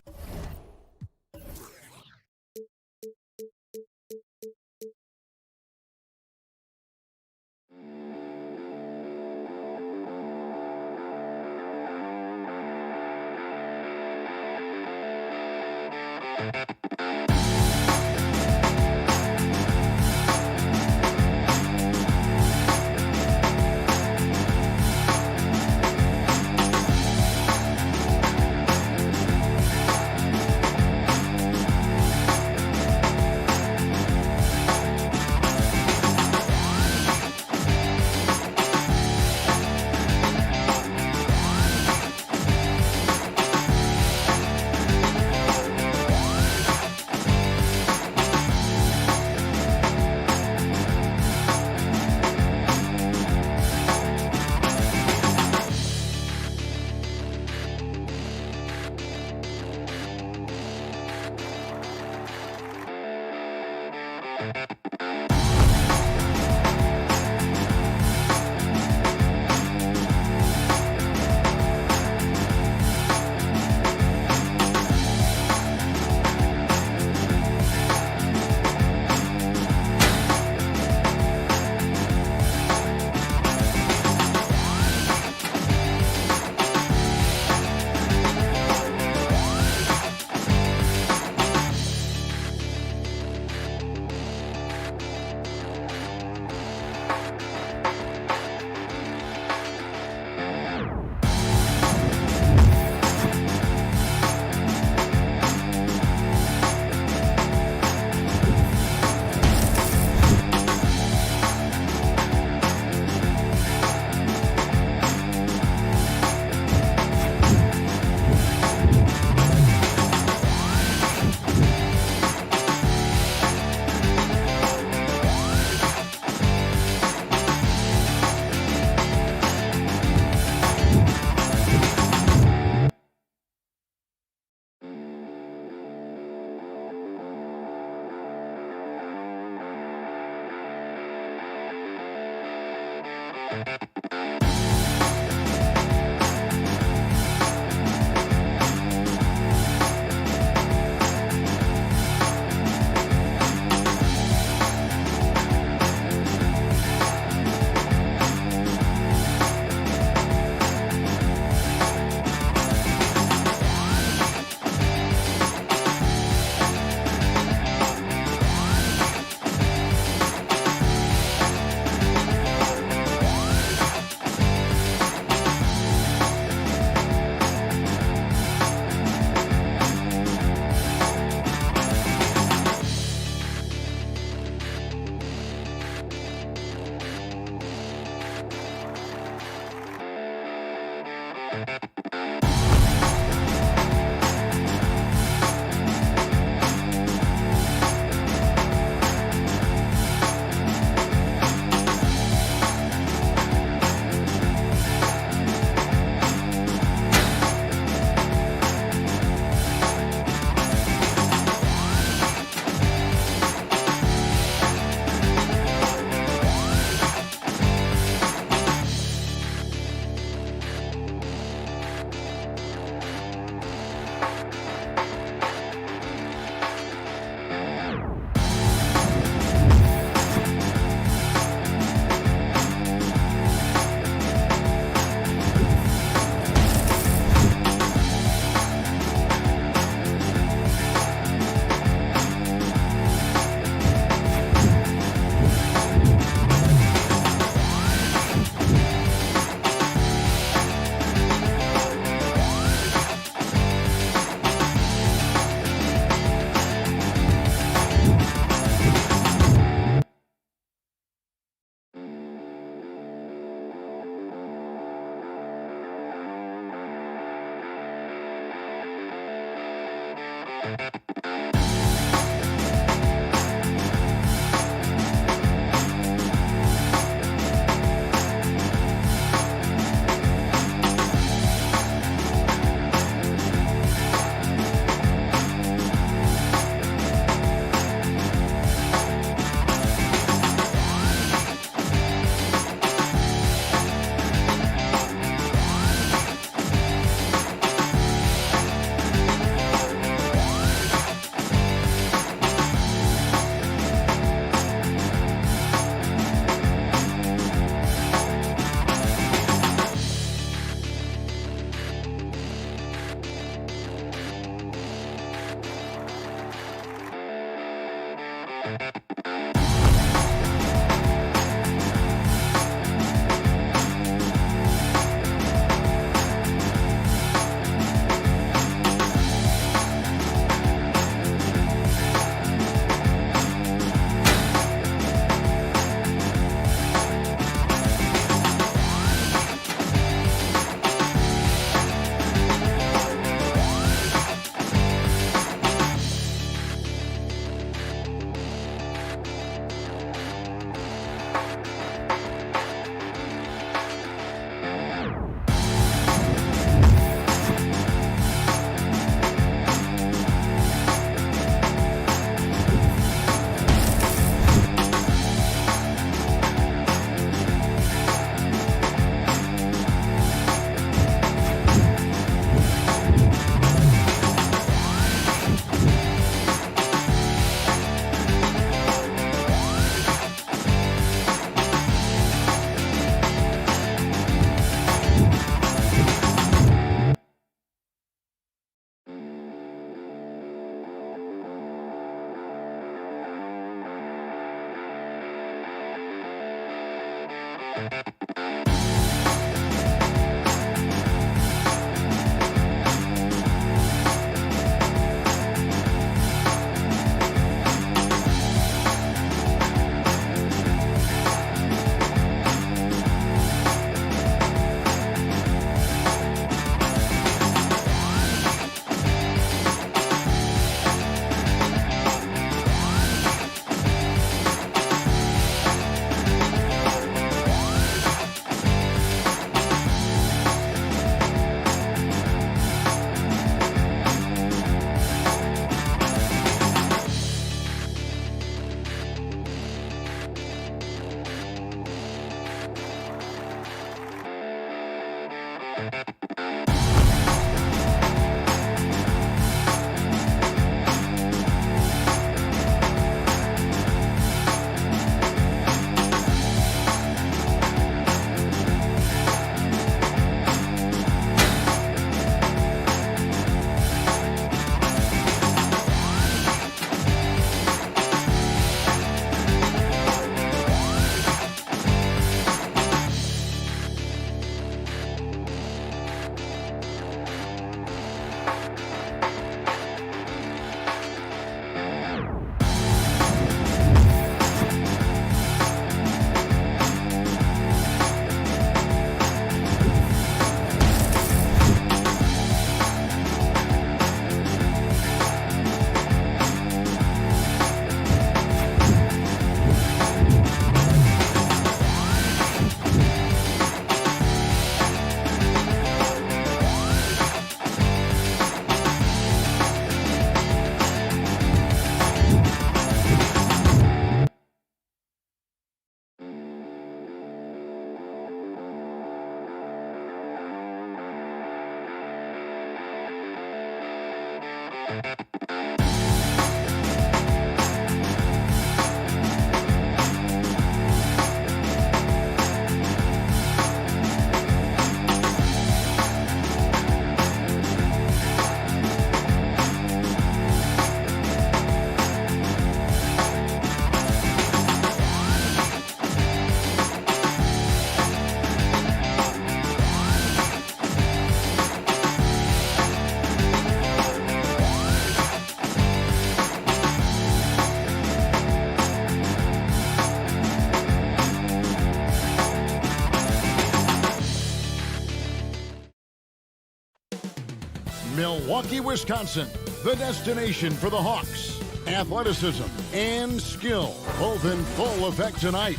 Milwaukee, Wisconsin, the destination for the Hawks. Athleticism and skill, both in full effect tonight.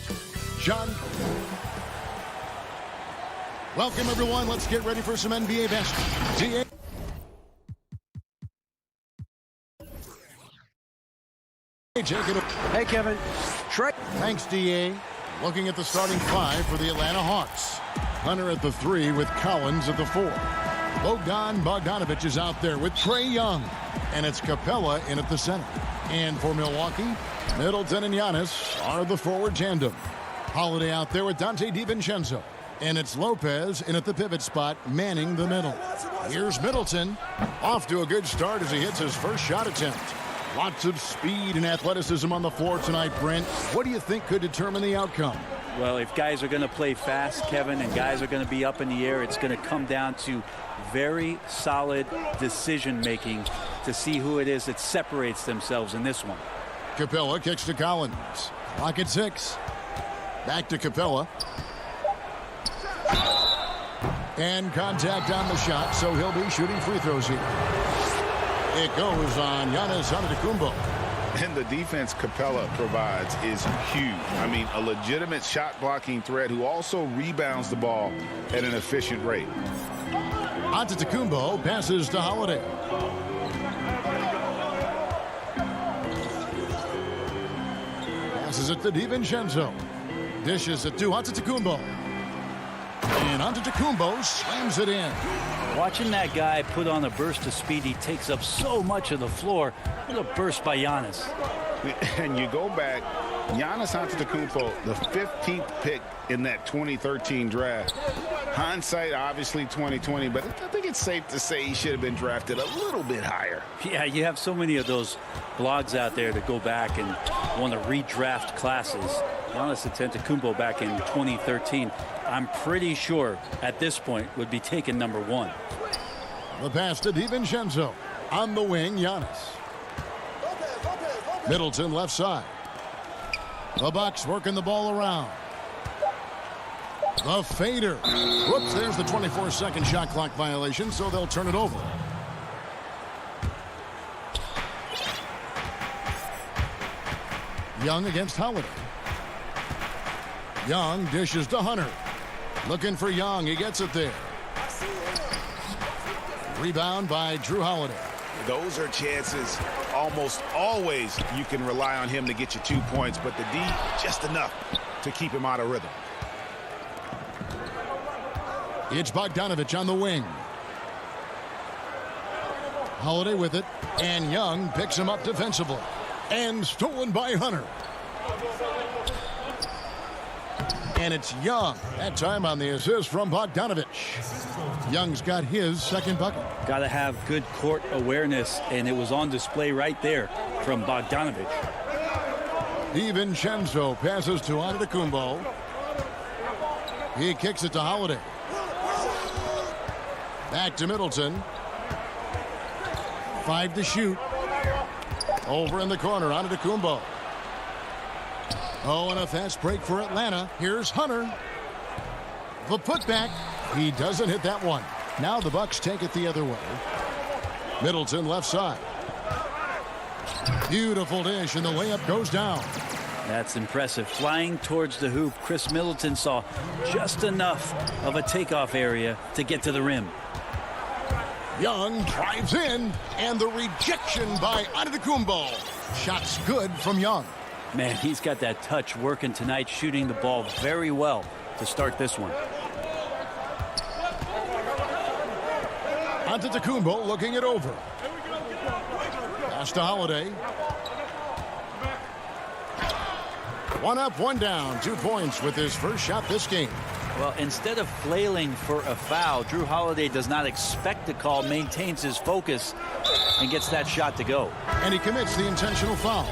John. Welcome, everyone. Let's get ready for some NBA basketball. Hey, Kevin. Thanks, D.A. Looking at the starting five for the Atlanta Hawks. Hunter at the 3 with Collins at the 4. Bogdanovich is out there with Trae Young. And it's Capella in at the center. And for Milwaukee, Middleton and Giannis are the forward tandem. Holiday out there with Dante DiVincenzo. And it's Lopez in at the pivot spot, manning the middle. Here's Middleton. Off to a good start as he hits his first shot attempt. Lots of speed and athleticism on the floor tonight, Brent. What do you think could determine the outcome? Well, if guys are going to play fast, Kevin, and guys are going to be up in the air, it's going to come down to very solid decision-making to see who it is that separates themselves in this one. Capella kicks to Collins. Clock at 6. Back to Capella. And contact on the shot, so he'll be shooting free throws here. It goes on Giannis Antetokounmpo. And the defense Capella provides is huge. I mean, a legitimate shot-blocking threat who also rebounds the ball at an efficient rate. Antetokounmpo passes to Holiday. Passes it to DiVincenzo. Dishes it to Antetokounmpo. And Antetokounmpo slams it in. Watching that guy put on a burst of speed, he takes up so much of the floor. What a burst by Giannis. And you go back, Giannis Antetokounmpo, the 15th pick in that 2013 draft. Hindsight, obviously 2020, but I think it's safe to say he should have been drafted a little bit higher. Yeah, you have so many of those blogs out there that go back and want to redraft classes. Giannis Antetokounmpo back in 2013, I'm pretty sure at this point would be taken number 1. The pass to DiVincenzo. On the wing, Giannis. Middleton left side. The Bucks working the ball around. The fader. Whoops, there's the 24-second shot clock violation, so they'll turn it over. Young against Holiday. Young dishes to Hunter. Looking for Young. He gets it there. Rebound by Drew Holiday. Those are chances almost always you can rely on him to get you 2 points, but the D just enough to keep him out of rhythm. It's Bogdanovich on the wing. Holiday with it, and Young picks him up defensively. And stolen by Hunter. And it's Young. That time on the assist from Bogdanovich. Young's got his second bucket. Got to have good court awareness, and it was on display right there from Bogdanovich. DiVincenzo passes to Antetokounmpo. He kicks it to Holiday. Back to Middleton. 5 to shoot. Over in the corner, Antetokounmpo. Oh, and a fast break for Atlanta. Here's Hunter. The putback. He doesn't hit that one. Now the Bucks take it the other way. Middleton left side. Beautiful dish, and the layup goes down. That's impressive. Flying towards the hoop, Chris Middleton saw just enough of a takeoff area to get to the rim. Young drives in, and the rejection by Antetokounmpo. Shot's good from Young. Man, he's got that touch working tonight, shooting the ball very well to start this one. Antetokounmpo looking it over. Pass to Holiday. One up, one down. 2 points with his first shot this game. Well, instead of flailing for a foul, Drew Holiday does not expect the call, maintains his focus, and gets that shot to go. And he commits the intentional foul.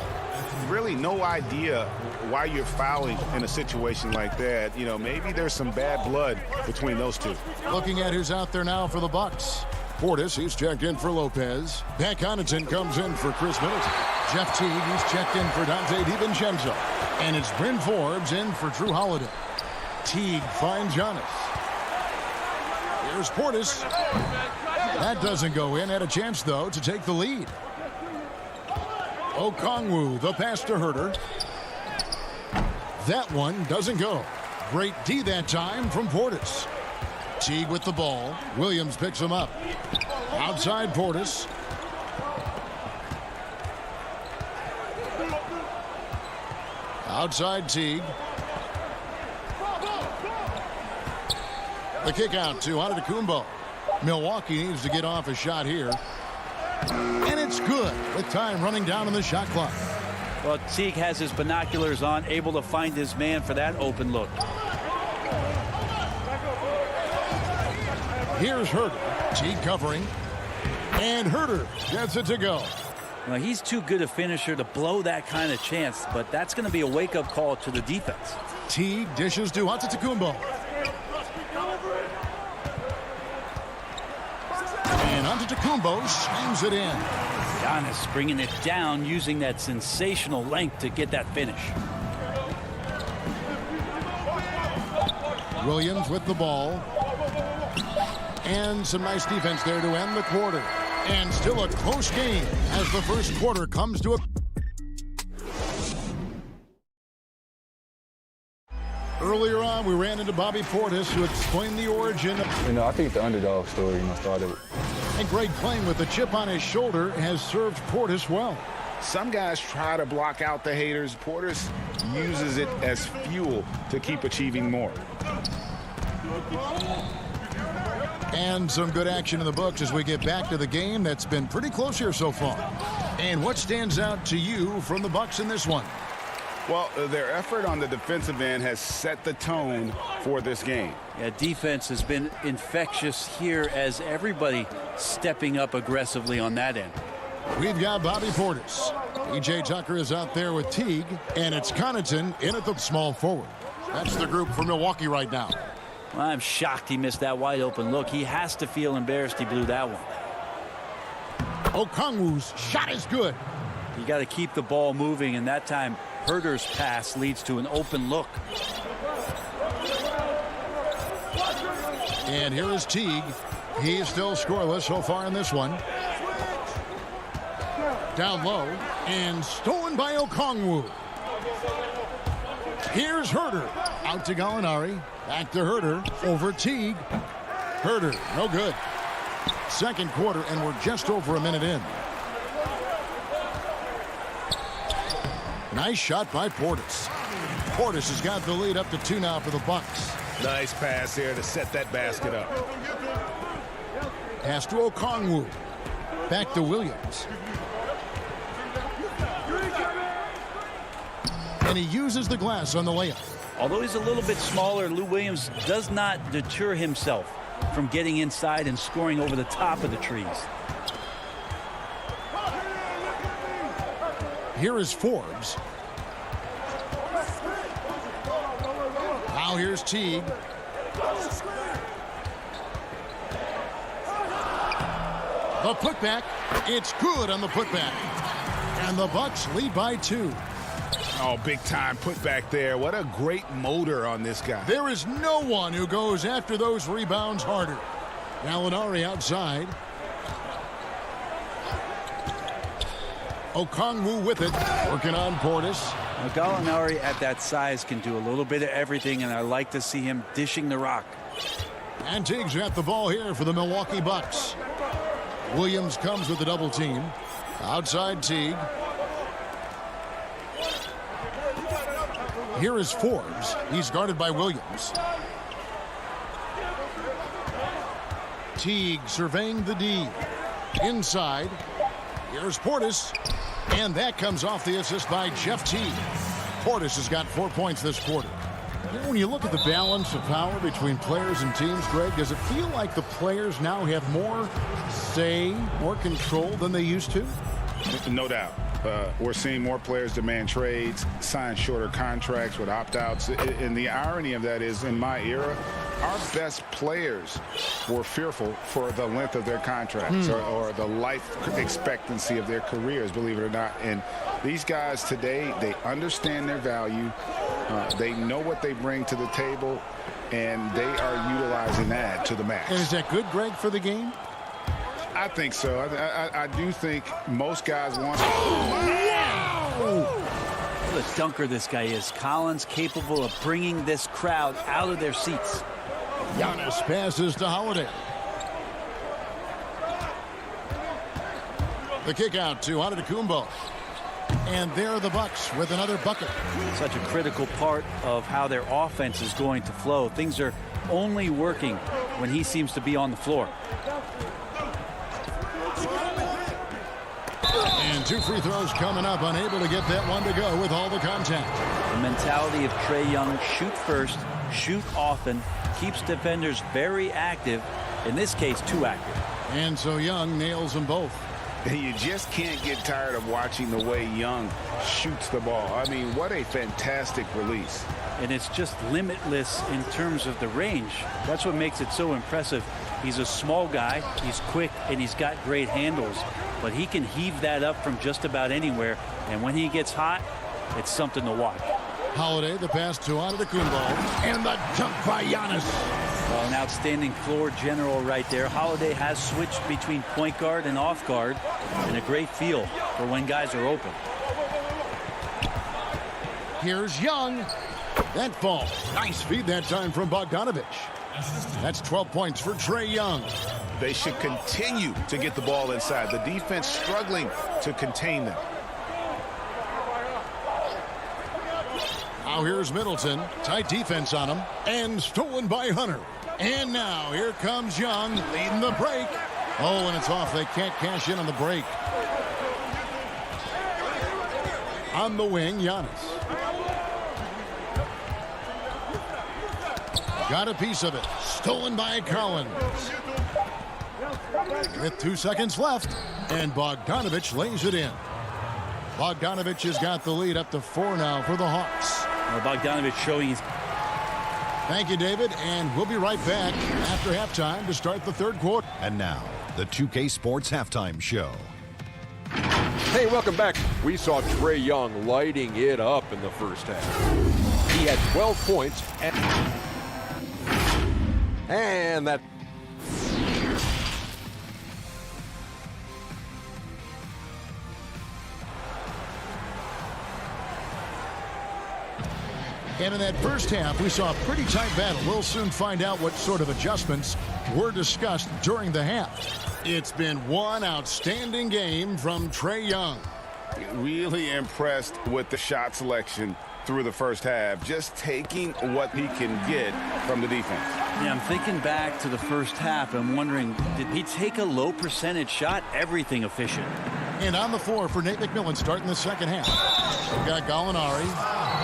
Really no idea why you're fouling in a situation like that. You know, maybe there's some bad blood between those two. Looking at who's out there now for the Bucks. Portis, he's checked in for Lopez. Pat Connaughton comes in for Chris Middleton. Jeff Teague, he's checked in for Dante DiVincenzo. And it's Bryn Forbes in for Drew Holiday. Teague finds Giannis. Here's Portis. That doesn't go in. Had a chance, though, to take the lead. Okongwu, the pass to Herter. That one doesn't go. Great D that time from Portis. Teague with the ball. Williams picks him up. Outside Portis. Outside Teague. The kick out to Antetokounmpo. Milwaukee needs to get off a shot here. And it's good with time running down on the shot clock. Well, Teague has his binoculars on, able to find his man for that open look. Here's Herter. Teague covering. And Herter gets it to go. Well, he's too good a finisher to blow that kind of chance, but that's going to be a wake-up call to the defense. Teague dishes to Antetokounmpo. And Antetokounmpo slams it in. Giannis bringing it down, using that sensational length to get that finish. Williams with the ball. And some nice defense there to end the quarter. And still a close game as the first quarter comes to a... Earlier on, we ran into Bobby Portis, who explained the origin. I think the underdog story, started. And Greg, playing with a chip on his shoulder, has served Portis well. Some guys try to block out the haters. Portis uses it as fuel to keep achieving more. And some good action in the books as we get back to the game that's been pretty close here so far. And what stands out to you from the Bucks in this one? Well, their effort on the defensive end has set the tone for this game. Yeah, defense has been infectious here as everybody stepping up aggressively on that end. We've got Bobby Portis. E.J. Tucker is out there with Teague, and it's Connaughton in at the small forward. That's the group for Milwaukee right now. Well, I'm shocked he missed that wide open look. He has to feel embarrassed he blew that one. Okongwu's shot is good. You got to keep the ball moving, and that time Herter's pass leads to an open look. And here is Teague. He's still scoreless so far in this one. Down low and stolen by Okongwu. Here's Herter. Out to Gallinari. Back to Herter. Over Teague. Herter, no good. Second quarter, and we're just over a minute in. Nice shot by Portis. Portis has got the lead up to 2 now for the Bucks. Nice pass there to set that basket up. Pass to Okongwu. Back to Williams. And he uses the glass on the layup. Although he's a little bit smaller, Lou Williams does not deter himself from getting inside and scoring over the top of the trees. Here is Forbes. Now here's Teague. The putback. It's good on the putback. And the Bucks lead by 2. Oh, big time putback there. What a great motor on this guy. There is no one who goes after those rebounds harder. Gallinari outside. Okongwu with it. Working on Portis. Now, Gallinari at that size can do a little bit of everything, and I like to see him dishing the rock. And Teague's got the ball here for the Milwaukee Bucks. Williams comes with the double team. Outside Teague. Here is Forbes. He's guarded by Williams. Teague surveying the D. Inside. Here's Portis. And that comes off the assist by Jeff Teague. Portis has got 4 points this quarter. You know, when you look at the balance of power between players and teams, Greg, does it feel like the players now have more say, more control than they used to? No doubt. We're seeing more players demand trades, sign shorter contracts with opt-outs. And the irony of that is, in my era, our best players were fearful for the length of their contracts or the life expectancy of their careers, believe it or not. And these guys today, they understand their value. They know what they bring to the table, and they are utilizing that to the max. And is that good, Greg, for the game? I think so. I do think most guys want to. What a dunker this guy is. Collins capable of bringing this crowd out of their seats. Giannis passes to Holiday. The kick out to Antetokounmpo. And there are the Bucks with another bucket. Such a critical part of how their offense is going to flow. Things are only working when he seems to be on the floor. And 2 free throws coming up, unable to get that one to go with all the contact. The mentality of Trae Young: shoot first, shoot often, keeps defenders very active, in this case too active. And so Young nails them both. You just can't get tired of watching the way Young shoots the ball. I mean, what a fantastic release. And it's just limitless in terms of the range. That's what makes it so impressive. He's a small guy, he's quick, and he's got great handles. But he can heave that up from just about anywhere. And when he gets hot, it's something to watch. Holiday, the pass to Antetokounmpo. And the dunk by Giannis. Well, an outstanding floor general right there. Holiday has switched between point guard and off guard, and a great feel for when guys are open. Here's Young. That falls. Nice feed that time from Bogdanovich. That's 12 points for Trae Young. They should continue to get the ball inside. The defense struggling to contain them. Now here's Middleton. Tight defense on him. And stolen by Hunter. And now here comes Young leading the break. Oh, and it's off. They can't cash in on the break. On the wing, Giannis. Got a piece of it. Stolen by Collins. With 2 seconds left. And Bogdanovich lays it in. Bogdanovich has got the lead up to 4 now for the Hawks. Well, Bogdanovich showing his... Thank you, David. And we'll be right back after halftime to start the third quarter. And now, the 2K Sports Halftime Show. Hey, welcome back. We saw Trae Young lighting it up in the first half. He had 12 points. And that... And in that first half, we saw a pretty tight battle. We'll soon find out what sort of adjustments were discussed during the half. It's been one outstanding game from Trae Young. Really impressed with the shot selection through the first half, just taking what he can get from the defense. Yeah, I'm thinking back to the first half. I'm wondering, did he take a low percentage shot? Everything efficient. And on the floor for Nate McMillan starting the second half. We've got Gallinari.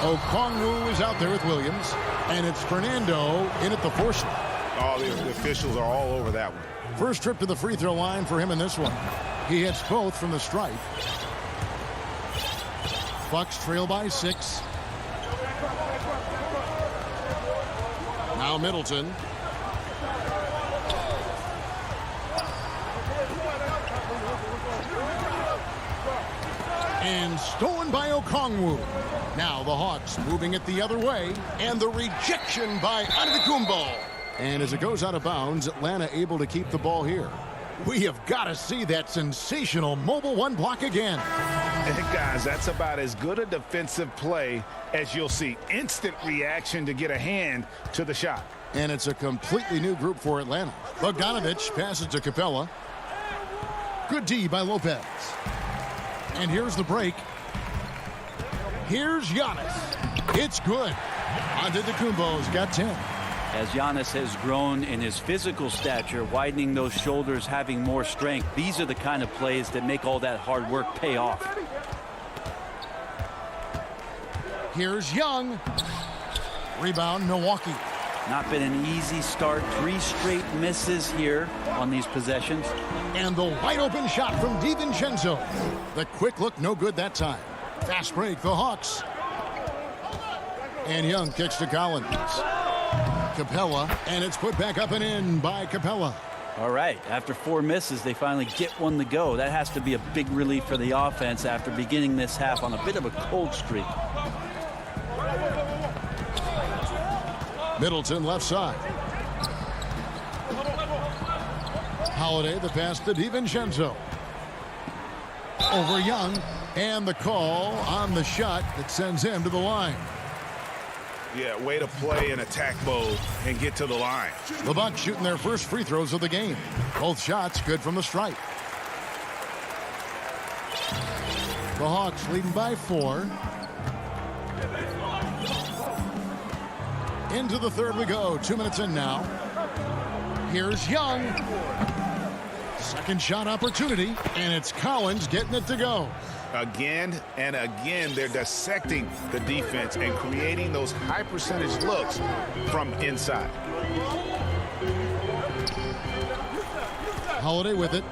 Okongwu is out there with Williams. And it's Fernando in at the 4 slot. Oh, the officials are all over that one. First trip to the free throw line for him in this one. He hits both from the stripe. Bucks trail by 6. Now Middleton. And stolen by Okongwu. Now the Hawks moving it the other way. And the rejection by Antetokounmpo. And as it goes out of bounds, Atlanta able to keep the ball here. We have got to see that sensational mobile 1 block again. Guys, that's about as good a defensive play as you'll see. Instant reaction to get a hand to the shot. And it's a completely new group for Atlanta. Bogdanovich passes to Capella. Good D by Lopez. And here's the break. Here's Giannis. It's good. Antetokounmpo's got 10. As Giannis has grown in his physical stature, widening those shoulders, having more strength, these are the kind of plays that make all that hard work pay off. Here's Young. Rebound, Milwaukee. Not been an easy start. 3 straight misses here on these possessions. And the wide open shot from DiVincenzo. The quick look, no good that time. Fast break, the Hawks. And Young kicks to Collins. Capella, and it's put back up and in by Capella. All right, after 4 misses, they finally get one to go. That has to be a big relief for the offense after beginning this half on a bit of a cold streak. Middleton left side. Holiday, the pass to DiVincenzo. Over Young, and the call on the shot that sends him to the line. Yeah, way to play in attack mode and get to the line. The Bucks shooting their first free throws of the game. Both shots good from the stripe. The Hawks leading by 4. Into the third we go. 2 minutes in now. Here's Young. Second shot opportunity, and it's Collins getting it to go. Again and again, they're dissecting the defense and creating those high percentage looks from inside. Holiday with it.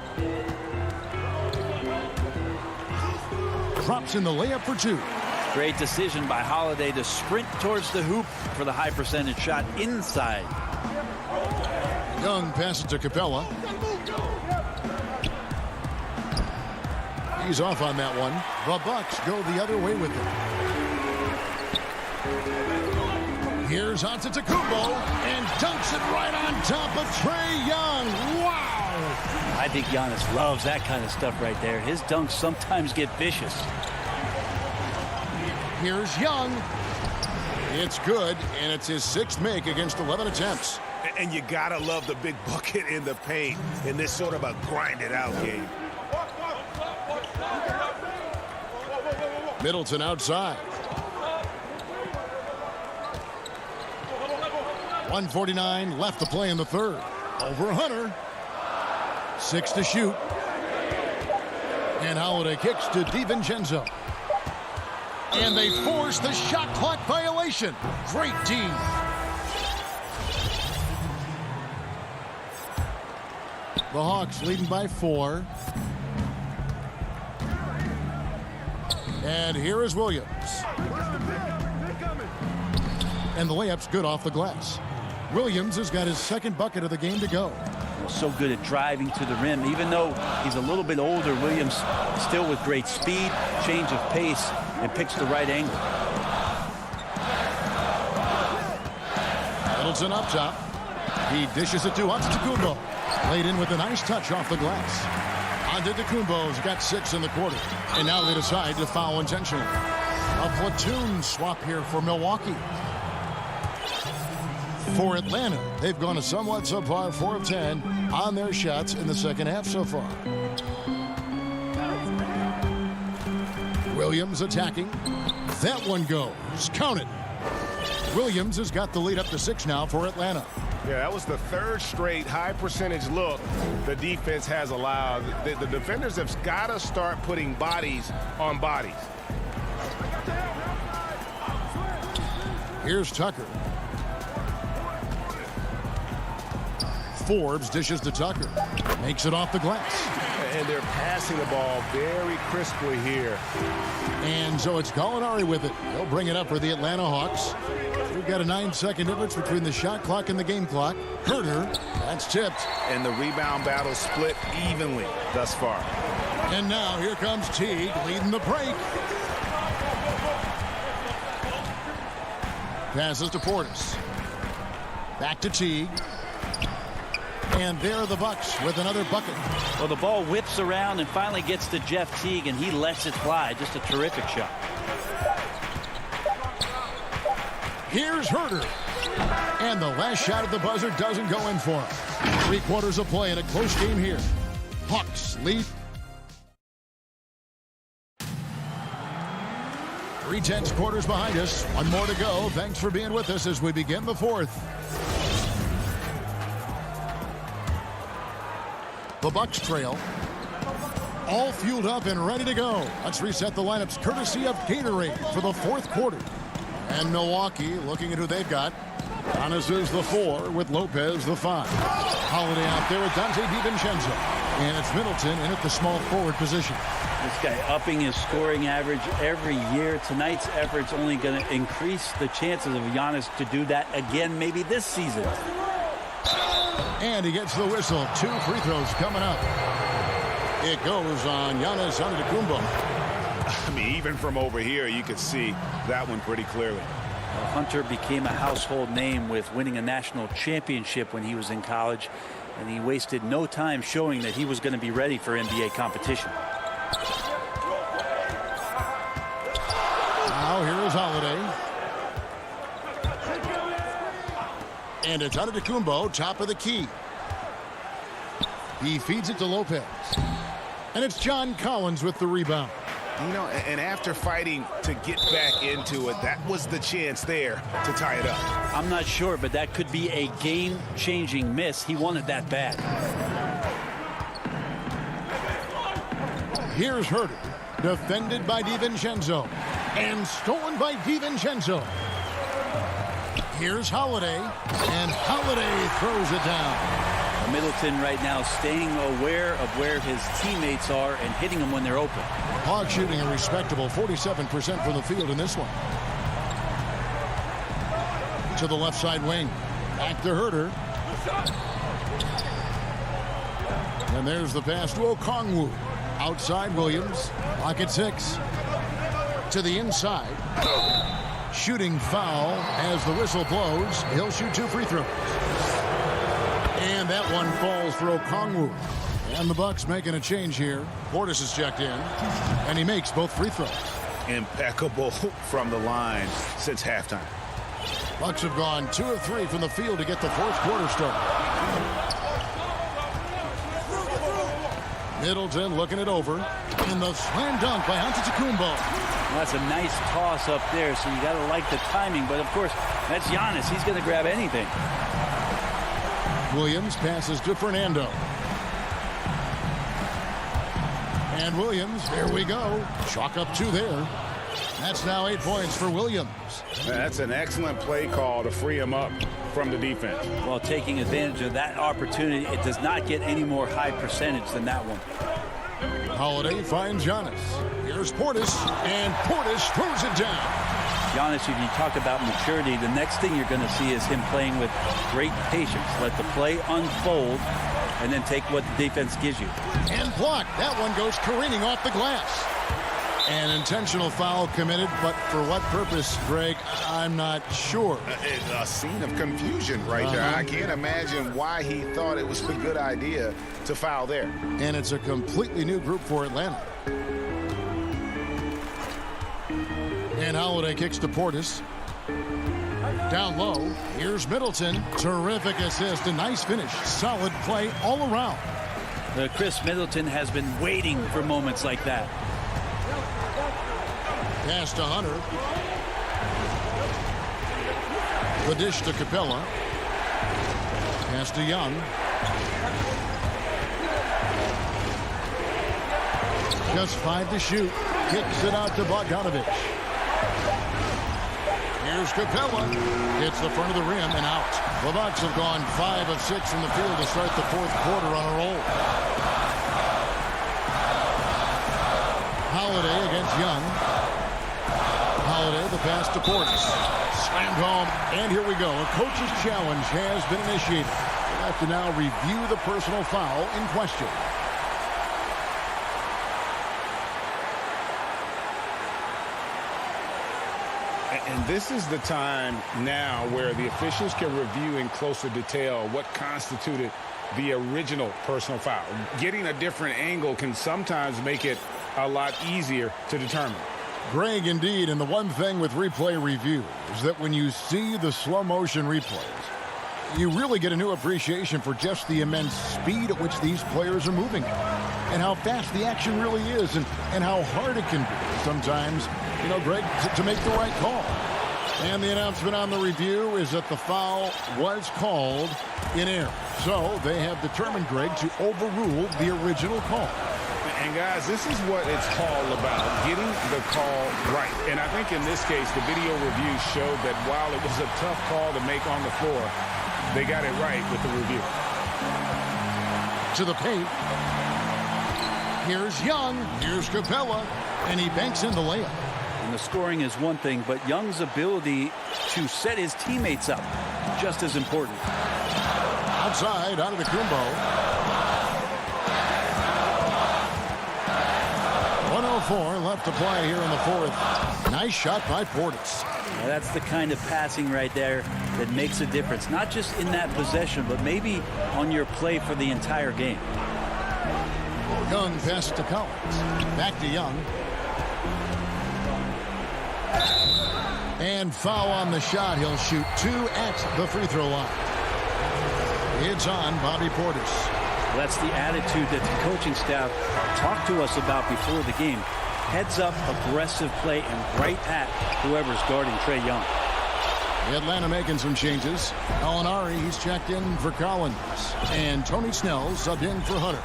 Drops in the layup for 2. Great decision by Holiday to sprint towards the hoop for the high percentage shot inside. Young passes to Capella. He's off on that one. The Bucks go the other way with it. Here's Antetokounmpo and dunks it right on top of Trae Young. Wow! I think Giannis loves that kind of stuff right there. His dunks sometimes get vicious. Here's Young. It's good, and it's his 6th make against 11 attempts. And you gotta love the big bucket in the paint in this sort of a grind-it-out game. Middleton outside. 1:49 left to play in the third. Over Hunter. 6 to shoot. And Holiday kicks to DiVincenzo. And they force the shot clock violation. Great team. The Hawks leading by 4. And here is Williams. And the layup's good off the glass. Williams has got his 2nd bucket of the game to go. So good at driving to the rim. Even though he's a little bit older, Williams still with great speed, change of pace, and picks the right angle. Middleton up top. He dishes it to Antetokounmpo. Laid in with a nice touch off the glass. Antetokounmpo's got 6 in the quarter. And now they decide to foul intentionally. A platoon swap here for Milwaukee. For Atlanta, they've gone a somewhat subpar 4 of 10 on their shots in the second half so far. Williams attacking. That one goes. Count it. Williams has got the lead up to 6 now for Atlanta. Yeah, that was the 3rd straight high percentage look the defense has allowed. The defenders have got to start putting bodies on bodies. Here's Tucker. Forbes dishes to Tucker. Makes it off the glass. And they're passing the ball very crisply here. And so it's Gallinari with it. They'll bring it up for the Atlanta Hawks. We've got a 9-second difference between the shot clock and the game clock. Herter, that's tipped. And the rebound battle split evenly thus far. And now here comes Teague leading the break. Passes to Portis. Back to Teague. And there are the Bucks with another bucket. Well, the ball whips around and finally gets to Jeff Teague, and he lets it fly. Just a terrific shot. Here's Herter. And the last shot at the buzzer doesn't go in for him. 3 quarters of play in a close game here. Hawks lead. 3 tenths quarters behind us. 1 more to go. Thanks for being with us as we begin the 4th. The Bucks trail. All fueled up and ready to go. Let's reset the lineups courtesy of Gatorade for the fourth quarter. And Milwaukee looking at who they've got. Giannis is the 4 with Lopez the 5. Holiday out there with Dante DiVincenzo. And it's Middleton in at the small forward position. This guy upping his scoring average every year. Tonight's effort's only going to increase the chances of Giannis to do that again maybe this season. And he gets the whistle. 2 free throws coming up. It goes on Giannis Antetokounmpo. I mean, even from over here, you could see that one pretty clearly. Hunter became a household name with winning a national championship when he was in college, and he wasted no time showing that he was going to be ready for NBA competition. Now here is Holiday. And it's Antetokounmpo, top of the key. He feeds it to Lopez. And it's John Collins with the rebound. You know, and after fighting to get back into it, that was the chance there to tie it up. I'm not sure, but that could be a game-changing miss. He wanted that bad. Here's Herter, defended by DiVincenzo, and stolen by DiVincenzo. Here's Holiday, and Holiday throws it down. Middleton right now staying aware of where his teammates are and hitting them when they're open. Hawks shooting a respectable 47% from the field in this one. To the left side wing. Back to Herter. And there's the pass to Okongwu. Outside Williams. Lock at 6. To the inside. Shooting foul as the whistle blows. He'll shoot 2 free throws. And that one falls for Okongwu. And the Bucks making a change here. Portis is checked in. And he makes both free throws. Impeccable from the line since halftime. Bucks have gone 2 of 3 from the field to get the fourth quarter started. Middleton looking it over. And the slam dunk by Antetokounmpo. Well, that's a nice toss up there, so you got to like the timing. But, of course, that's Giannis. He's going to grab anything. Williams passes to Fernando. And Williams, here we go. Chalk up 2 there. That's now 8 points for Williams. That's an excellent play call to free him up from the defense. Well, taking advantage of that opportunity, it does not get any more high percentage than that one. Holiday finds Giannis. Here's Portis, and Portis throws it down. Giannis, if you talk about maturity, the next thing you're going to see is him playing with great patience. Let the play unfold, and then take what the defense gives you. And blocked. That one goes careening off the glass. An intentional foul committed, but for what purpose, Greg, I'm not sure. A scene of confusion right there. I can't imagine why he thought it was a good idea to foul there. And it's a completely new group for Atlanta. And Holiday kicks to Portis. Down low, here's Middleton. Terrific assist, a nice finish. Solid play all around. Chris Middleton has been waiting for moments like that. Pass to Hunter. The dish to Capella. Pass to Young. Just 5 to shoot. Kicks it out to Bogdanovich. Here's Capella. Hits the front of the rim and out. The Bucks have gone 5 of 6 from the field to start the fourth quarter on a roll. Holiday against Young. Holiday, the pass to Portis. Slammed home, and here we go. A coach's challenge has been initiated. We'll have to now review the personal foul in question. And this is the time now where the officials can review in closer detail what constituted the original personal foul. Getting a different angle can sometimes make it a lot easier to determine. Greg, indeed, and the one thing with replay review is that when you see the slow motion replays, you really get a new appreciation for just the immense speed at which these players are moving and how fast the action really is and how hard it can be sometimes, you know, Greg, to make the right call. And the announcement on the review is that the foul was called in error. So they have determined, Greg, to overrule the original call. And guys, this is what it's all about, getting the call right. And I think in this case, the video review showed that while it was a tough call to make on the floor, they got it right with the review. To the paint. Here's Young. Here's Capella. And he banks in the layup. And the scoring is one thing, but Young's ability to set his teammates up, just as important. Outside, out of the Kumbo. 1:04 left to play here in the fourth. Nice shot by Portis. Now that's the kind of passing right there that makes a difference, not just in that possession, but maybe on your play for the entire game. Young pass to Collins. Back to Young. And foul on the shot. He'll shoot 2 at the free throw line. It's on Bobby Portis. Well, that's the attitude that the coaching staff talked to us about before the game. Heads up, aggressive play, and right at whoever's guarding Trae Young. Atlanta making some changes. Alinari, he's checked in for Collins. And Tony Snell subbed in for Hunter.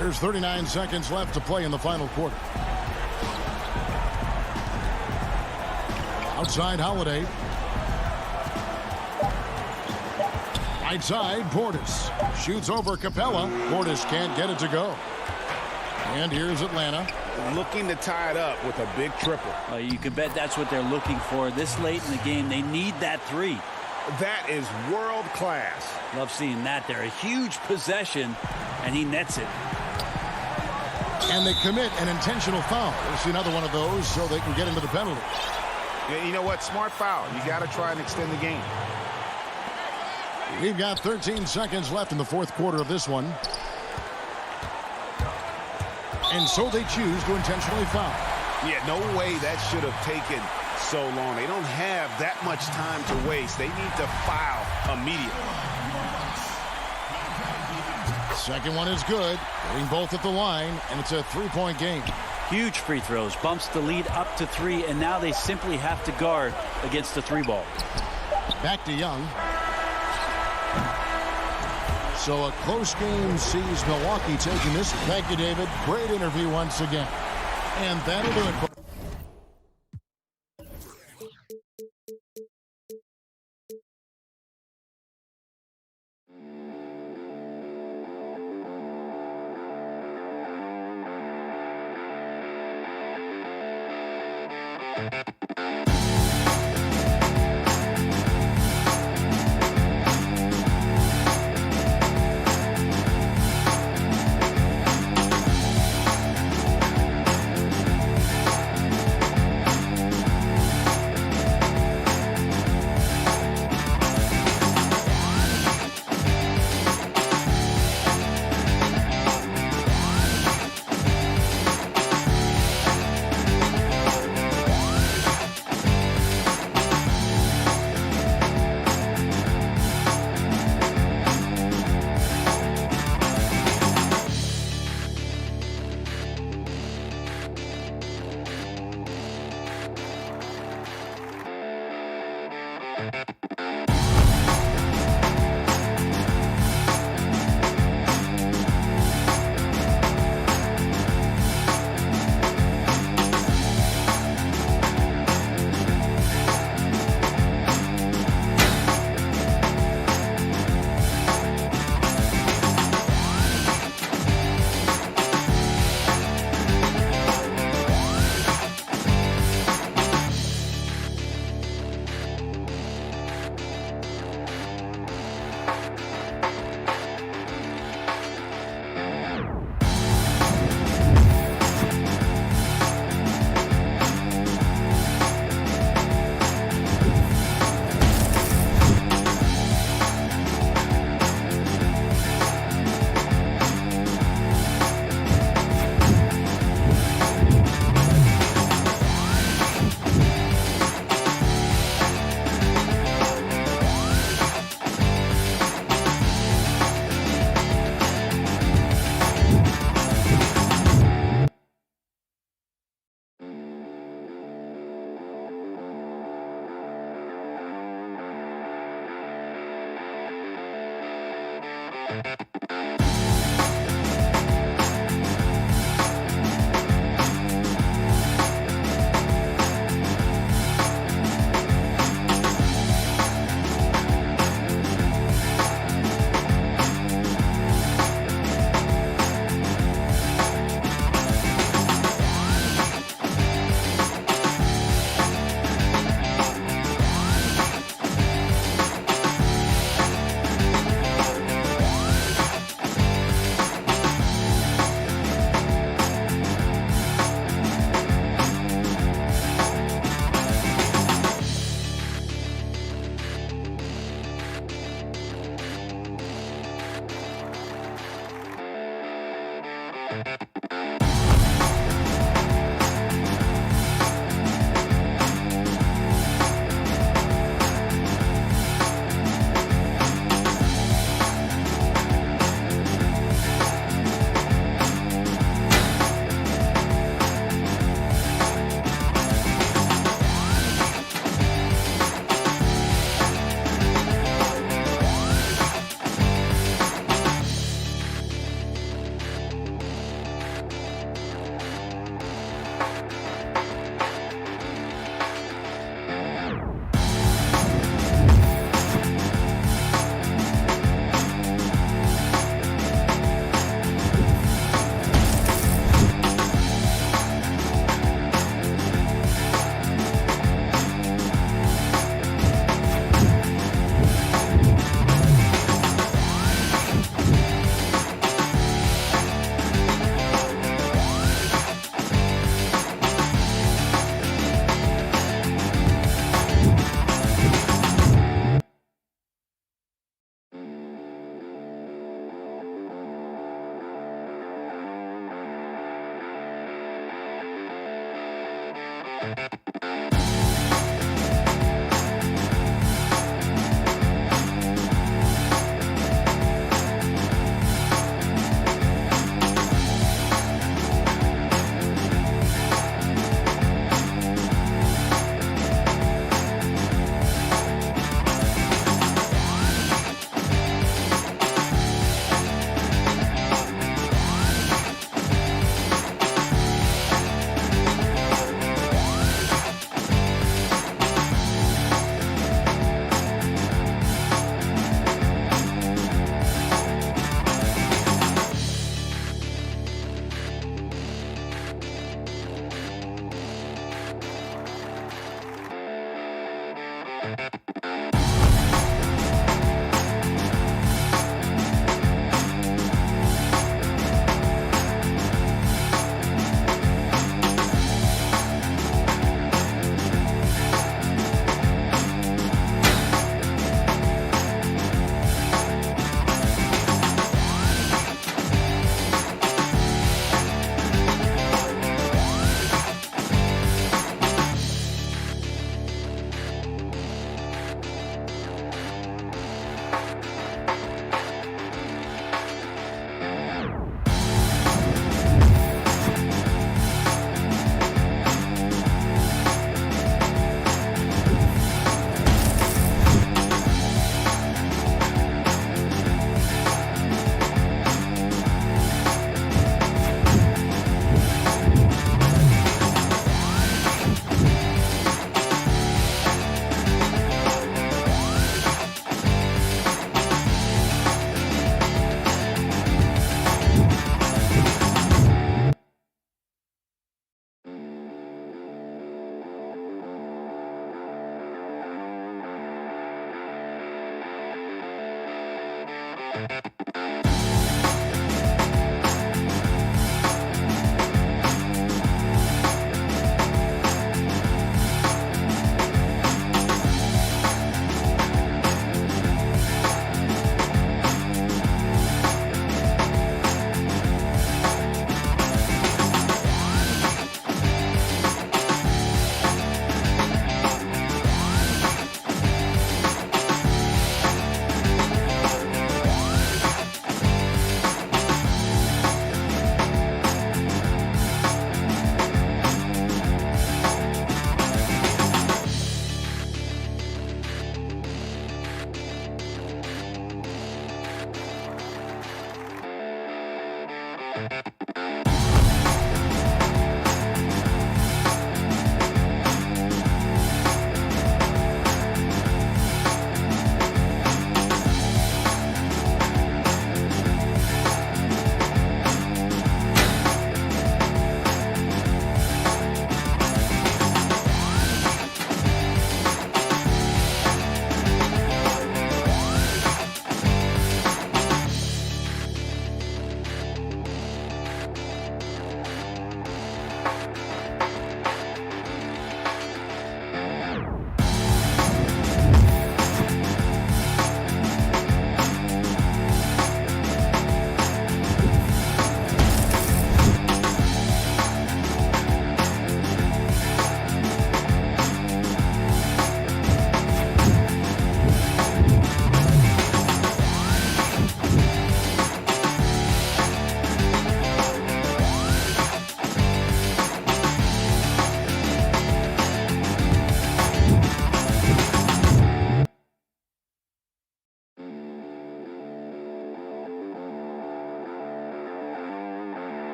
There's 39 seconds left to play in the final quarter. Outside Holiday. Right side, Portis. Shoots over Capella. Portis can't get it to go. And here's Atlanta. Looking to tie it up with a big triple. You can bet that's what they're looking for. This late in the game, they need that three. That is world class. Love seeing that there. A huge possession, and he nets it. And they commit an intentional foul. We'll see another one of those so they can get into the penalty. Yeah, you know what? Smart foul. You got to try and extend the game. We've got 13 seconds left in the fourth quarter of this one. And so they choose to intentionally foul. Yeah, no way that should have taken so long. They don't have that much time to waste. They need to foul immediately. Second one is good. Getting both at the line, and it's a three-point game. Huge free throws. Bumps the lead up to 3, and now they simply have to guard against the 3 ball. Back to Young. So a close game sees Milwaukee taking this. Thank you, David. Great interview once again. And that'll do it.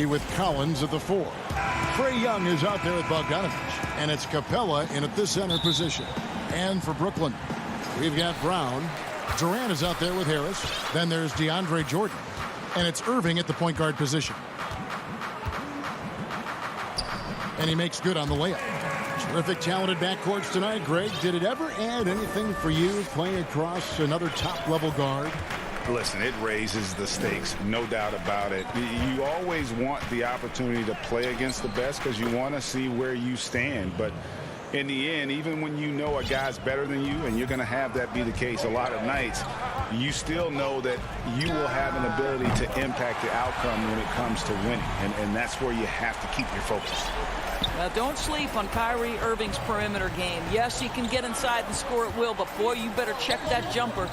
With Collins at the 4. Trae Young is out there at Bogdanovich, and it's Capella in at the center position. And for Brooklyn, we've got Brown. Durant is out there with Harris. Then there's DeAndre Jordan, and it's Irving at the point guard position. And he makes good on the layup. Terrific, talented backcourts tonight. Greg, did it ever add anything for you playing across another top-level guard? Listen, it raises the stakes, no doubt about it. You always want the opportunity to play against the best because you want to see where you stand. But in the end, even when you know a guy's better than you, and you're going to have that be the case a lot of nights, you still know that you will have an ability to impact the outcome when it comes to winning. And that's where you have to keep your focus. Now, don't sleep on Kyrie Irving's perimeter game. Yes, he can get inside and score at will, but boy, you better check that jumper.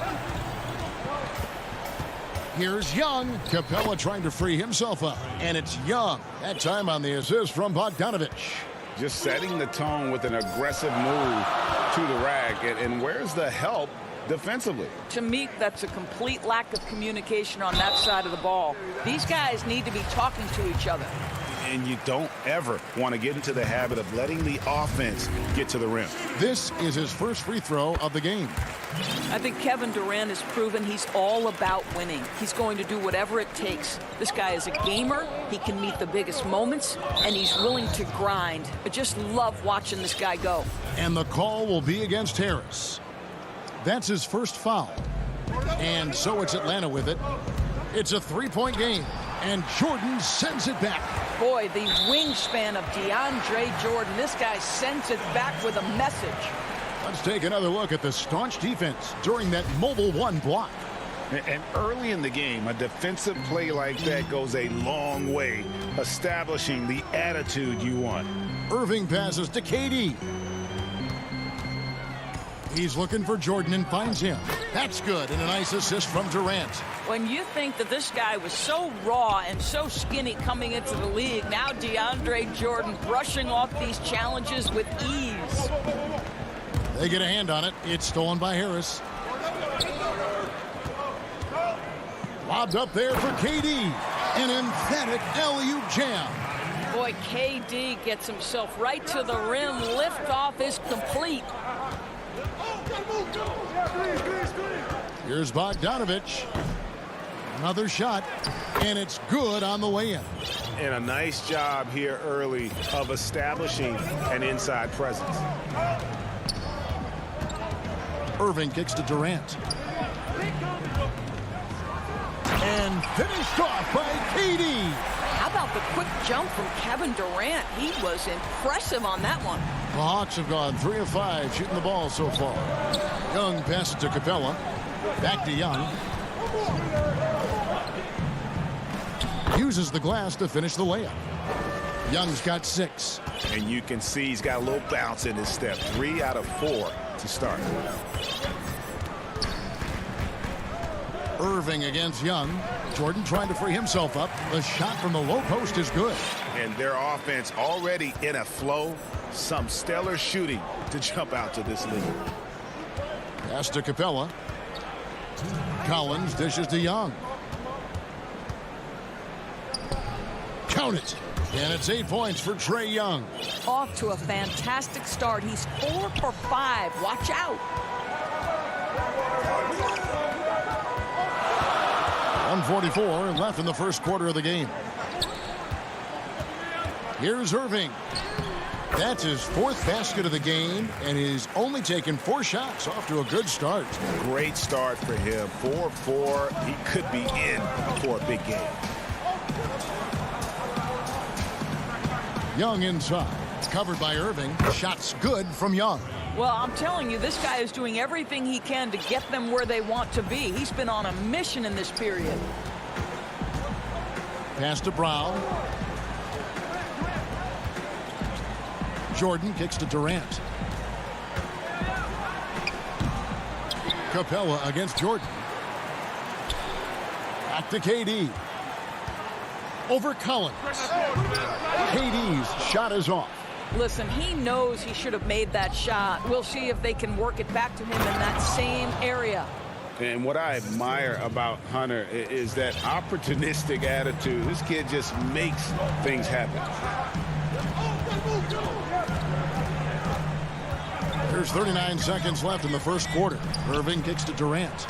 Here's Young. Capella trying to free himself up. And it's Young. That time on the assist from Bogdanovich. Just setting the tone with an aggressive move to the rack. And where's the help defensively? To me, that's a complete lack of communication on that side of the ball. These guys need to be talking to each other. And you don't ever want to get into the habit of letting the offense get to the rim. This is his first free throw of the game. I think Kevin Durant has proven he's all about winning. He's going to do whatever it takes. This guy is a gamer. He can meet the biggest moments, and he's willing to grind. I just love watching this guy go. And the call will be against Harris. That's his first foul. And so it's Atlanta with it. It's a three-point game, and Jordan sends it back. Boy, the wingspan of DeAndre Jordan. This guy sends it back with a message. Let's take another look at the staunch defense during that mobile one block. And early in the game, a defensive play like that goes a long way, establishing the attitude you want. Irving passes to KD. He's looking for Jordan and finds him. That's good, and a nice assist from Durant. When you think that this guy was so raw and so skinny coming into the league, now DeAndre Jordan brushing off these challenges with ease. They get a hand on it. It's stolen by Harris. Lobbed up there for KD. An emphatic alley-oop jam. Boy, KD gets himself right to the rim. Liftoff is complete. Here's Bogdanovich. Another shot, and it's good on the way in. And a nice job here early of establishing an inside presence. Irving kicks to Durant. And finished off by KD. How about the quick jump from Kevin Durant? He was impressive on that one. The Hawks have gone 3 of 5 shooting the ball so far. Young passes to Capella. Back to Young. Uses the glass to finish the layup. Young's got 6. And you can see he's got a little bounce in his step. 3 out of 4 to start. Irving against Young. Jordan trying to free himself up. The shot from the low post is good. And their offense already in a flow. Some stellar shooting to jump out to this lead. Pass to Capella. Collins dishes to Young. Count it. And it's 8 points for Trae Young. Off to a fantastic start. He's 4 for 5. Watch out. 1:44 left in the first quarter of the game. Here's Irving. That's his 4th basket of the game, and he's only taken 4 shots. Off to a good start. Great start for him. 4-4. He could be in for a big game. Young inside. Covered by Irving. Shots good from Young. Well, I'm telling you, this guy is doing everything he can to get them where they want to be. He's been on a mission in this period. Pass to Brown. Jordan kicks to Durant. Capella against Jordan. Back to KD. Over Collins. KD's shot is off. Listen, he knows he should have made that shot. We'll see if they can work it back to him in that same area. And what I admire about Hunter is that opportunistic attitude. This kid just makes things happen. There's 39 seconds left in the first quarter. Irving kicks to Durant.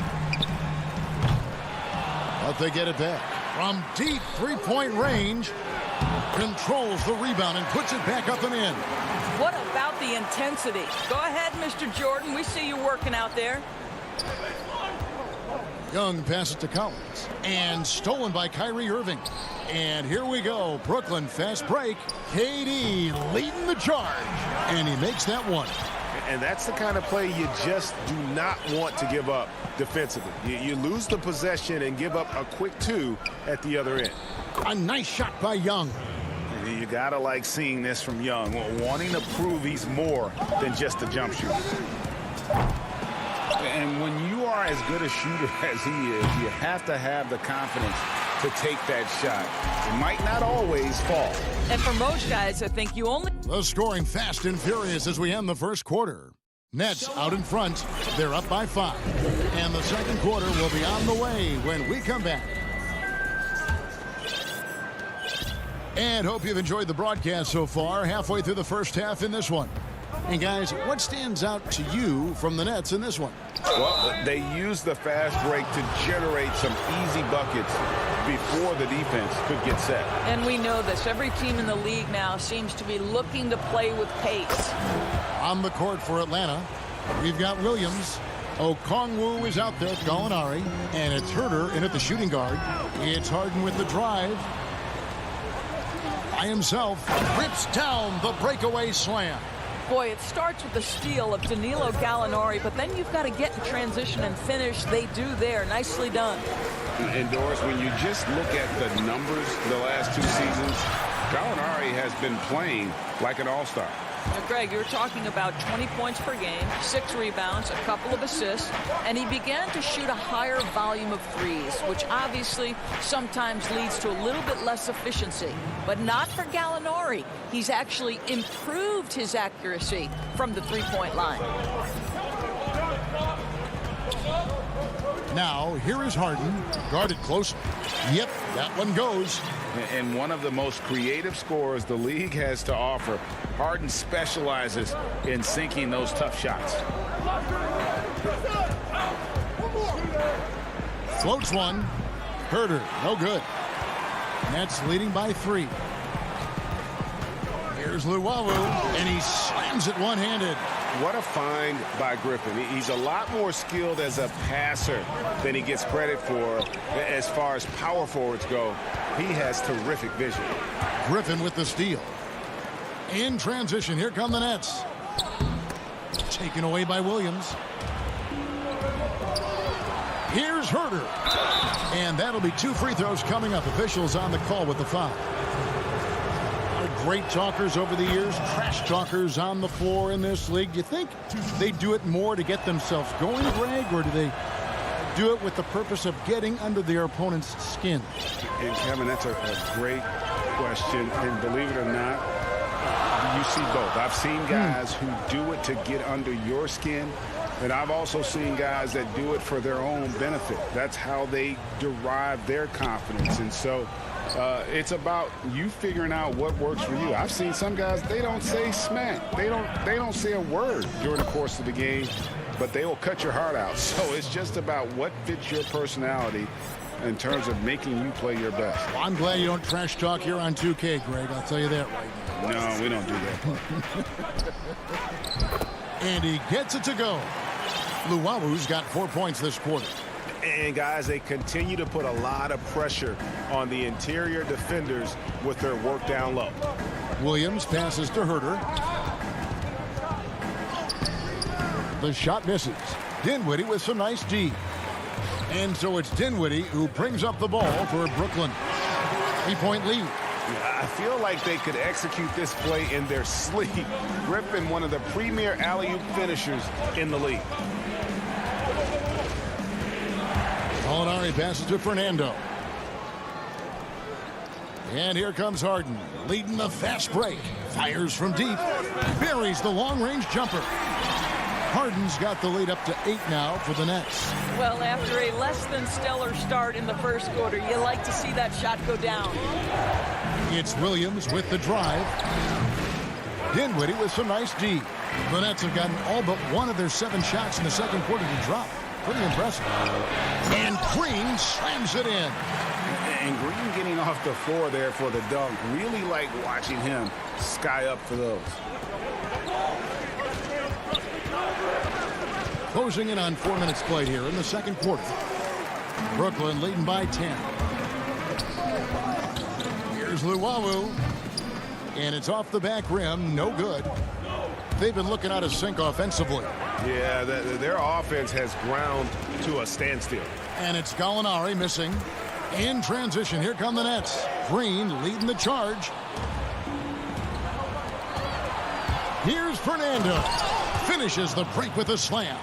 But they get it back. From deep three-point range, controls the rebound and puts it back up and in. What about the intensity? Go ahead, Mr. Jordan. We see you working out there. Young passes to Collins. And stolen by Kyrie Irving. And here we go. Brooklyn fast break. KD leading the charge. And he makes that one. And that's the kind of play you just do not want to give up defensively. You lose the possession and give up a quick two at the other end. A nice shot by Young. You gotta like seeing this from Young, wanting to prove he's more than just a jump shooter. And when you are as good a shooter as he is, you have to have the confidence to take that shot. It might not always fall. And for most guys, I think you only... The scoring fast and furious as we end the first quarter. Nets out in front. They're up by 5. And the second quarter will be on the way when we come back. And hope you've enjoyed the broadcast so far. Halfway through the first half in this one. And guys, what stands out to you from the Nets in this one? Well, they used the fast break to generate some easy buckets before the defense could get set. And we know this. Every team in the league now seems to be looking to play with pace. On the court for Atlanta, we've got Williams. Okongwu is out there, Gallinari. And it's Herter in at the shooting guard. It's Harden with the drive. By himself, rips down the breakaway slam. Boy, it starts with the steal of Danilo Gallinari, but then you've got to get in transition and finish. They do there. Nicely done. And Doris, when you just look at the numbers the last 2 seasons, Gallinari has been playing like an all-star. Now, Greg, you were talking about 20 points per game, 6 rebounds, a couple of assists, and he began to shoot a higher volume of threes, which obviously sometimes leads to a little bit less efficiency. But not for Gallinari. He's actually improved his accuracy from the three-point line. Now, here is Harden, guarded closely. Yep, that one goes. And one of the most creative scorers the league has to offer. Harden specializes in sinking those tough shots. Floats one. Herter, no good. Nets leading by 3. Here's Luwawu, and he slams it one-handed. What a find by Griffin. He's a lot more skilled as a passer than he gets credit for as far as power forwards go. He has terrific vision. Griffin with the steal. In transition, here come the Nets. Taken away by Williams. Here's Herter. And that'll be 2 free throws coming up. Officials on the call with the foul. Great talkers over the years, trash talkers on the floor in this league. Do you think they do it more to get themselves going, Greg, or do they do it with the purpose of getting under their opponent's skin? And Kevin, that's a great question. And believe it or not, you see both. I've seen guys who do it to get under your skin, and I've also seen guys that do it for their own benefit. That's how they derive their confidence. And so it's about you figuring out what works for you. I've seen some guys, they don't say smack. They don't say a word during the course of the game, but they will cut your heart out. So it's just about what fits your personality in terms of making you play your best. Well, I'm glad you don't trash talk here on 2K, Greg. I'll tell you that right now. No, we don't do that. And he gets it to go. Luwawu's got 4 points this quarter. And, guys, they continue to put a lot of pressure on the interior defenders with their work down low. Williams passes to Herter. The shot misses. Dinwiddie with some nice D. And so it's Dinwiddie who brings up the ball for Brooklyn. 3-point lead. I feel like they could execute this play in their sleep. Griffin, one of the premier alley-oop finishers in the league. Molinari passes to Fernando. And here comes Harden, leading the fast break. Fires from deep. Buries the long-range jumper. Harden's got the lead up to 8 now for the Nets. Well, after a less than stellar start in the first quarter, you like to see that shot go down. It's Williams with the drive. Dinwiddie with some nice D. The Nets have gotten all but one of their 7 shots in the second quarter to drop. Pretty impressive. And Green slams it in. And Green getting off the floor there for the dunk. Really like watching him sky up for those. Closing in on 4 minutes played here in the second quarter. Brooklyn leading by 10. Here's Luwawu. And it's off the back rim. No good. They've been looking out of sync offensively. Yeah, their offense has ground to a standstill. And it's Gallinari missing. In transition, here come the Nets. Green leading the charge. Here's Fernando. Finishes the break with a slam.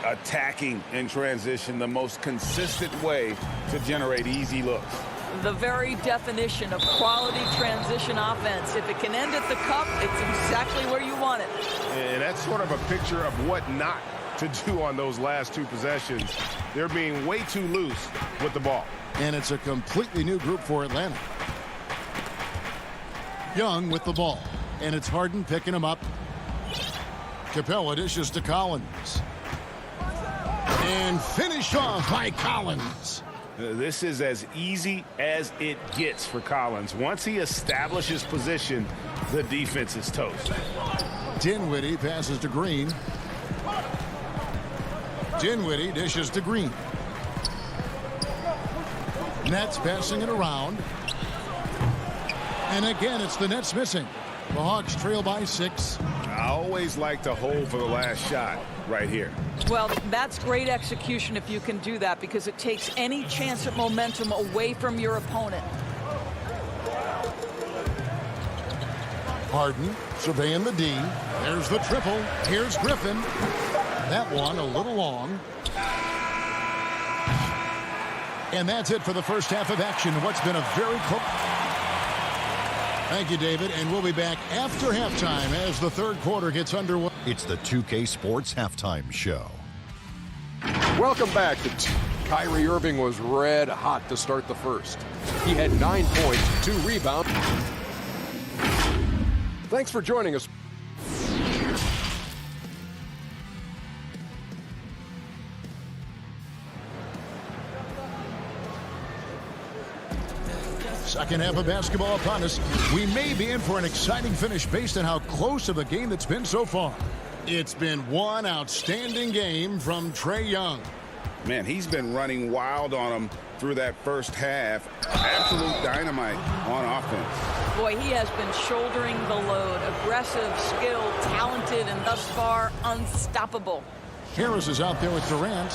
Attacking in transition, the most consistent way to generate easy looks. The very definition of quality transition offense. If it can end at the cup, it's exactly where you want it. And that's sort of a picture of what not to do on those last 2 possessions. They're being way too loose with the ball. And it's a completely new group for Atlanta. Young with the ball. And it's Harden picking him up. Capella dishes to Collins. And finished off by Collins. This is as easy as it gets for Collins. Once he establishes position, the defense is toast. Dinwiddie passes to Green. Dinwiddie dishes to Green. Nets passing it around. And again, it's the Nets missing. The Hawks trail by 6. I always like to hold for the last shot right here. Well, that's great execution if you can do that, because it takes any chance at momentum away from your opponent. Harden surveying the D. There's the triple. Here's Griffin. That one a little long. And that's it for the first half of action. What's been a very close. Thank you, David. And we'll be back after halftime as the third quarter gets underway. It's the 2K Sports Halftime Show. Welcome back. Kyrie Irving was red hot to start the first. He had 9 points, 2 rebounds. Thanks for joining us. Second half of basketball upon us. We may be in for an exciting finish based on how close of a game that's been so far. It's been one outstanding game from Trae Young. Man, he's been running wild on him through that first half. Absolute dynamite on offense. Boy, he has been shouldering the load. Aggressive, skilled, talented, and thus far unstoppable. Harris is out there with Durant.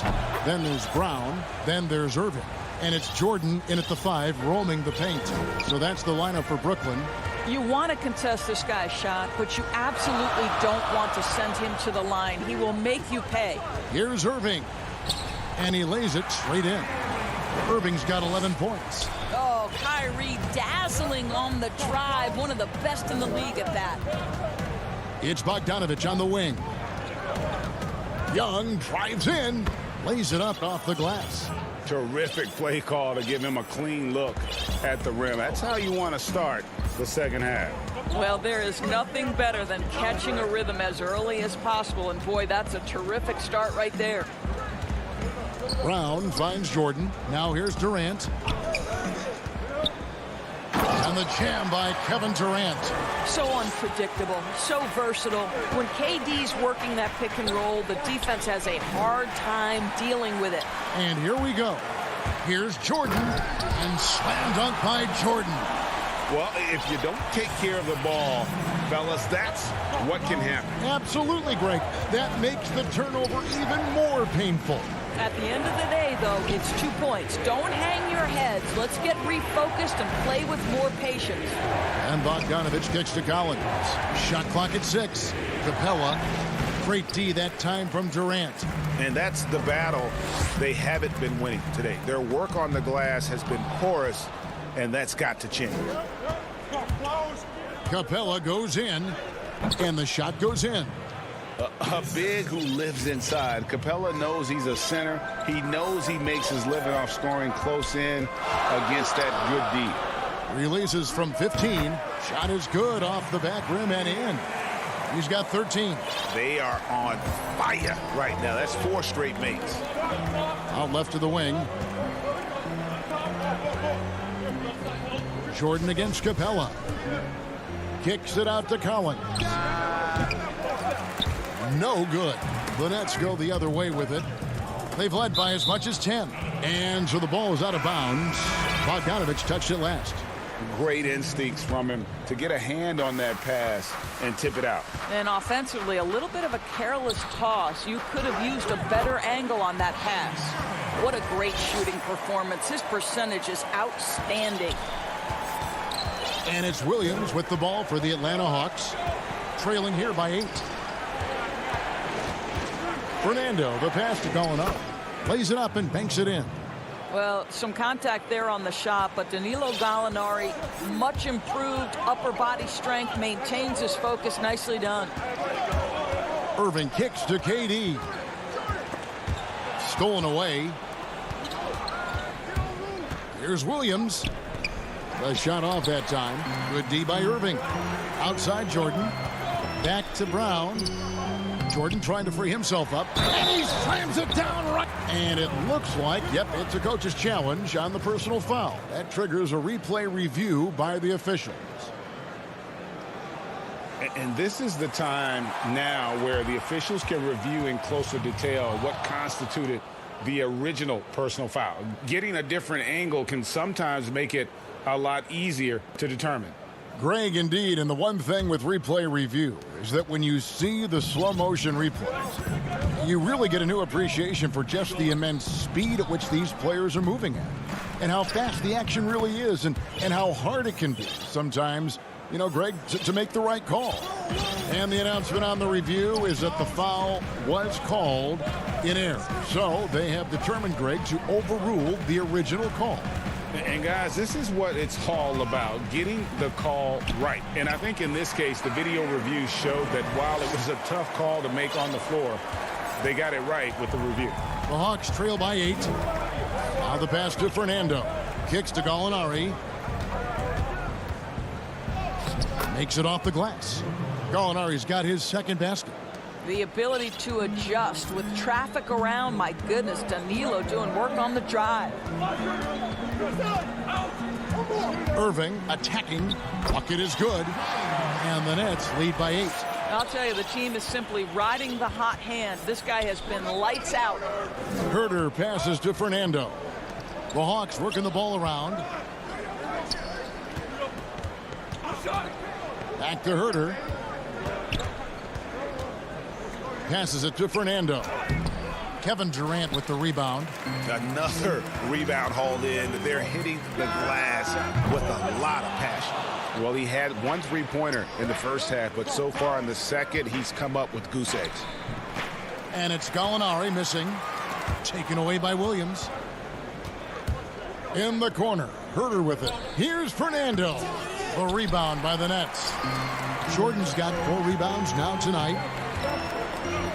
Then there's Brown. Then there's Irving. And it's Jordan in at the 5, roaming the paint. So that's the lineup for Brooklyn. You want to contest this guy's shot, but you absolutely don't want to send him to the line. He will make you pay. Here's Irving. And he lays it straight in. Irving's got 11 points. Oh, Kyrie dazzling on the drive. One of the best in the league at that. It's Bogdanovich on the wing. Young drives in. Lays it up off the glass. Terrific play call to give him a clean look at the rim. That's how you want to start the second half. Well, there is nothing better than catching a rhythm as early as possible. And boy, that's a terrific start right there. Brown finds Jordan. Now here's Durant. And the jam by Kevin Durant. So unpredictable, so versatile. When KD's working that pick and roll, the defense has a hard time dealing with it. And here we go. Here's Jordan. And slam dunk by Jordan. Well, if you don't take care of the ball, fellas, that's what can happen. Absolutely, Greg. That makes the turnover even more painful. At the end of the day, though, it's 2 points. Don't hang your heads. Let's get refocused and play with more patience. And Bogdanovich kicks to Collins. Shot clock at 6. Capella. Great D that time from Durant. And that's the battle they haven't been winning today. Their work on the glass has been porous, and that's got to change. Capella goes in, and the shot goes in. A big who lives inside. Capella knows he's a center. He knows he makes his living off scoring close in against that good D. Releases from 15. Shot is good off the back rim and in. He's got 13. They are on fire right now. That's 4 straight makes. Out left to the wing. Jordan against Capella. Kicks it out to Collins. No good. The Nets go the other way with it. They've led by as much as 10. And so the ball is out of bounds. Bogdanovich touched it last. Great instincts from him to get a hand on that pass and tip it out. And offensively, a little bit of a careless toss. You could have used a better angle on that pass. What a great shooting performance. His percentage is outstanding. And it's Williams with the ball for the Atlanta Hawks. Trailing here by 8. Fernando, the pass to Gallinari. Lays it up and banks it in. Well, some contact there on the shot, but Danilo Gallinari, much improved upper body strength, maintains his focus. Nicely done. Irving kicks to KD. Stolen away. Here's Williams. The shot off that time. Good D by Irving. Outside Jordan. Back to Brown. Jordan trying to free himself up. And he slams it down right. And it looks like, yep, it's a coach's challenge on the personal foul. That triggers a replay review by the officials. And this is the time now where the officials can review in closer detail what constituted the original personal foul. Getting a different angle can sometimes make it a lot easier to determine. Greg, indeed, and the one thing with replay review is that when you see the slow motion replays, you really get a new appreciation for just the immense speed at which these players are moving at and how fast the action really is and how hard it can be sometimes, you know, Greg, to make the right call. And the announcement on the review is that the foul was called in error. So they have determined, Greg, to overrule the original call. And guys, this is what it's all about, getting the call right. And I think in this case, the video review showed that while it was a tough call to make on the floor, they got it right with the review. The Hawks trail by 8. Now the pass to Fernando. Kicks to Gallinari. Makes it off the glass. Gallinari's got his second basket. The ability to adjust with traffic around. My goodness, Danilo doing work on the drive. Irving attacking. Bucket is good. And the Nets lead by 8. I'll tell you, the team is simply riding the hot hand. This guy has been lights out. Herter passes to Fernando. The Hawks working the ball around. Back to Herter. Passes it to Fernando. Kevin Durant with the rebound. Another rebound hauled in. They're hitting the glass with a lot of passion. Well, he had 1 3-pointer in the first half, but so far in the second, he's come up with goose eggs. And it's Gallinari missing. Taken away by Williams. In the corner. Herter with it. Here's Fernando. The rebound by the Nets. Jordan's got 4 rebounds now tonight.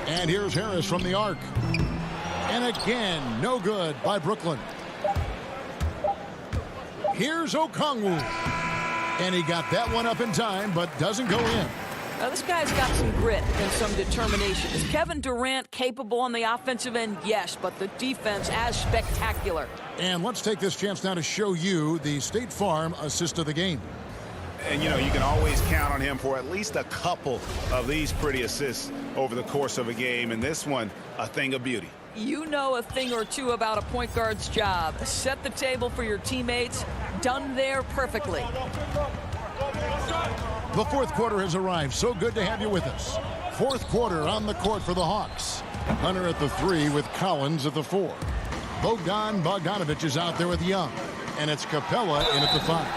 And here's Harris from the arc. And again, no good by Brooklyn. Here's Okongwu. And he got that one up in time, but doesn't go in. Now, this guy's got some grit and some determination. Is Kevin Durant capable on the offensive end? Yes, but the defense as spectacular. And let's take this chance now to show you the State Farm assist of the game. And, you know, you can always count on him for at least a couple of these pretty assists over the course of a game. And this one, a thing of beauty. You know a thing or two about a point guard's job. Set the table for your teammates. Done there perfectly. The fourth quarter has arrived. So good to have you with us. Fourth quarter on the court for the Hawks. Hunter at the 3 with Collins at the 4. Bogdanovich is out there with Young. And it's Capella in at the 5.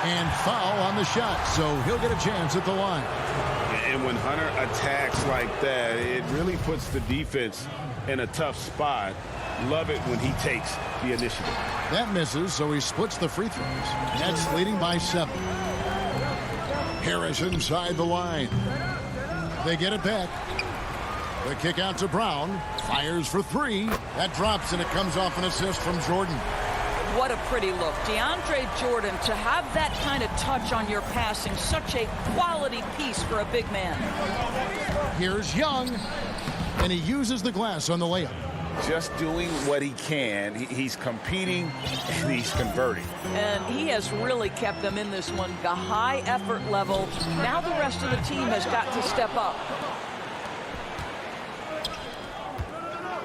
And foul on the shot, so he'll get a chance at the line. And when Hunter attacks like that, it really puts the defense in a tough spot. Love it when he takes the initiative. That misses, so he splits the free throws. Nets leading by 7. Harris inside the line. They get it back. The kick out to Brown. Fires for 3. That drops, and it comes off an assist from Jordan. What a pretty look. DeAndre Jordan, to have that kind of touch on your passing, such a quality piece for a big man. Here's Young, and he uses the glass on the layup. Just doing what he can. He's competing, and he's converting. And he has really kept them in this one. The high effort level. Now the rest of the team has got to step up.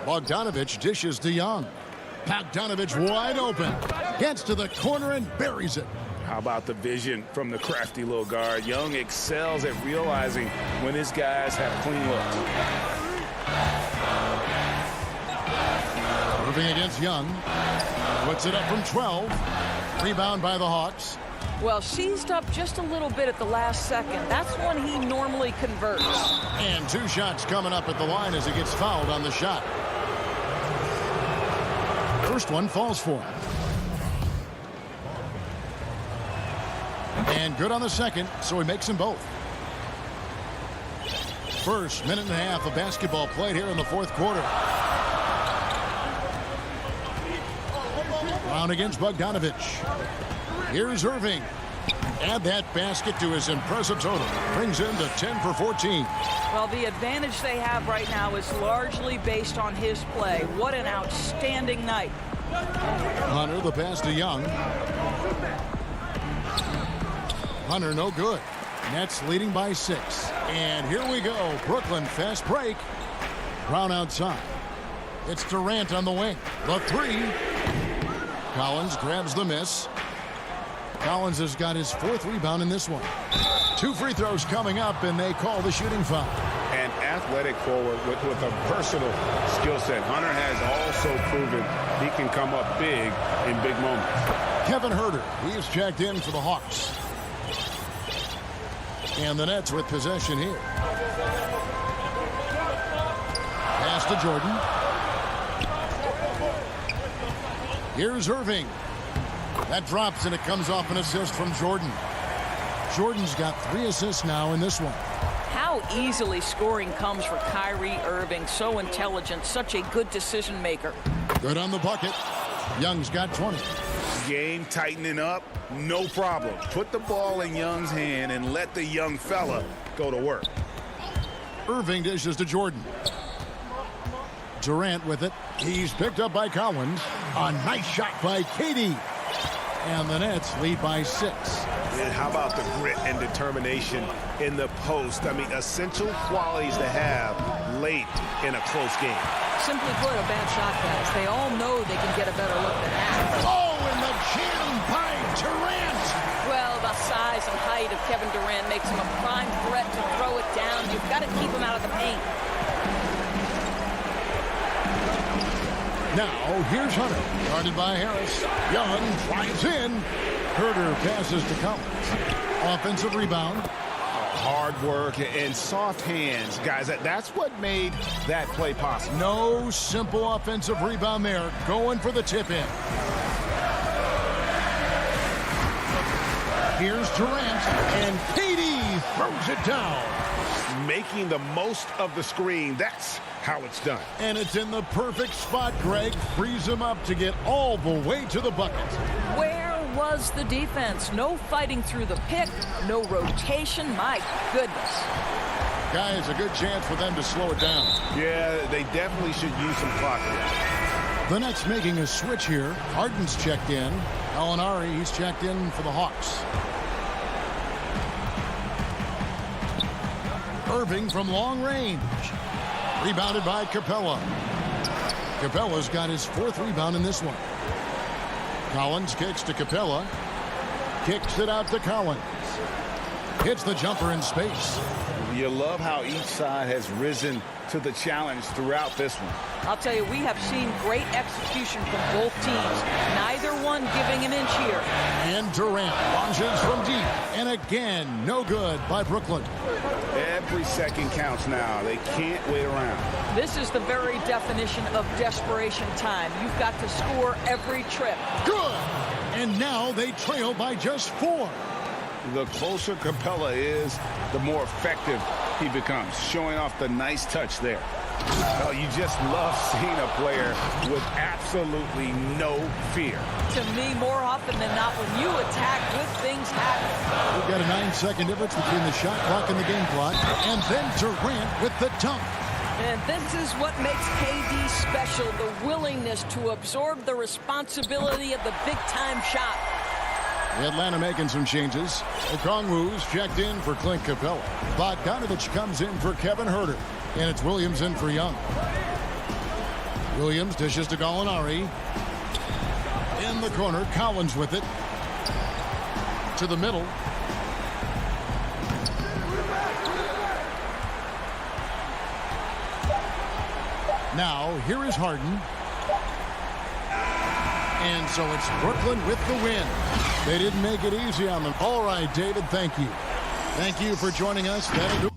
Bogdanovich dishes to Young. Bogdanovich wide open. Gets to the corner and buries it. How about the vision from the crafty little guard? Young excels at realizing when his guys have clean looks. Irving against Young. Puts it up from 12. Rebound by the Hawks. Well, seized up just a little bit at the last second. That's when he normally converts. And 2 shots coming up at the line as he gets fouled on the shot. First one falls for him. And good on the second, so he makes them both. First minute and a half of basketball played here in the 4th quarter. Brown against Bogdanovich. Here's Irving. Add that basket to his impressive total. Brings him to 10 for 14. Well, the advantage they have right now is largely based on his play. What an outstanding night. Hunter, the pass to Young. Hunter, no good. Nets leading by 6. And here we go. Brooklyn, fast break. Brown outside. It's Durant on the wing. The 3. Collins grabs the miss. Collins has got his 4th rebound in this one. 2 free throws coming up, and they call the shooting foul. An athletic forward with a versatile skill set. Hunter has also proven he can come up big in big moments. Kevin Huerter, he is checked in for the Hawks. And the Nets with possession here. Pass to Jordan. Here's Irving. That drops, and it comes off an assist from Jordan. Jordan's got 3 assists now in this one. How easily scoring comes for Kyrie Irving. So intelligent, such a good decision maker. Good on the bucket. Young's got 20. Game tightening up, no problem. Put the ball in Young's hand and let the young fella go to work. Irving dishes to Jordan. Durant with it. He's picked up by Collins. A nice shot by KD. And the Nets lead by 6. And how about the grit and determination in the post? I mean, essential qualities to have late in a close game. Simply put, a bad shot, guys. They all know they can get a better look than that. Oh, and the jam by Durant. Well, the size and height of Kevin Durant makes him a prime threat to throw it down. You've got to keep him out of the paint. Now, here's Hunter, guarded by Harris. Young drives in. Huerter passes to Collins. Offensive rebound. Hard work and soft hands, guys. That's what made that play possible. No simple offensive rebound there. Going for the tip-in. Here's Durant, and KD throws it down. Making the most of the screen. That's how it's done. And it's in the perfect spot, Greg. Frees him up to get all the way to the bucket. Where was the defense? No fighting through the pick, no rotation. My goodness. Guys, a good chance for them to slow it down. Yeah, they definitely should use some clock here. The Nets making a switch here. Harden's checked in. Alinari, he's checked in for the Hawks. Irving from long range. Rebounded by Capella. Capella's got his 4th rebound in this one. Collins kicks to Capella. Kicks it out to Collins. Hits the jumper in space. You love how each side has risen to the challenge throughout this one. I'll tell you, we have seen great execution from both teams. Neither one giving an inch here. And Durant launches from deep. And again, no good by Brooklyn. Every second counts now. They can't wait around. This is the very definition of desperation time. You've got to score every trip. Good! And now they trail by just 4. The closer Capella is, the more effective he becomes, showing off the nice touch there. Oh, you just love seeing a player with absolutely no fear. To me, more often than not, when you attack, good things happen. We've got a 9-second difference between the shot clock and the game clock. And then Durant with the dunk. And this is what makes KD special, the willingness to absorb the responsibility of the big-time shot. Atlanta making some changes. Okongwu's checked in for Clint Capella. Bogdanovich comes in for Kevin Huerter. And it's Williams in for Young. Williams dishes to Gallinari. In the corner, Collins with it. To the middle. Now, here is Harden. And so it's Brooklyn with the win. They didn't make it easy on them. All right, David, thank you. Thank you for joining us. That'll do